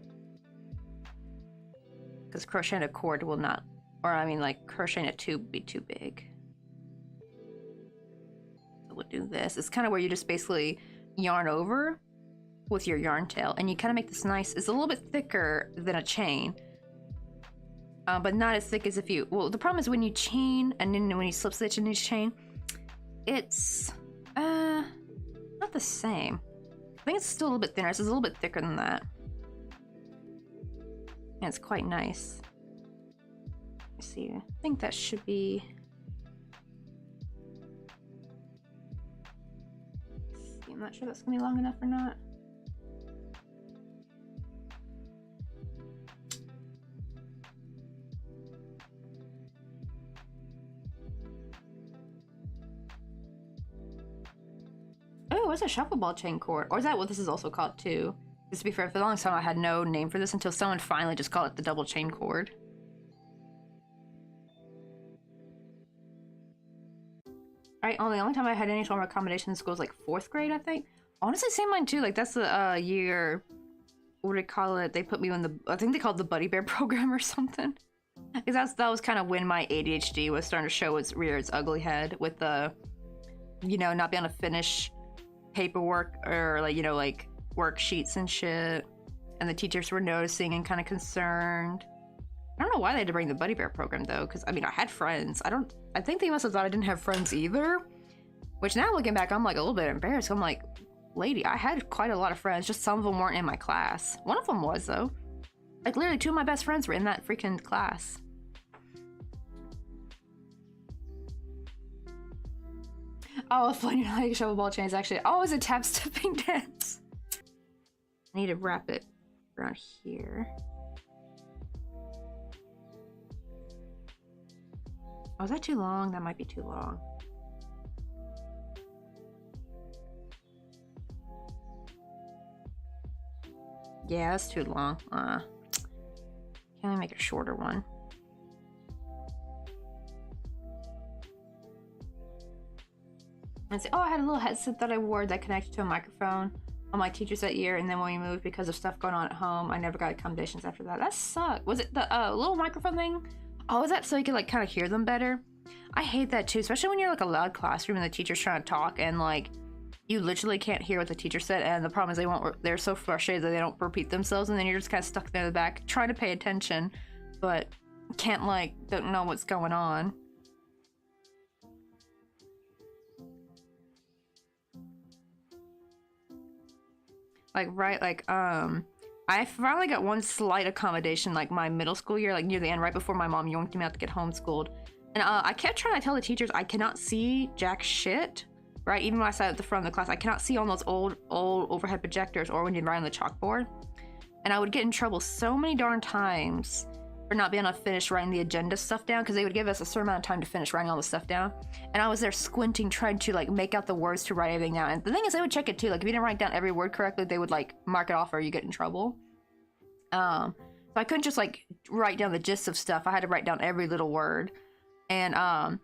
Because crocheting a cord will not, or I mean like crocheting a tube would be too big. So we'll do this. It's kind of where you just basically yarn over with your yarn tail and you kind of make this nice, it's a little bit thicker than a chain, but not as thick as if you, well, the problem is when you chain and then when you slip stitch in each chain, it's not the same. I think it's still a little bit thinner. It's a little bit thicker than that, and it's quite nice. Let's see, I think that should be, I'm not sure that's gonna be long enough or not. Oh, it's a shuffle ball chain cord. Or is that what this is also called too? Just to be fair, for the longest time I had no name for this until someone finally just called it the double chain cord. Right, the only time I had any sort of accommodation in school was like 4th grade, I think. Honestly, same mine too. Like that's the year, what do they call it? They put me in the, I think they called it the Buddy Bear program or something. Because that was kind of when my ADHD was starting to show rear its ugly head with the, you know, not being able to finish paperwork or like, you know, like worksheets and shit. And the teachers were noticing and kind of concerned. I don't know why they had to bring the Buddy Bear program though, because I mean, I had friends. I think they must have thought I didn't have friends either. Which now looking back, I'm like a little bit embarrassed. I'm like, lady, I had quite a lot of friends. Just some of them weren't in my class. One of them was though. Like literally 2 of my best friends were in that freaking class. Oh, funny like shovel ball chains actually. Oh, it's a tap stepping dance. I need to wrap it around here. Oh, is that too long? That might be too long. Yeah, that's too long. Can I make a shorter one? And say, oh, I had a little headset that I wore that connected to a microphone on my teachers that year, and then when we moved because of stuff going on at home, I never got accommodations after that. That sucked. Was it the little microphone thing? Oh, is that so you could like kind of hear them better? I hate that too, especially when you're like a loud classroom and the teacher's trying to talk and like you literally can't hear what the teacher said, and the problem is they're so frustrated that they don't repeat themselves, and then you're just kind of stuck there in the back trying to pay attention, but don't know what's going on. I finally got one slight accommodation like my middle school year, like near the end, right before my mom yoinked me out to get homeschooled. And I kept trying to tell the teachers I cannot see jack shit, right? Even when I sat at the front of the class, I cannot see on those old overhead projectors or when you write on the chalkboard. And I would get in trouble so many darn times for not being able to finish writing the agenda stuff down, because they would give us a certain amount of time to finish writing all the stuff down. And I was there squinting, trying to like make out the words to write everything down. And the thing is, they would check it too. Like if you didn't write down every word correctly, they would like mark it off or you get in trouble. So I couldn't just like write down the gist of stuff. I had to write down every little word. And I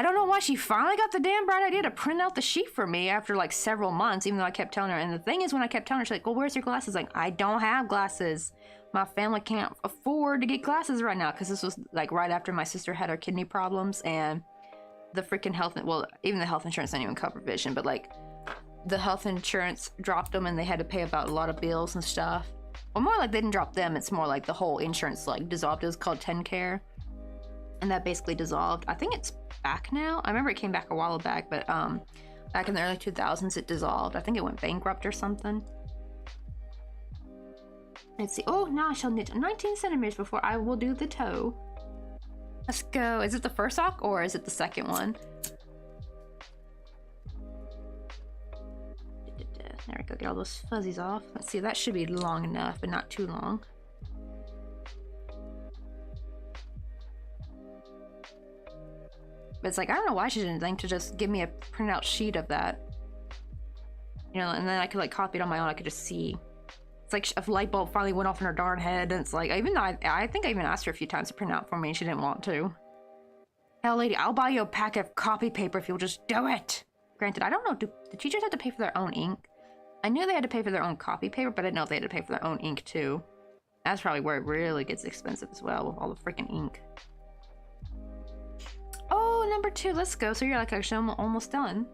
don't know why she finally got the damn bright idea to print out the sheet for me after like several months, even though I kept telling her. And the thing is, when I kept telling her, she's like, well, where's your glasses? Like, I don't have glasses. My family can't afford to get glasses right now, because this was like right after my sister had her kidney problems, and the freaking even the health insurance didn't even cover vision, but like the health insurance dropped them and they had to pay about a lot of bills and stuff. Well, more like they didn't drop them, it's more like the whole insurance like dissolved. It was called 10 Care, and that basically dissolved. I think it's back now. I remember it came back a while back, but back in the early 2000s it dissolved. I think it went bankrupt or something. Let's see. Oh, now I shall knit 19 centimeters before I will do the toe. Let's go. Is it the first sock or is it the second one? There we go. Get all those fuzzies off. Let's see. That should be long enough, but not too long. But it's like, I don't know why she didn't think to just give me a printout sheet of that. You know, and then I could like copy it on my own. I could just see. It's like a light bulb finally went off in her darn head, and it's like, even though I think I even asked her a few times to print out for me, and she didn't want to. Hell, lady, I'll buy you a pack of copy paper if you'll just do it. Granted, I don't know, do teachers have to pay for their own ink? I knew they had to pay for their own copy paper, but I didn't know if they had to pay for their own ink too. That's probably where it really gets expensive as well, with all the freaking ink. Oh, number 2, let's go. So you're like actually almost done.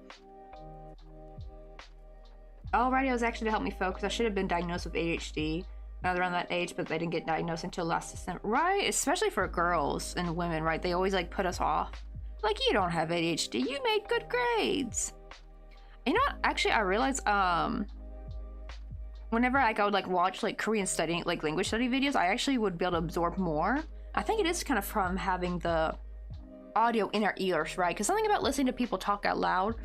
Oh, radios actually to help me focus. I should have been diagnosed with ADHD around that age, but they didn't get diagnosed until last December. Right? Especially for girls and women, right? They always like put us off. Like, you don't have ADHD. You made good grades. You know what? Actually, I realized, whenever I would like watch like Korean studying, like language study videos, I actually would be able to absorb more. I think it is kind of from having the audio in our ears, right? Because something about listening to people talk out loud,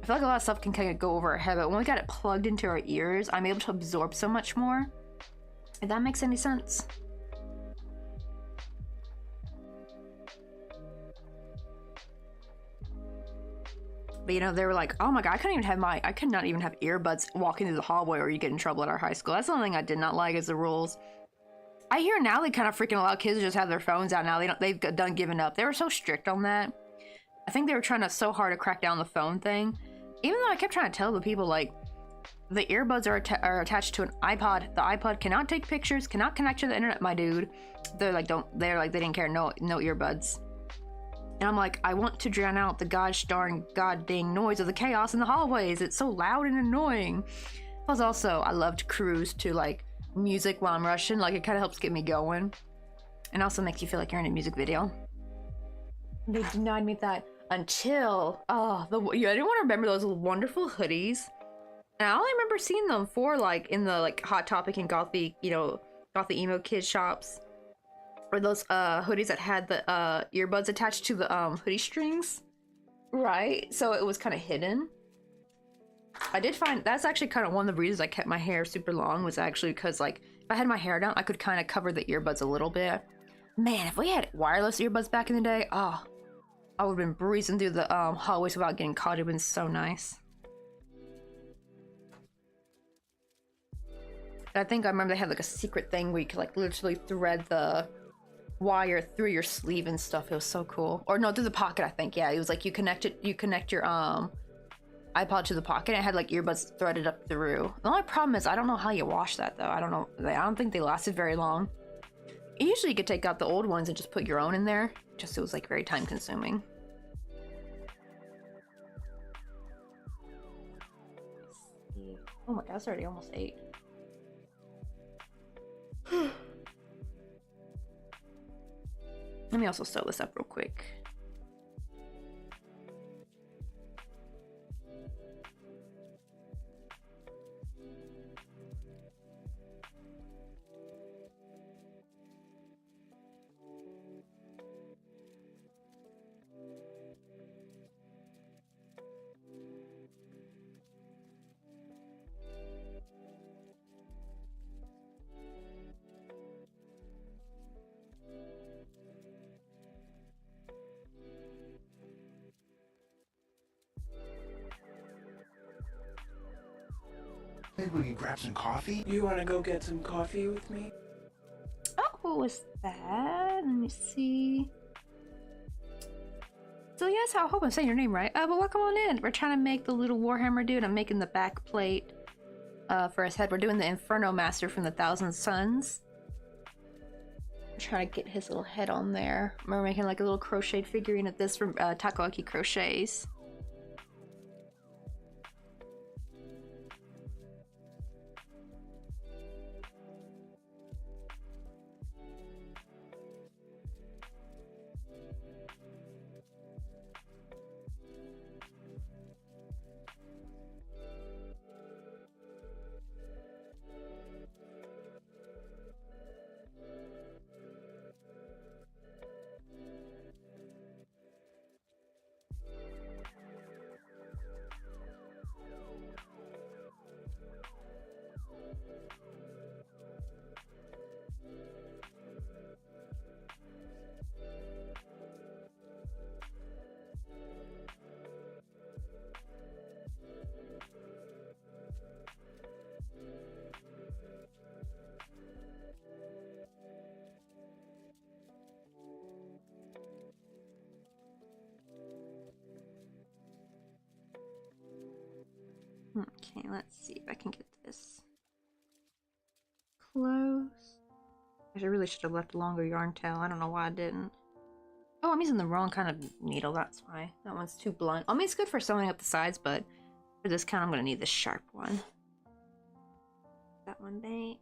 I feel like a lot of stuff can kind of go over our head, but when we got it plugged into our ears, I'm able to absorb so much more. If that makes any sense. But you know, they were like, oh my god, I could not even have earbuds walking through the hallway or you get in trouble at our high school. That's the only thing I did not like, is the rules. I hear now they kind of freaking allow kids to just have their phones out now. They've done giving up. They were so strict on that. I think they were trying so hard to crack down the phone thing. Even though I kept trying to tell the people, like, the earbuds are attached to an iPod. The iPod cannot take pictures, cannot connect to the internet, my dude. They're like, they didn't care. No earbuds. And I'm like, I want to drown out the gosh darn god dang noise of the chaos in the hallways. It's so loud and annoying. Plus also, I love to cruise to like music while I'm rushing. Like it kind of helps get me going. And also makes you feel like you're in a music video. They denied me that until, I didn't want to remember those wonderful hoodies. And I only remember seeing them for like in the like Hot Topic and Gothy, Gothy emo kid shops. Or those hoodies that had the earbuds attached to the hoodie strings. Right? So it was kind of hidden. I did find that's actually kind of one of the reasons I kept my hair super long, was actually because like if I had my hair down, I could kind of cover the earbuds a little bit. Man, if we had wireless earbuds back in the day, I would have been breezing through the hallways without getting caught. It would have been so nice. I think I remember they had like a secret thing where you could like literally thread the wire through your sleeve and stuff. It was so cool. Or no, through the pocket, I think. Yeah, it was like you connect your iPod to the pocket, and it had like earbuds threaded up through. The only problem is I don't know how you wash that though. I don't think they lasted very long. Usually you could take out the old ones and just put your own in there. Just it was like very time consuming. Oh my god, it's already almost 8. Let me also sew this up real quick. Maybe we can grab some coffee? You want to go get some coffee with me? Oh, what was that? Let me see. So yes, I hope I'm saying your name right. But welcome on in. We're trying to make the little Warhammer dude. I'm making the back plate for his head. We're doing the Inferno Master from the Thousand Suns. I'm trying to get his little head on there. We're making like a little crocheted figurine of this from Takoyaki Crochets. Okay, let's see if I can get this close. I really should have left a longer yarn tail. I don't know why I didn't. Oh, I'm using the wrong kind of needle, that's why. That one's too blunt. I mean, it's good for sewing up the sides, but for this kind, I'm gonna need the sharp one. That one back.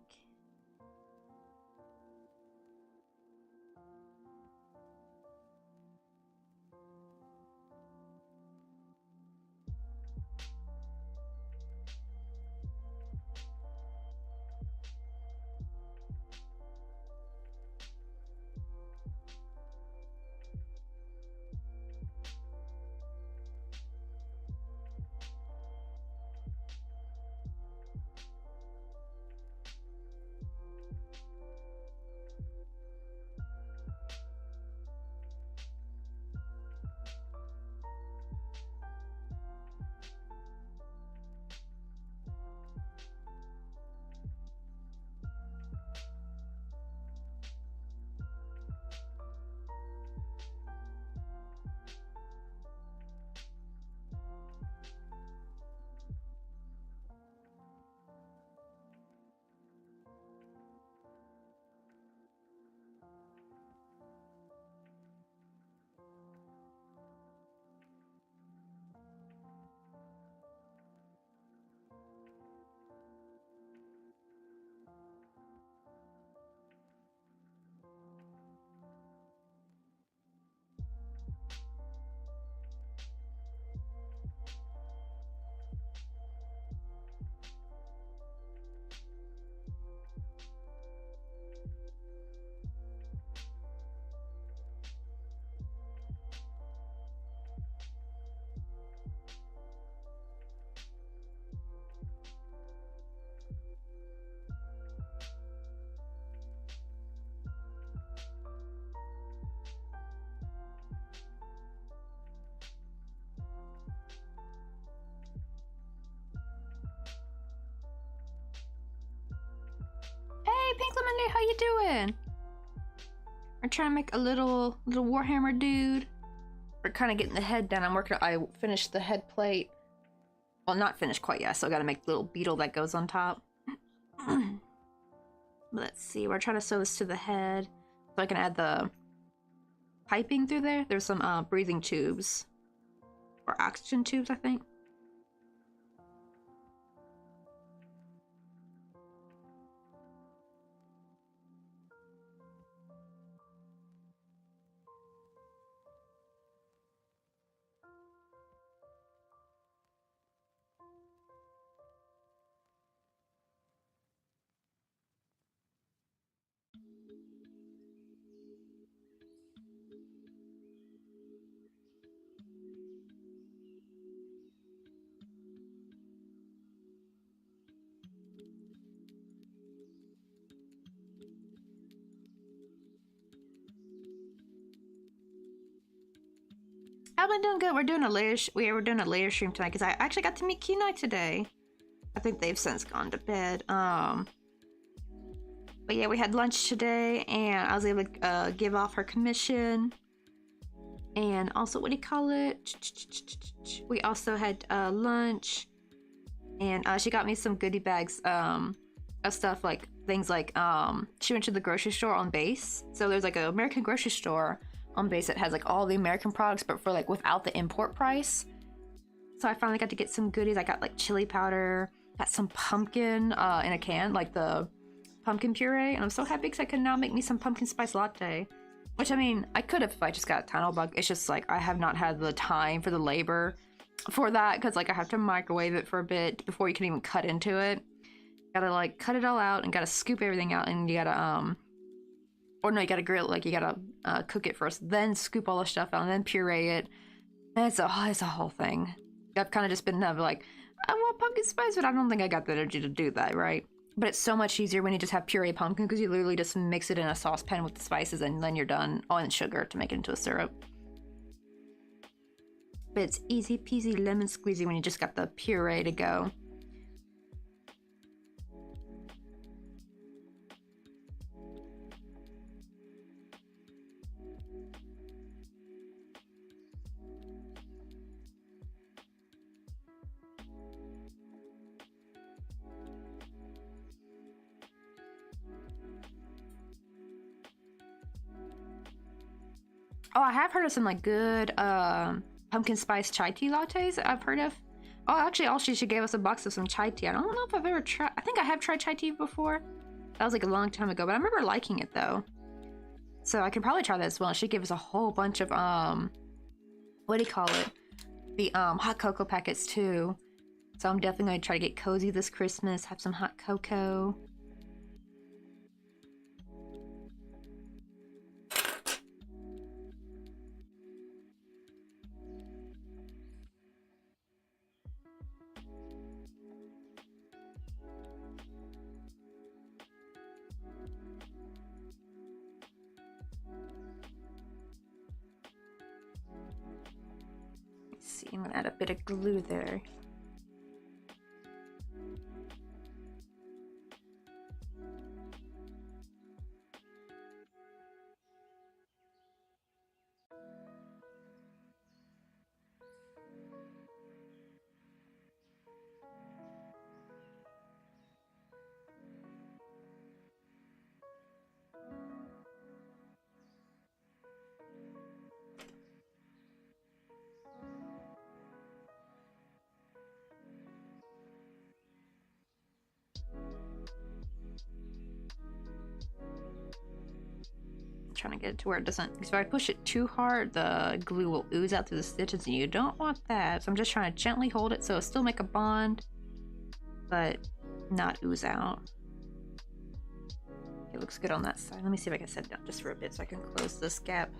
how you doing? I'm trying to make a little Warhammer dude. We're kind of getting the head done. I finished the head plate. Well, not finished quite yet. I still got to make the little beetle that goes on top. Let's see. We're trying to sew this to the head so I can add the piping through there. There's some breathing tubes or oxygen tubes, I think. I've been doing good. We're doing a layer stream tonight because I actually got to meet Kenai today. I think they've since gone to bed. But yeah, we had lunch today, and I was able to give off her commission. And also, what do you call it? We also had lunch, and she got me some goodie bags of stuff like things like she went to the grocery store on base. So there's like an American grocery store on base that has like all the American products, but for like without the import price. So I finally got to get some goodies. I got like chili powder, got some pumpkin in a can, like the pumpkin puree, and I'm so happy because I can now make me some pumpkin spice latte. Which, I mean, I could have if I just got a tunnel bug. It's just like I have not had the time for the labor for that, because like I have to microwave it for a bit before you can even cut into it. Gotta like cut it all out and gotta scoop everything out, and you gotta or no, you gotta grill it, like you gotta cook it first, then scoop all the stuff out, and then puree it. And it's a whole thing. I've kind of just been like, I want pumpkin spice, but I don't think I got the energy to do that, right? But it's so much easier when you just have puree pumpkin, because you literally just mix it in a saucepan with the spices, and then you're done. Oh, and sugar to make it into a syrup. But it's easy peasy lemon squeezy when you just got the puree to go. Oh, I have heard of some like good pumpkin spice chai tea lattes I've heard of. Oh, actually, she gave us a box of some chai tea. I don't know if I've ever tried. I think I have tried chai tea before. That was like a long time ago, but I remember liking it though. So I can probably try that as well. She gave us a whole bunch of what do you call it? The hot cocoa packets too. So I'm definitely gonna try to get cozy this Christmas. Have some hot cocoa. See, I'm gonna add a bit of glue there. Trying to get it to where it doesn't, because if I push it too hard, the glue will ooze out through the stitches, and you don't want that. So I'm just trying to gently hold it so it'll still make a bond, but not ooze out. It looks good on that side. Let me see if I can set it down just for a bit so I can close this gap.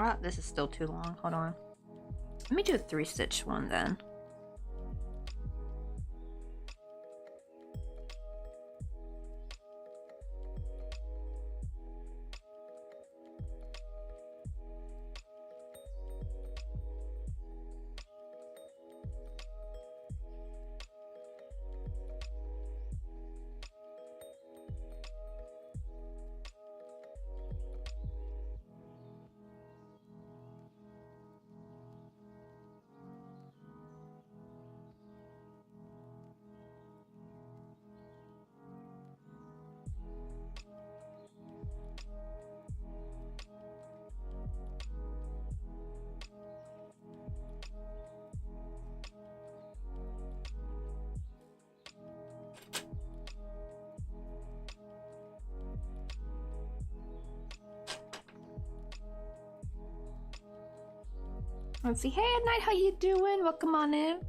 Ah, this is still too long. Hold on. Let me do a 3-stitch one then. Let's see. Hey, at night, how you doing? Welcome on in.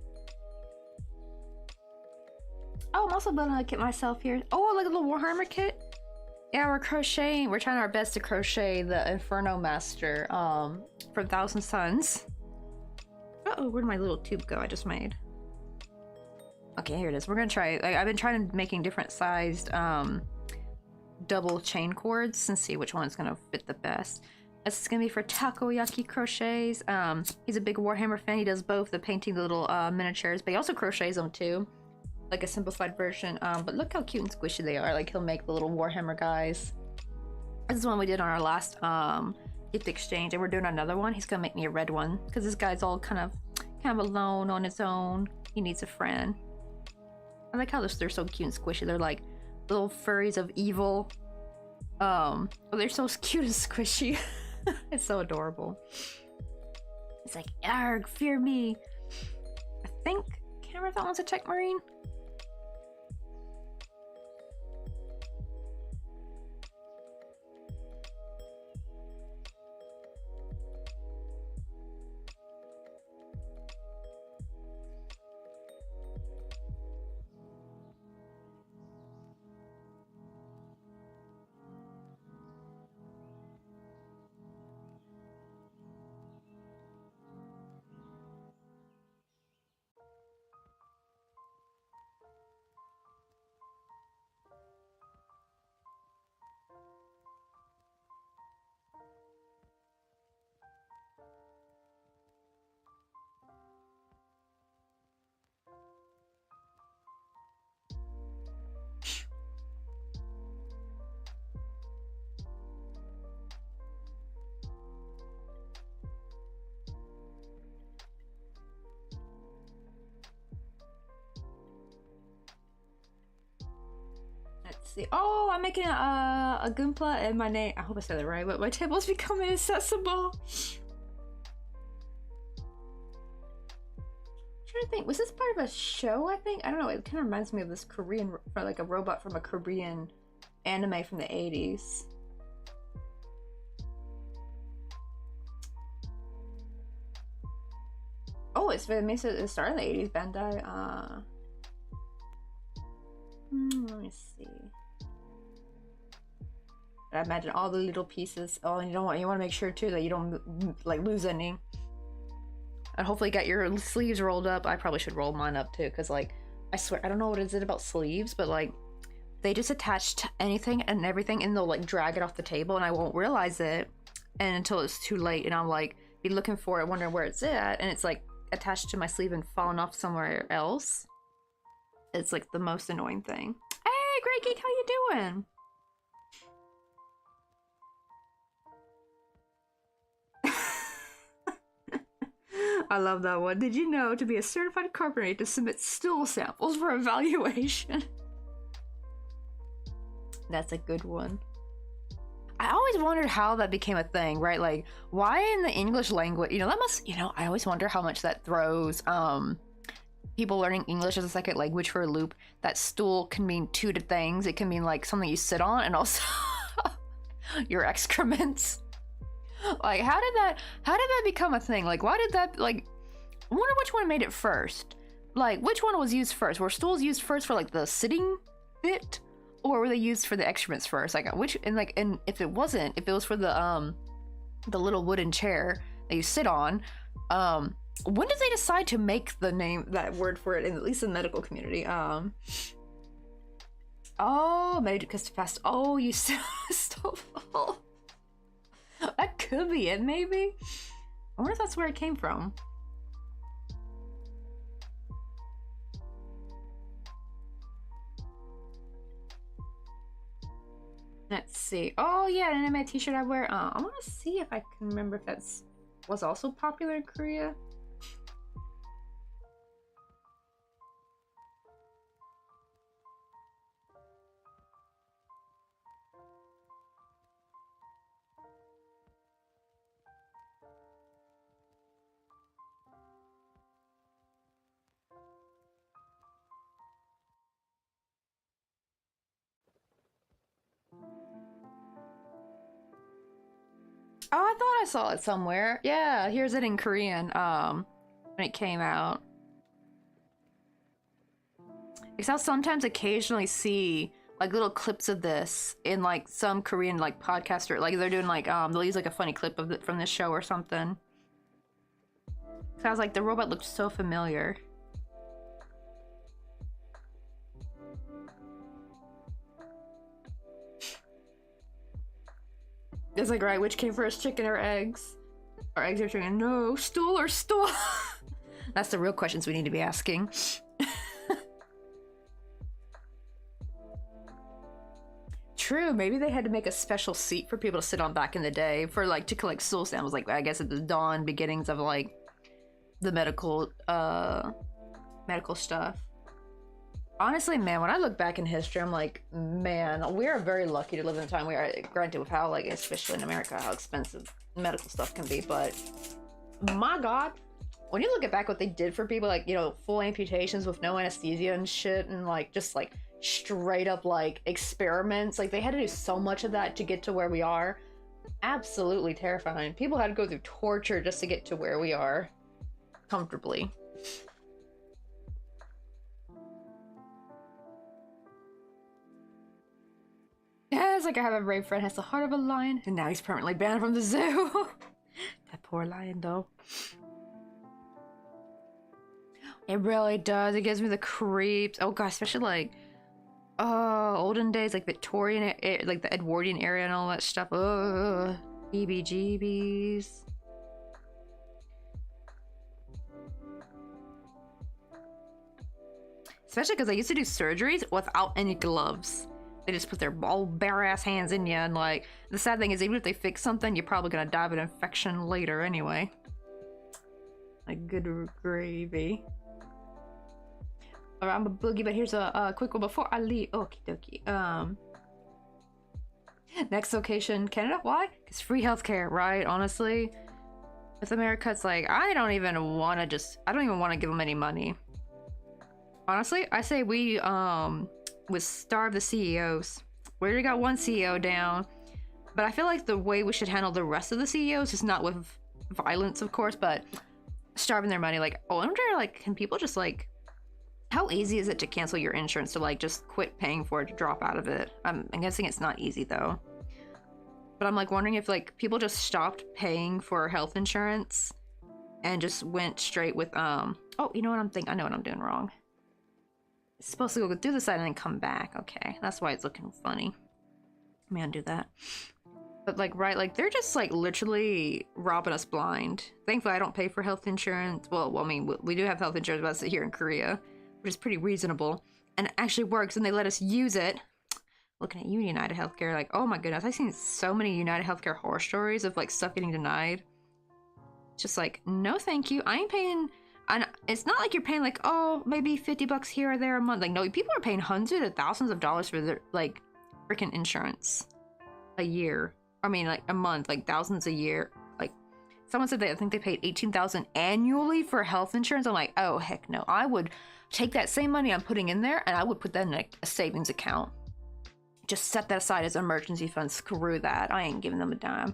Oh, I'm also building a kit myself here. Oh, look at the little Warhammer kit. Yeah, we're crocheting. We're trying our best to crochet the Inferno Master from Thousand Suns. Uh-oh, where'd my little tube go I just made? Okay, here it is. We're gonna try. I've been trying making different sized double chain cords and see which one's gonna fit the best. This is gonna be for Takoyaki Crochets. He's a big Warhammer fan. He does both the painting the little miniatures, but he also crochets them too, like a simplified version. But look how cute and squishy they are. Like he'll make the little Warhammer guys. This is one we did on our last gift exchange, and we're doing another one. He's gonna make me a red one because this guy's all kind of alone on his own. He needs a friend. I like how they're so cute and squishy. They're like little furries of evil. Oh, they're so cute and squishy. It's so adorable. It's like, arg, fear me. I think, can't remember if that one's a Tech Marine. Let's see. Oh, I'm making a Gunpla and my name. I hope I said that right, but my table's becoming accessible. Trying to think, was this part of a show? I think, I don't know, it kind of reminds me of this Korean, or like a robot from a Korean anime from the 80s. Oh, it started in the 80s, Bandai. Let me see. I imagine all the little pieces. Oh, and you want to make sure too that you don't like lose any. And hopefully get your sleeves rolled up. I probably should roll mine up too, because like I swear I don't know what is it about sleeves, but like they just attach to anything and everything, and they'll like drag it off the table, and I won't realize it and until it's too late, and I'm like be looking for it, wondering where it's at, and it's like attached to my sleeve and falling off somewhere else. It's like the most annoying thing. Hey, Great Geek, how you doing? I love that one. Did you know to be a certified carpenter, you have to submit stool samples for evaluation? That's a good one. I always wondered how that became a thing, right? Like, why in the English language? You know, that must, you know, I always wonder how much that throws people learning English as a second language for a loop. That stool can mean two things. It can mean like something you sit on, and also your excrements. Like, how did that become a thing? Like, why did that, like, I wonder which one made it first. Like, which one was used first? Were stools used first for like the sitting bit, or were they used for the excrements first? Like, which, and like, and if it wasn't, if it was for the the little wooden chair that you sit on. When did they decide to make the name, that word for it, in at least in the medical community? Oh, maybe because fast. Oh, you still fall. That could be it, maybe. I wonder if that's where it came from. Let's see. Oh yeah, an anime t-shirt I wear. I want to see if I can remember if that's was also popular in Korea. Oh, I thought I saw it somewhere. Yeah, here's it in Korean, when it came out. Because I'll sometimes occasionally see, like, little clips of this in, like, some Korean, like, podcaster. Like, they're doing, like, they'll use, like, a funny clip of it from this show or something. So I was like, the robot looked so familiar. It's like, right, which came first, chicken or eggs? Or eggs or chicken? No, stool or stool? That's the real questions we need to be asking. True, maybe they had to make a special seat for people to sit on back in the day for, like, to collect stool samples, like, I guess at the dawn beginnings of, like, the medical stuff. Honestly, man, when I look back in history, I'm like, man, we are very lucky to live in a time where, granted, with how, like, especially in America, how expensive medical stuff can be, but my God, when you look at back what they did for people, like, you know, full amputations with no anesthesia and shit, and, like, just, like, straight up, like, experiments, like, they had to do so much of that to get to where we are. Absolutely terrifying. People had to go through torture just to get to where we are comfortably. Yeah, it's like I have a brave friend has the heart of a lion, and now he's permanently banned from the zoo. That poor lion, though. It really does. It gives me the creeps. Oh god, especially like, olden days, like Victorian, like the Edwardian era and all that stuff. Ugh, heebie-jeebies. Especially because I used to do surgeries without any gloves. They just put their old bare ass hands in you, and like, the sad thing is, even if they fix something, you're probably gonna die of an infection later anyway. Like, good gravy. Alright, I'm a boogie, but here's a quick one before I leave. Okie dokie. Next location, Canada. Why? Because free healthcare, right? Honestly, with America, it's like, I don't even want to give them any money. Honestly, I say we, would starve the CEOs. We already got one CEO down, but I feel like the way we should handle the rest of the CEOs is not with violence, of course, but starving their money. Like, I wonder, like, can people just, like, how easy is it to cancel your insurance, to, like, just quit paying for it, to drop out of it? I'm guessing it's not easy, though. But I'm, like, wondering if, like, people just stopped paying for health insurance and just went straight with, oh, you know what I'm thinking? I know what I'm doing wrong. It's supposed to go through the side and then come back. Okay, that's why it's looking funny. Let me undo that. But like, right, like they're just like literally robbing us blind. Thankfully, I don't pay for health insurance. Well, I mean, we do have health insurance, but it's here in Korea, which is pretty reasonable, and it actually works, and they let us use it. Looking at you, United Healthcare, like, oh my goodness, I've seen so many United Healthcare horror stories of like stuff getting denied. Just like, no, thank you. I ain't paying. And it's not like you're paying like, oh, maybe $50 here or there a month. Like, no, people are paying hundreds of thousands of dollars for their like freaking insurance a year. I mean, like a month, like thousands a year. Like, someone said I think they paid $18,000 annually for health insurance. I'm like, oh heck no. I would take that same money I'm putting in there and I would put that in a savings account. Just set that aside as an emergency fund. Screw that. I ain't giving them a dime.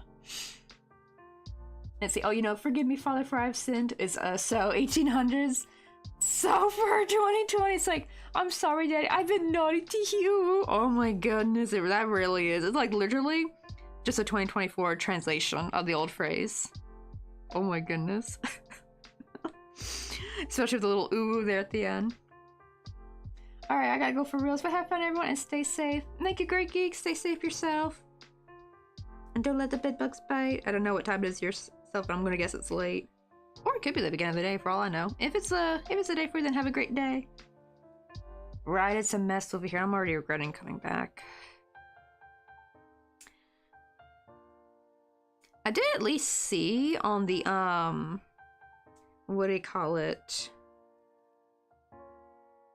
And say, oh, you know, forgive me, Father, for I've sinned, is so 1800s. So for 2020, it's like, I'm sorry, Daddy, I've been naughty to you. Oh my goodness, that really is. It's like literally Just a 2024 translation of the old phrase. Oh my goodness. Especially with the little ooh there at the end. Alright, I gotta go for reals, but have fun everyone and stay safe. Thank you, Great Geek. Stay safe yourself. And don't let the bed bugs bite. I don't know what time it is yourself, but I'm gonna guess it's late. Or it could be the beginning of the day for all I know. If it's a day for you, then have a great day. Right, it's a mess over here. I'm already regretting coming back. I did at least see on the what do you call it?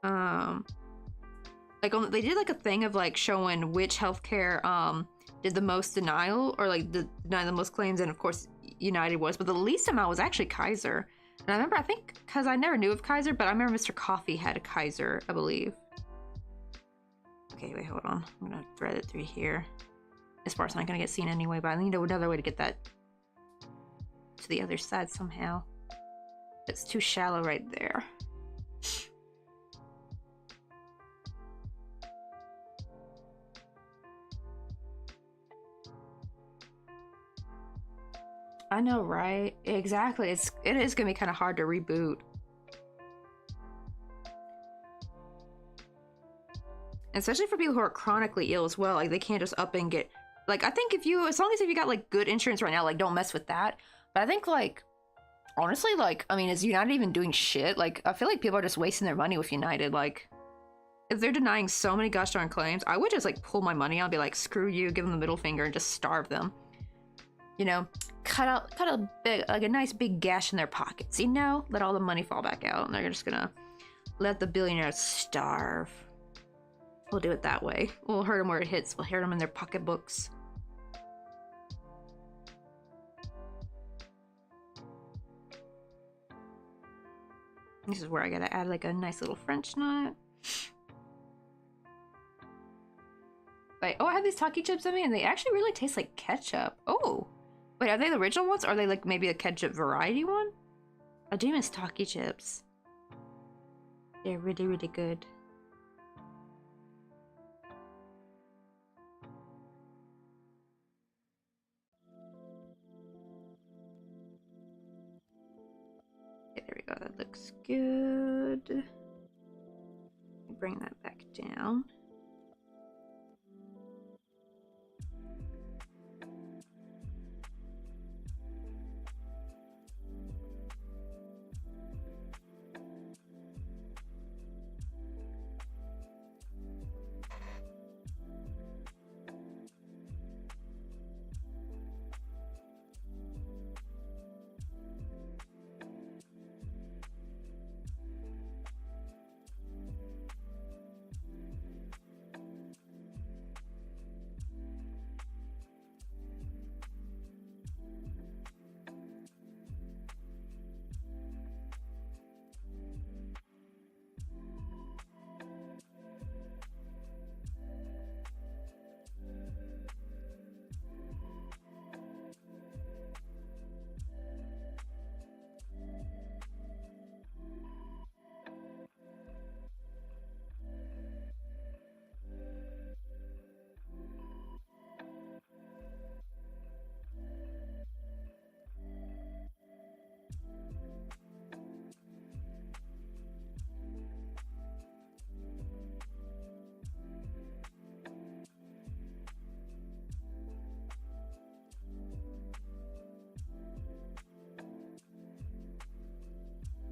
Like they did like a thing of like showing which healthcare did the most denial, or like denied the most claims, and of course United was, but the least amount was actually Kaiser. And I remember, I think, because I never knew of Kaiser, but I remember Mr. Coffee had a Kaiser, I believe. Okay, wait, hold on. I'm gonna thread it through here. This part's not gonna get seen anyway, but I need another way to get that to the other side somehow. It's too shallow right there. I know, right? Exactly. It is gonna be kind of hard to reboot. Especially for people who are chronically ill as well. Like, they can't just up and get... Like, I think as long as you got, like, good insurance right now, like, don't mess with that. But I think, like, honestly, like, I mean, is United even doing shit? Like, I feel like people are just wasting their money with United. Like, if they're denying so many gosh darn claims, I would just, like, pull my money out and be like, screw you, give them the middle finger and just starve them. You know? Cut a big, like, a nice big gash in their pockets, you know? Let all the money fall back out, and they're just gonna let the billionaires starve. We'll do it that way. We'll hurt them where it hits. We'll hurt them in their pocketbooks. This is where I gotta add like a nice little French knot. Wait, oh, I have these Taki chips in me and they actually really taste like ketchup. Oh, wait, are they the original ones or are they like maybe a ketchup variety one? I do miss Taki chips. They're really, really good. Okay, there we go. That looks good. Bring that back down.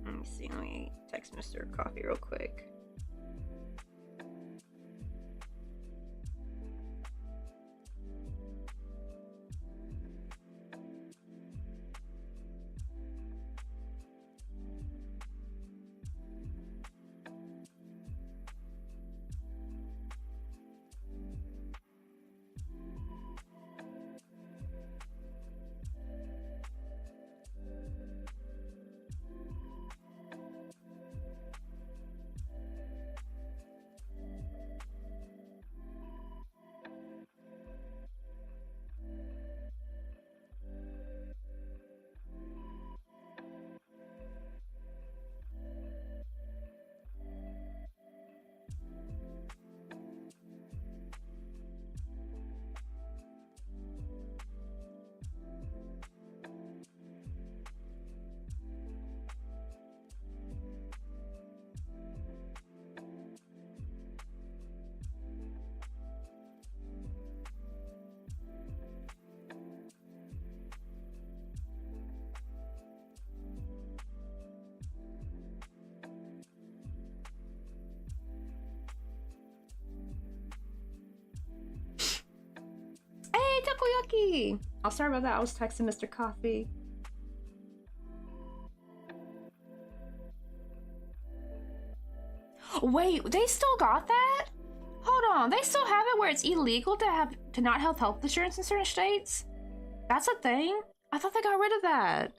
Let me see, let me text Mr. Coffee real quick. Takoyaki! Oh, sorry about that. I was texting Mr. Coffee. Wait, they still got that? Hold on, they still have it where it's illegal to not have health insurance in certain states? That's a thing? I thought they got rid of that.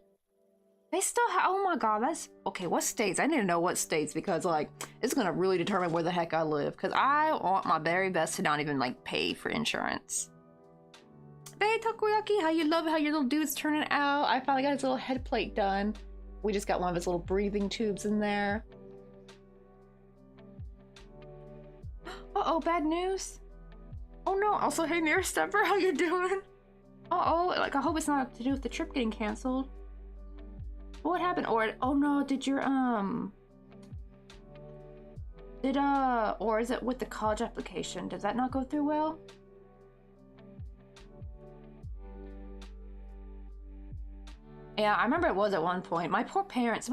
They still have, oh my god, that's, okay, what states? I need to know what states because, like, it's gonna really determine where the heck I live because I want my very best to not even, like, pay for insurance. Hey, Takoyaki, how you love it, how your little dude's turning out. I finally got his little head plate done. We just got one of his little breathing tubes in there. Uh-oh, bad news. Oh no, also, hey, Mirror Stepper, how you doing? Uh-oh, like, I hope it's not to do with the trip getting canceled. What happened? Or, oh no, did your, or is it with the college application? Does that not go through well? Yeah, I remember it was at one point. My poor parents,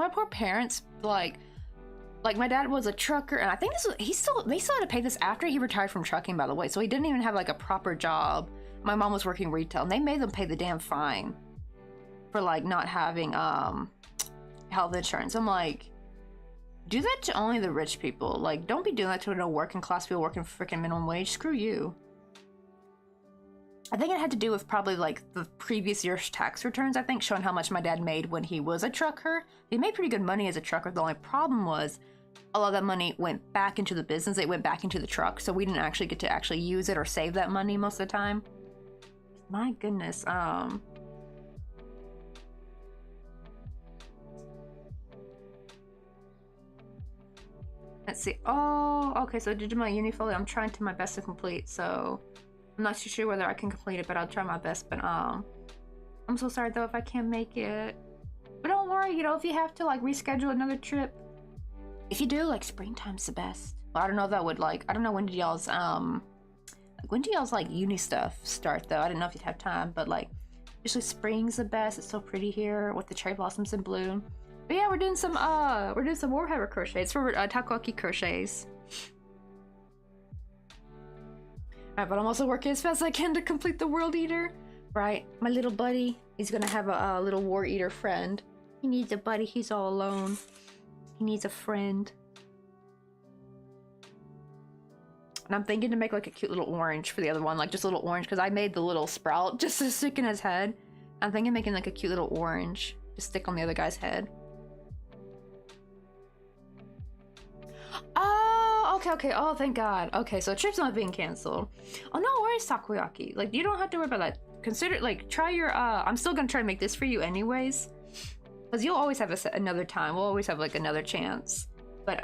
like my dad was a trucker, and I think they still had to pay this after he retired from trucking, by the way, so he didn't even have like a proper job. My mom was working retail, and they made them pay the damn fine for like not having health insurance. I'm like, do that to only the rich people. Like, don't be doing that to no working class people working for freaking minimum wage. Screw you. I think it had to do with probably like the previous year's tax returns, I think, showing how much my dad made when he was a trucker. He made pretty good money as a trucker. The only problem was a lot of that money went back into the business. It went back into the truck, so we didn't actually get to actually use it or save that money most of the time. My goodness. Let's see. Oh, okay, so did my uni folio. I'm trying to my best to complete, so I'm not too sure whether I can complete it, but I'll try my best. But I'm so sorry though if I can't make it. But don't worry, you know, if you have to like reschedule another trip, if you do, like, springtime's the best. Well, I don't know if that would, like, I don't know when do y'all's like uni stuff start though. I don't know if you'd have time, but like usually spring's the best. It's so pretty here with the cherry blossoms in bloom. But yeah, we're doing some Warhammer crochet. It's for Takoyaki crochets. Alright, but I'm also working as fast as I can to complete the World Eater. Right, my little buddy, he's gonna have a little War Eater friend. He needs a buddy, he's all alone. He needs a friend. And I'm thinking to make like a cute little orange for the other one, like just a little orange, because I made the little sprout just to stick in his head. I'm thinking of making like a cute little orange to stick on the other guy's head. Oh, okay. Oh, thank God. Okay, so trip's not being canceled. Oh, no worries, Takoyaki. Like, you don't have to worry about that. Consider, like, try your, I'm still gonna try to make this for you anyways. Because you'll always have another time. We'll always have, like, another chance. But,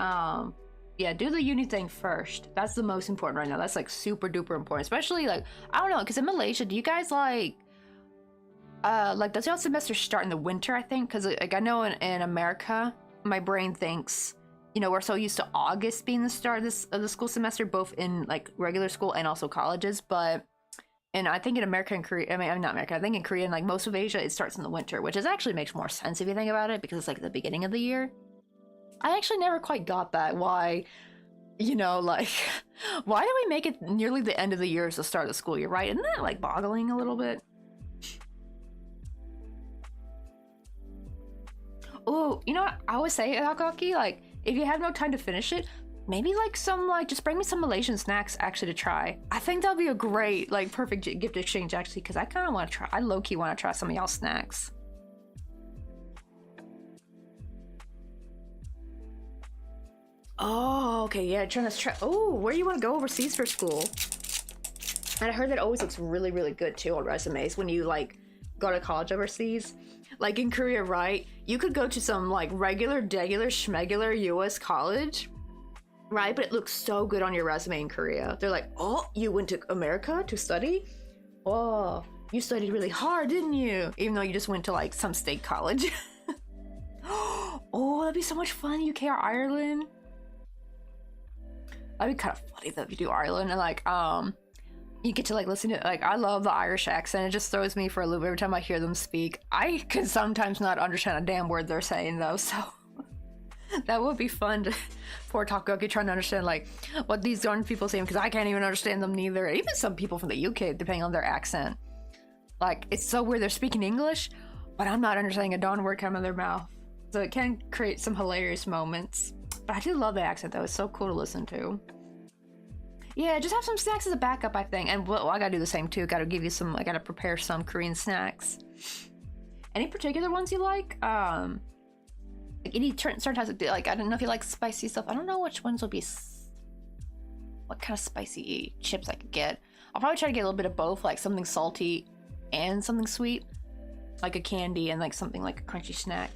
yeah, do the uni thing first. That's the most important right now. That's, like, super duper important. Especially, like, I don't know, because in Malaysia, do you guys, like, does y'all semester start in the winter, I think? Because, like, I know in America, my brain thinks, you know, we're so used to August being the start of the school semester, both in like regular school and also colleges. But, and I think in America and Korea, I mean, not America, I think in Korea and like most of Asia, it starts in the winter, which is actually makes more sense if you think about it, because it's like the beginning of the year. I actually never quite got that. Why, you know, like, why do we make it nearly the end of the year as the start of the school year, right? Isn't that like boggling a little bit? Oh, you know what? I always say, Takoyaki, like, if you have no time to finish it, maybe like just bring me some Malaysian snacks actually to try. I think that'll be a great, like, perfect gift exchange actually, because I kind of want to try, I low-key want to try some of y'all's snacks. Oh, okay, yeah, oh, where do you want to go overseas for school? And I heard that always looks really, really good too on resumes when you like go to college overseas. Like in Korea, right? You could go to some like regular, schmegular US college, right? But it looks so good on your resume in Korea. They're like, oh, you went to America to study? Oh, you studied really hard, didn't you? Even though you just went to like some state college. Oh, that'd be so much fun, UK or Ireland. That'd be kind of funny though if you do Ireland and like, you get to like listen to, like, I love the Irish accent. It just throws me for a loop every time I hear them speak. I can sometimes not understand a damn word they're saying though, so that would be fun to, poor Takoyaki trying to understand like what these darn people saying, because I can't even understand them neither. Even some people from the UK, depending on their accent. Like, it's so weird. They're speaking English, but I'm not understanding a darn word coming out of their mouth. So it can create some hilarious moments. But I do love the accent, though. It's so cool to listen to. Yeah, just have some snacks as a backup, I think. And well, I gotta do the same, too. Gotta give you some, I gotta prepare some Korean snacks. Any particular ones you like? Like any certain types of, like, I don't know if you like spicy stuff. I don't know which ones will be, what kind of spicy chips I could get. I'll probably try to get a little bit of both, like something salty and something sweet. Like a candy and like something like a crunchy snack.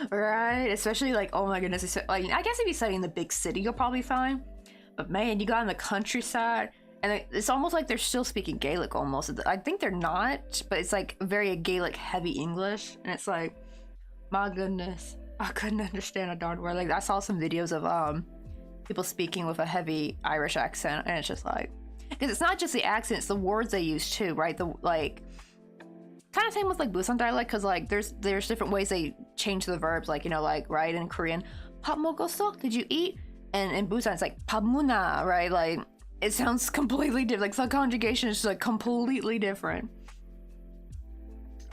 Right? Especially like, oh my goodness, like, I guess if you study in the big city, you'll probably fine. But man, you got in the countryside, and it's almost like they're still speaking Gaelic almost. I think they're not, but it's like very Gaelic heavy English, and it's like, my goodness, I couldn't understand a darn word. Like, I saw some videos of people speaking with a heavy Irish accent, and it's just like, because it's not just the accent, it's the words they use too, right? The like, kind of same with like Busan dialect, because like there's different ways they change the verbs, like, you know, like, right, in Korean, 밥 먹었어? Did you eat? And in Busan it's like 밥 먹나, right? Like, it sounds completely different. Like, the conjugation is just like completely different.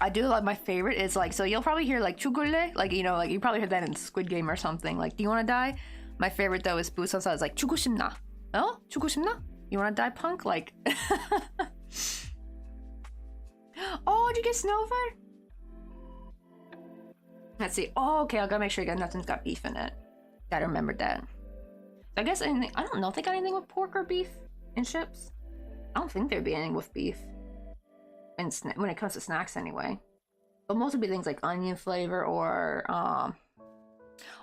I do like, my favorite is like, so you'll probably hear like 죽을래, like, you know, like you probably heard that in Squid Game or something, like, do you want to die? My favorite though is Busan style. It's like 죽고 싶나? Oh, 죽고 싶나? You want to die, punk? Like, oh, did you get snowbird? Let's see. Oh, okay, I gotta make sure nothing's got beef in it. Gotta remember that. I guess anything, I don't know if they got anything with pork or beef in chips. I don't think there'd be anything with beef. And when it comes to snacks anyway. But most would be things like onion flavor or,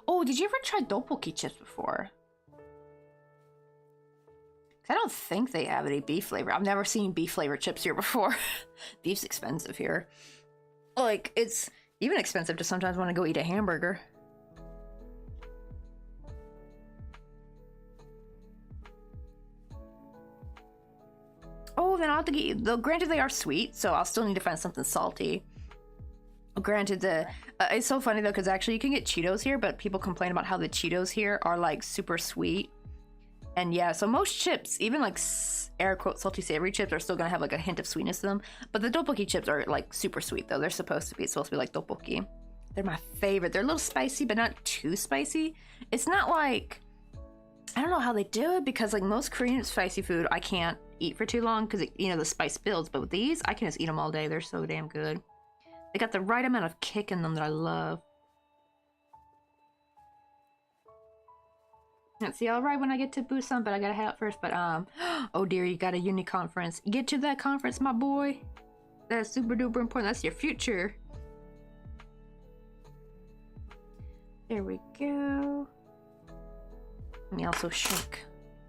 oh, did you ever try tteokbokki chips before? I don't think they have any beef flavor. I've never seen beef flavored chips here before. Beef's expensive here. Like, it's even expensive to sometimes want to go eat a hamburger. Oh, then I'll have to get you, though granted they are sweet, so I'll still need to find something salty. Granted, it's so funny though, because actually you can get Cheetos here, but people complain about how the Cheetos here are like super sweet. And yeah, so most chips, even like air quote salty savory chips, are still gonna have like a hint of sweetness to them. But the tteokbokki chips are like super sweet though. They're supposed to be. It's supposed to be like tteokbokki. They're my favorite. They're a little spicy, but not too spicy. It's not like, I don't know how they do it, because like most Korean spicy food I can't eat for too long because, you know, the spice builds. But with these, I can just eat them all day. They're so damn good. They got the right amount of kick in them that I love. Let's see, I'll ride when I get to Busan, but I gotta head out first. But oh dear, you got a uni conference. Get to that conference, my boy. That's super duper important. That's your future. There we go. Let me also shake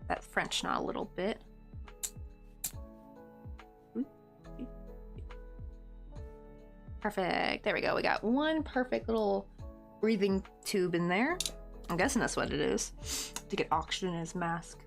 that French knot a little bit. Perfect. There we go. We got one perfect little breathing tube in there. I'm guessing that's what it is, to get oxygen in his mask.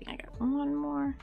I think I got one more.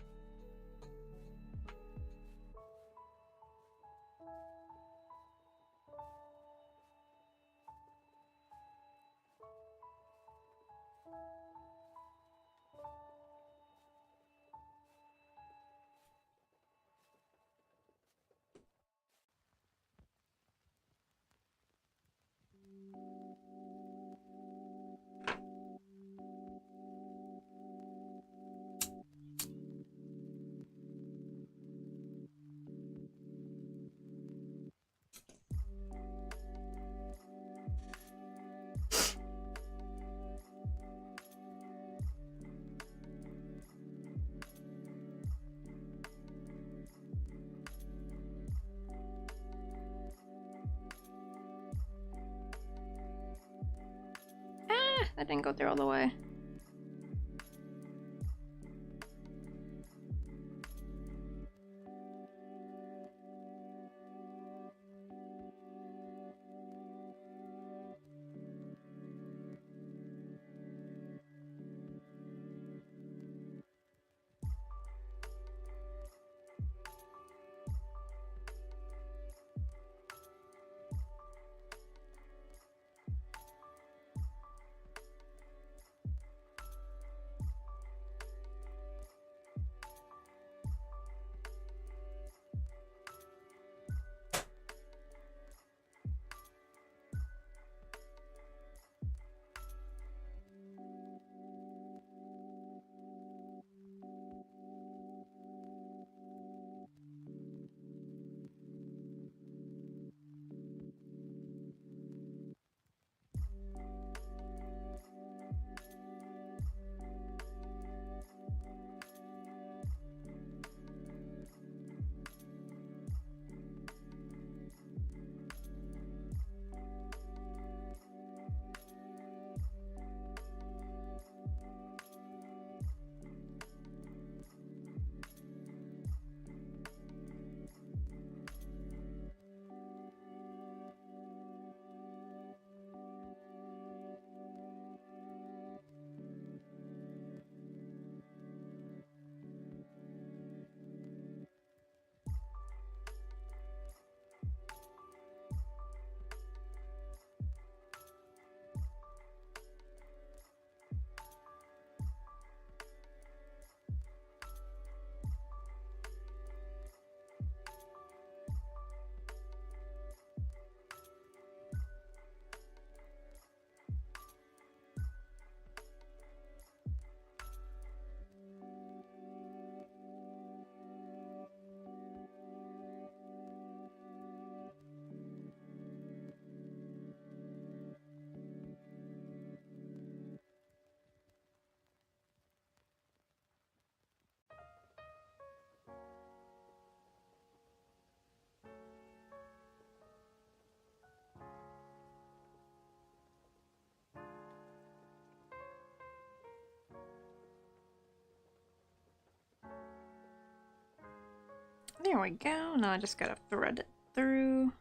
that didn't go through all the way. There we go. Now I just gotta thread it through.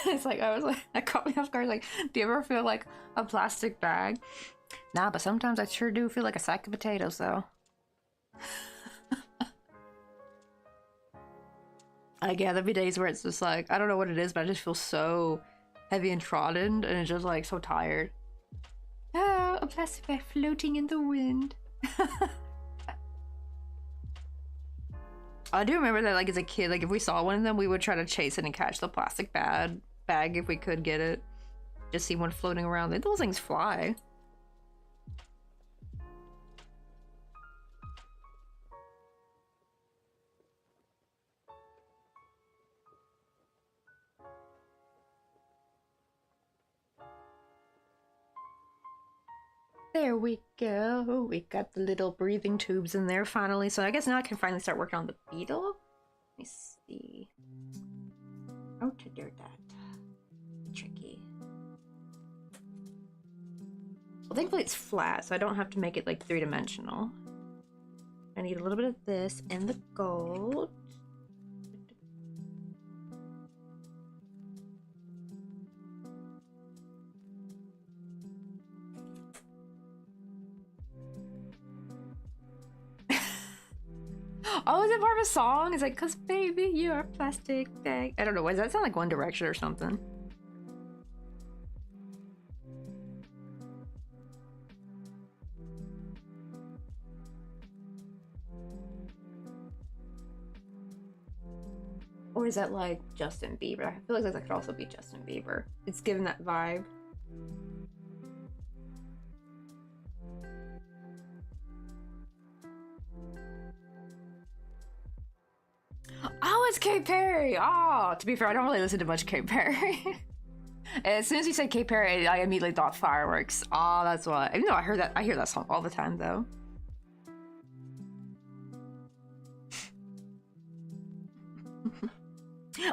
It's like, I was like, that caught me off guard. Like, do you ever feel like a plastic bag? Nah, but sometimes I sure do feel like a sack of potatoes, though. Like, yeah, there'll be days where it's just like, I don't know what it is, but I just feel so heavy and trodden, and it's just like so tired. Oh, a plastic bag floating in the wind. I do remember that, like, as a kid, like, if we saw one of them, we would try to chase it and catch the plastic bag if we could get it. Just see one floating around. Those things fly. There we go. We got the little breathing tubes in there finally. So I guess now I can finally start working on the beetle. Let me see. How to do that. Tricky. Well, thankfully it's flat, so I don't have to make it like three-dimensional. I need a little bit of this and the gold. Oh, is it part of a song? It's like, 'cause baby, you're a plastic bag. I don't know. Why does that sound like One Direction or something? Or is that like Justin Bieber? I feel like that could also be Justin Bieber. It's given that vibe. Oh, it's Katy Perry! Oh, to be fair, I don't really listen to much Katy Perry. As soon as you said Katy Perry, I immediately thought fireworks. Oh, that's why. Even though I hear that song all the time, though.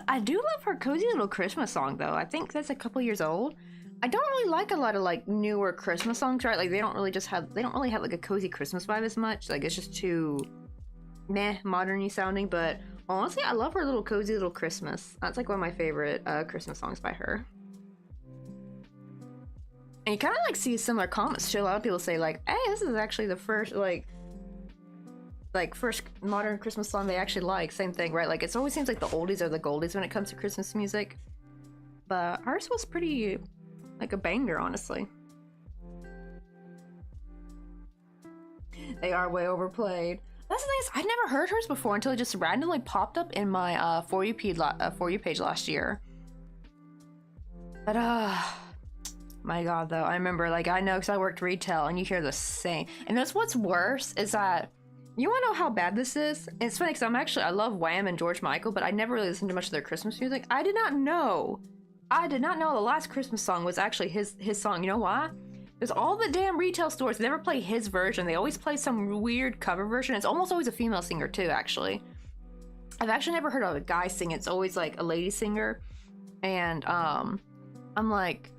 I do love her cozy little Christmas song, though. I think that's a couple years old. I don't really like a lot of like newer Christmas songs, right? Like they don't really have like a cozy Christmas vibe as much. Like it's just too meh, modern-y sounding. But honestly, I love her little cozy little Christmas. That's like one of my favorite Christmas songs by her. And you kind of like see similar comments too. A lot of people say like, "Hey, this is actually the first first modern Christmas song they actually like." Same thing, right? Like it always seems like the oldies are the goldies when it comes to Christmas music. But ours was pretty like a banger, honestly. They are way overplayed. That's the thing is, I'd never heard hers before until it just randomly popped up in my For You page last year. But my god, though, I remember, like, I know because I worked retail and you hear the same. And that's what's worse is that, you want to know how bad this is? It's funny because I love Wham and George Michael, but I never really listened to much of their Christmas music. I did not know the last Christmas song was actually his song. You know why? Because all the damn retail stores never play his version. They always play some weird cover version. It's almost always a female singer too, actually. I've actually never heard of a guy sing it. It's always like a lady singer. And I'm like,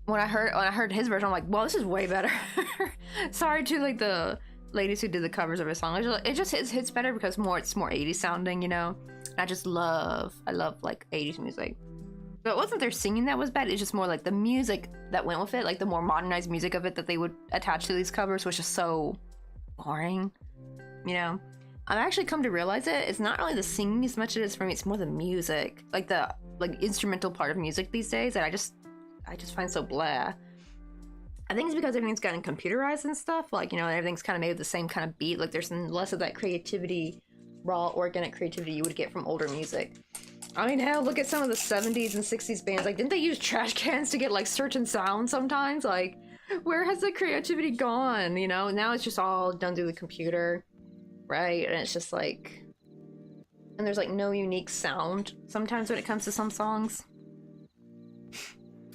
when I heard his version, I'm like, well, this is way better. Sorry to like the ladies who did the covers of his song. It just hits better because it's more 80s sounding, you know. And I love like 80s music. So it wasn't their singing that was bad. It's just more like the music that went with it, like the more modernized music of it that they would attach to these covers, was just so boring, you know. I've actually come to realize it's not really the singing as much as it is for me. It's more the music, like the instrumental part of music these days that I just find so blah. I think it's because everything's gotten computerized and stuff. Like, you know, everything's kind of made with the same kind of beat. Like, there's less of that creativity, raw, organic creativity you would get from older music. I mean, hell, look at some of the 70s and 60s bands. Like, didn't they use trash cans to get, like, certain sounds sometimes? Like, where has the creativity gone, you know? Now it's just all done through the computer, right? And it's just, like... And there's, like, no unique sound sometimes when it comes to some songs.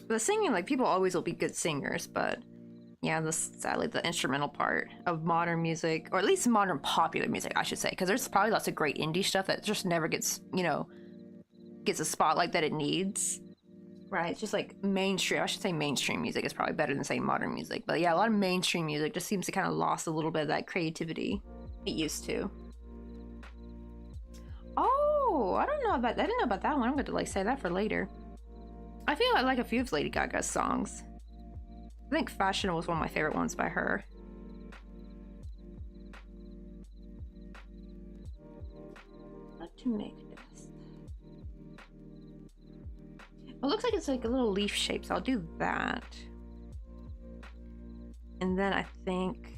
The singing, like, people always will be good singers, but... Yeah, sadly, the instrumental part of modern music, or at least modern popular music, I should say, because there's probably lots of great indie stuff that just never gets, you know... gets a spotlight that it needs, right? It's just like mainstream. I should say mainstream music is probably better than saying modern music, but yeah, a lot of mainstream music just seems to kind of lost a little bit of that creativity it used to. Oh, I didn't know about that one. I'm going to like say that for later. I feel I like a few of Lady Gaga's songs. I think Fashion was one of my favorite ones by her. How to make this? It looks like it's like a little leaf shape, so I'll do that. And then I think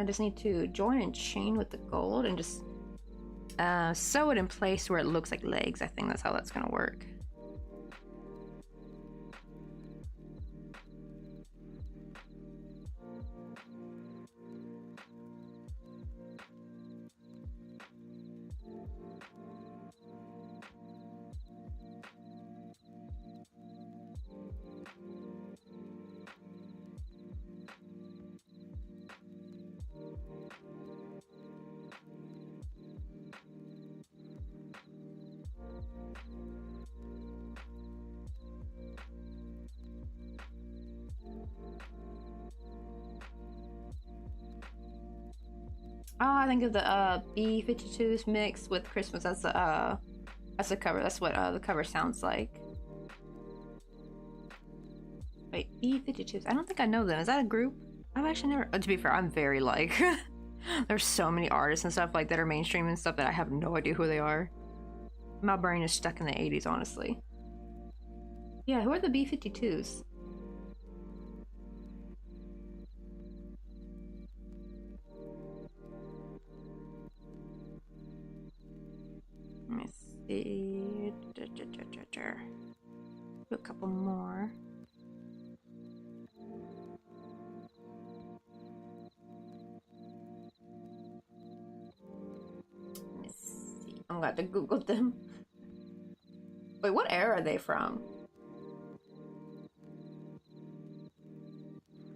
I just need to join and chain with the gold and just sew it in place where it looks like legs. I think that's how that's gonna work. Oh, I think of the B-52s mixed with Christmas as the cover. That's what the cover sounds like. Wait, B-52s. I don't think I know them. Is that a group? I've actually never. To be fair, I'm very like. There's so many artists and stuff like that are mainstream and stuff that I have no idea who they are. My brain is stuck in the 80s, honestly. Yeah, who are the B-52s? Let me see. Do a couple more. Let me see. I'm going to Google them. Wait, what era are they from?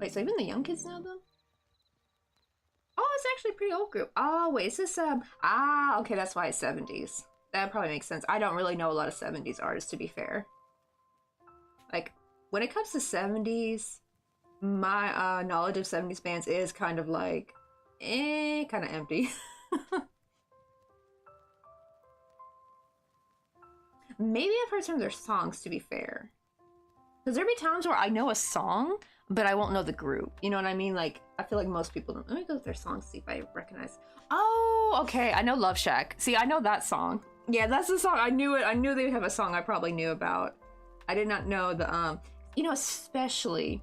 Wait, so even the young kids know them? Oh, it's actually a pretty old group. Oh, wait, is this okay, that's why it's 70s. That probably makes sense. I don't really know a lot of 70s artists, to be fair. Like, when it comes to 70s, my knowledge of 70s bands is kind of like, kind of empty. Maybe I've heard some of their songs, to be fair. Because there'll be times where I know a song, but I won't know the group. You know what I mean? Like, I feel like most people don't. Let me go with their songs, see if I recognize. Oh, okay. I know Love Shack. See, I know that song. Yeah, that's the song. I knew it. I knew they would have a song I probably knew about. I did not know the, you know, especially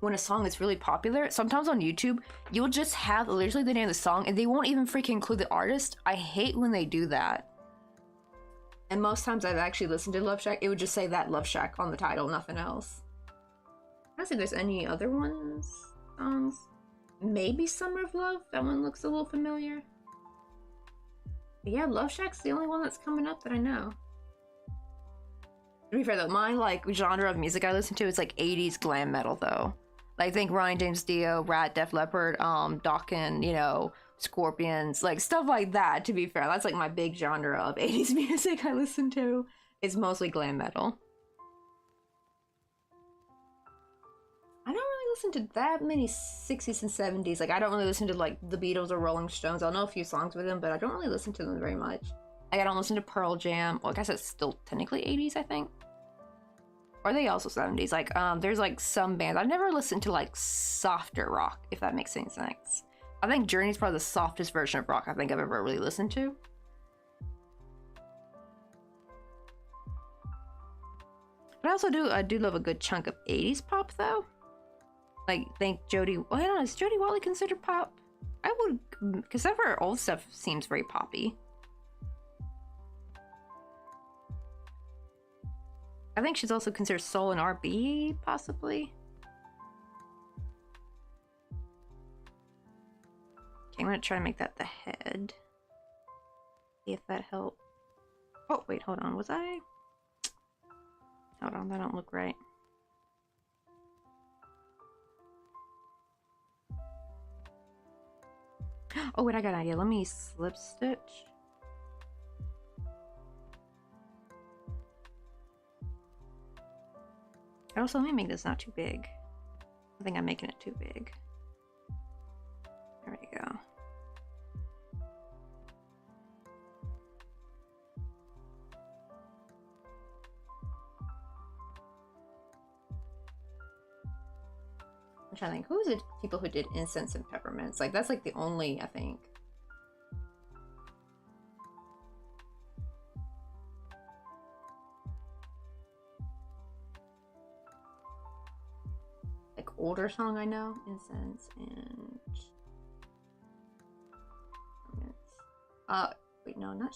when a song is really popular, sometimes on YouTube, you'll just have literally the name of the song and they won't even freaking include the artist. I hate when they do that. And most times I've actually listened to Love Shack, it would just say that Love Shack on the title, nothing else. I don't see if there's any other songs. Maybe Summer of Love, that one looks a little familiar. But yeah, Love Shack's the only one that's coming up that I know. To be fair though, my like genre of music I listen to is like 80s glam metal though. Like think Ryan James Dio, Rat, Def Leppard, Dokken, you know, Scorpions, like stuff like that, to be fair. That's like my big genre of 80s music I listen to. It's mostly glam metal. I don't really listen to that many 60s and 70s. Like I don't really listen to like the Beatles or Rolling Stones. I'll know a few songs with them, but I don't really listen to them very much. Like I don't listen to Pearl Jam. Well, I guess it's still technically 80s, I think. Or are they also 70s? Like there's like some bands. I've never listened to like softer rock, if that makes any sense. I think Journey's probably the softest version of rock I think I've ever really listened to. But I do love a good chunk of 80s pop though. Like think Jody, well, I don't know, is Jody Watley considered pop? I would, because some of her old stuff seems very poppy. I think she's also considered soul and R&B, possibly. Okay, I'm gonna try to make that the head. See if that helps. Oh, wait, hold on. Was I? Hold on, that don't look right. Oh, wait, I got an idea. Let me slip stitch. Also, let me make this not too big. I think I'm making it too big. There we go. I'm trying to think, who's the people who did incense and peppermints? Like, that's like the only, I think. Like, older song I know. Incense and Wait, no, not.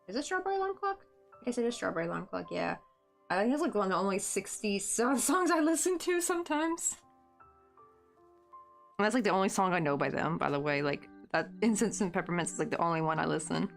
Is it Strawberry Alarm Clock? I guess it is Strawberry Alarm Clock, yeah. I think it's like one of the only 60 songs I listen to sometimes. And that's like the only song I know by them, by the way. Like, that Incense and Peppermints is like the only one I listen.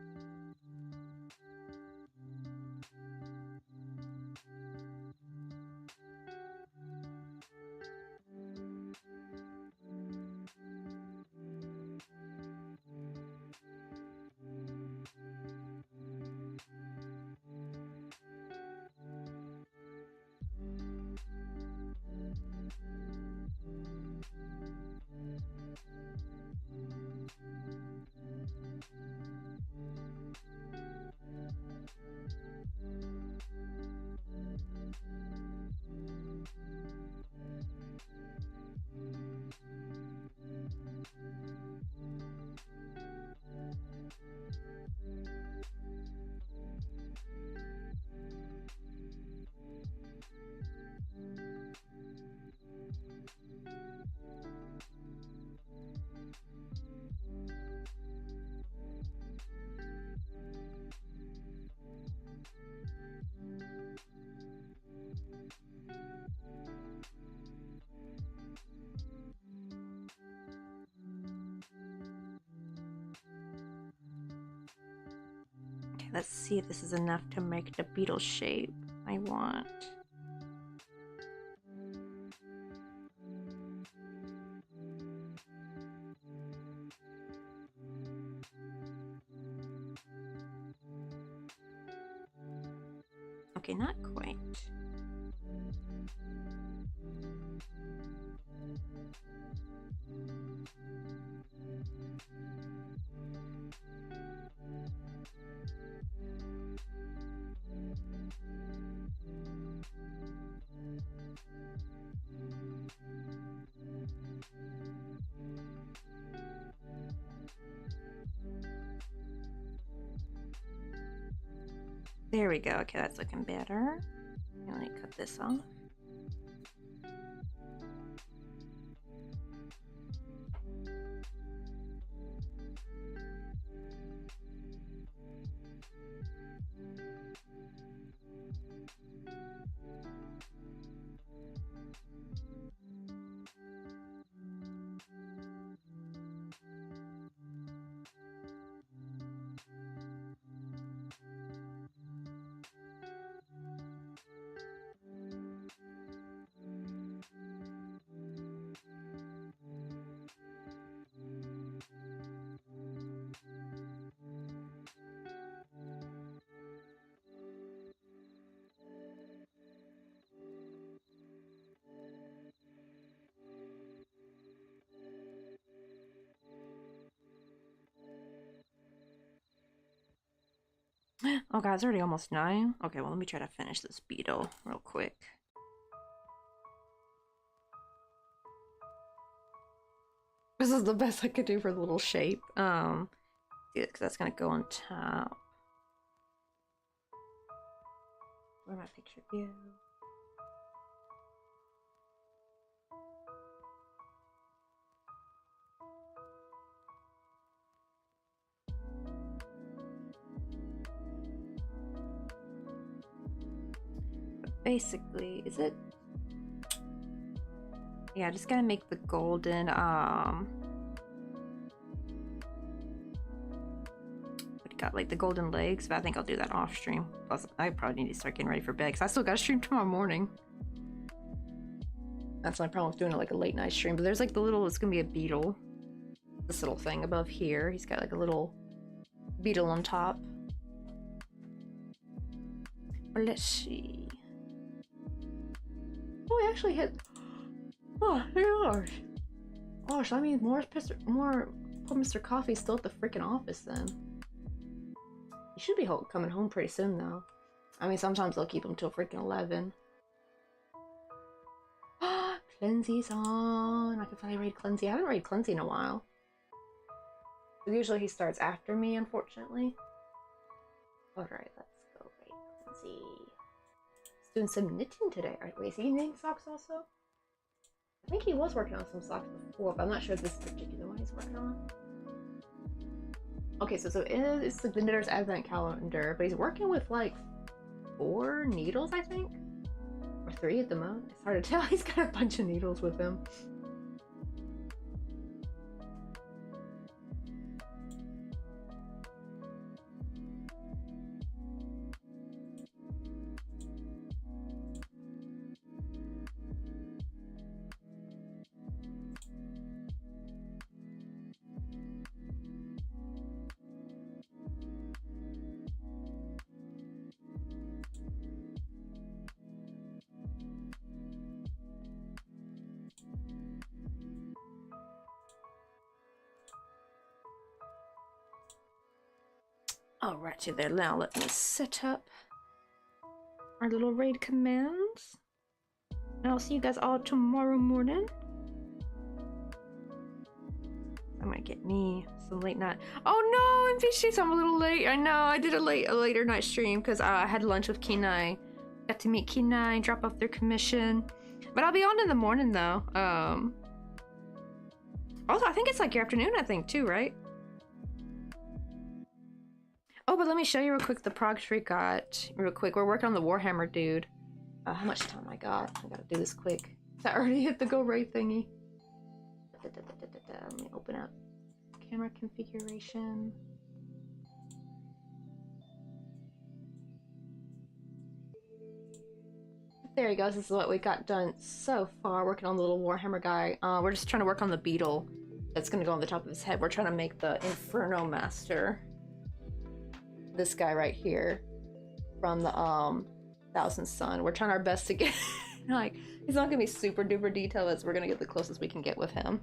Okay, let's see if this is enough to make the beetle shape I want. Okay, not quite. There we go. Okay, that's looking better. Let me cut this off. Oh god, it's already almost 9. Okay, well let me try to finish this beetle real quick. This is the best I could do for the little shape. Because that's gonna go on top. Where my picture go? Basically, is it? Yeah, just gotta make the golden, got like the golden legs, but I think I'll do that off stream. Plus, I probably need to start getting ready for bed because I still gotta stream tomorrow morning. That's my problem with doing it like a late night stream. But there's like the little, it's gonna be a beetle. This little thing above here. He's got like a little beetle on top. But let's see. Oh, I actually hit. Oh, there you are. Gosh, I mean, more poor Mr. Coffee's still at the freaking office then. He should be coming home pretty soon though. I mean, sometimes they'll keep him till freaking 11. Cleansy's on. I can finally read Cleansy. I haven't read Cleansy in a while. Usually he starts after me, unfortunately. Alright, let's go read Cleansy. He's doing some knitting today. Wait, is he knitting socks also? I think he was working on some socks before, but I'm not sure if this is the particular one he's working on. Okay, so it's like the knitter's advent calendar, but he's working with like 4 needles, I think, or 3 at the most. It's hard to tell. He's got a bunch of needles with him. Alrighty there, now let me set up our little raid commands. And I'll see you guys all tomorrow morning. I'm gonna get me some late night. Oh no, NPCs, I'm a little late. I know, I did a later night stream because I had lunch with Kenai. Got to meet Kenai, drop off their commission. But I'll be on in the morning though. Also, I think it's like your afternoon, I think, too, right? Oh, but let me show you real quick the progress we got. Real quick, we're working on the Warhammer dude. How much time I got? I gotta do this quick. So I already hit the go raid thingy. Let me open up camera configuration. There you go. This is what we got done so far. Working on the little Warhammer guy. We're just trying to work on the beetle that's gonna go on the top of his head. We're trying to make the Inferno Master. This guy right here from the Thousand Sun. We're trying our best to get like, he's not gonna be super duper detailed, but we're gonna get the closest we can get with him.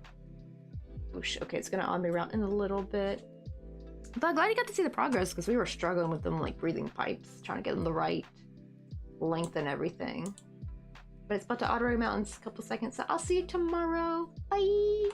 Oosh, okay, it's gonna on me around in a little bit. But I'm glad you got to see the progress because we were struggling with them like breathing pipes, trying to get them the right length and everything. But it's about to auto remount in a couple seconds, so I'll see you tomorrow. Bye!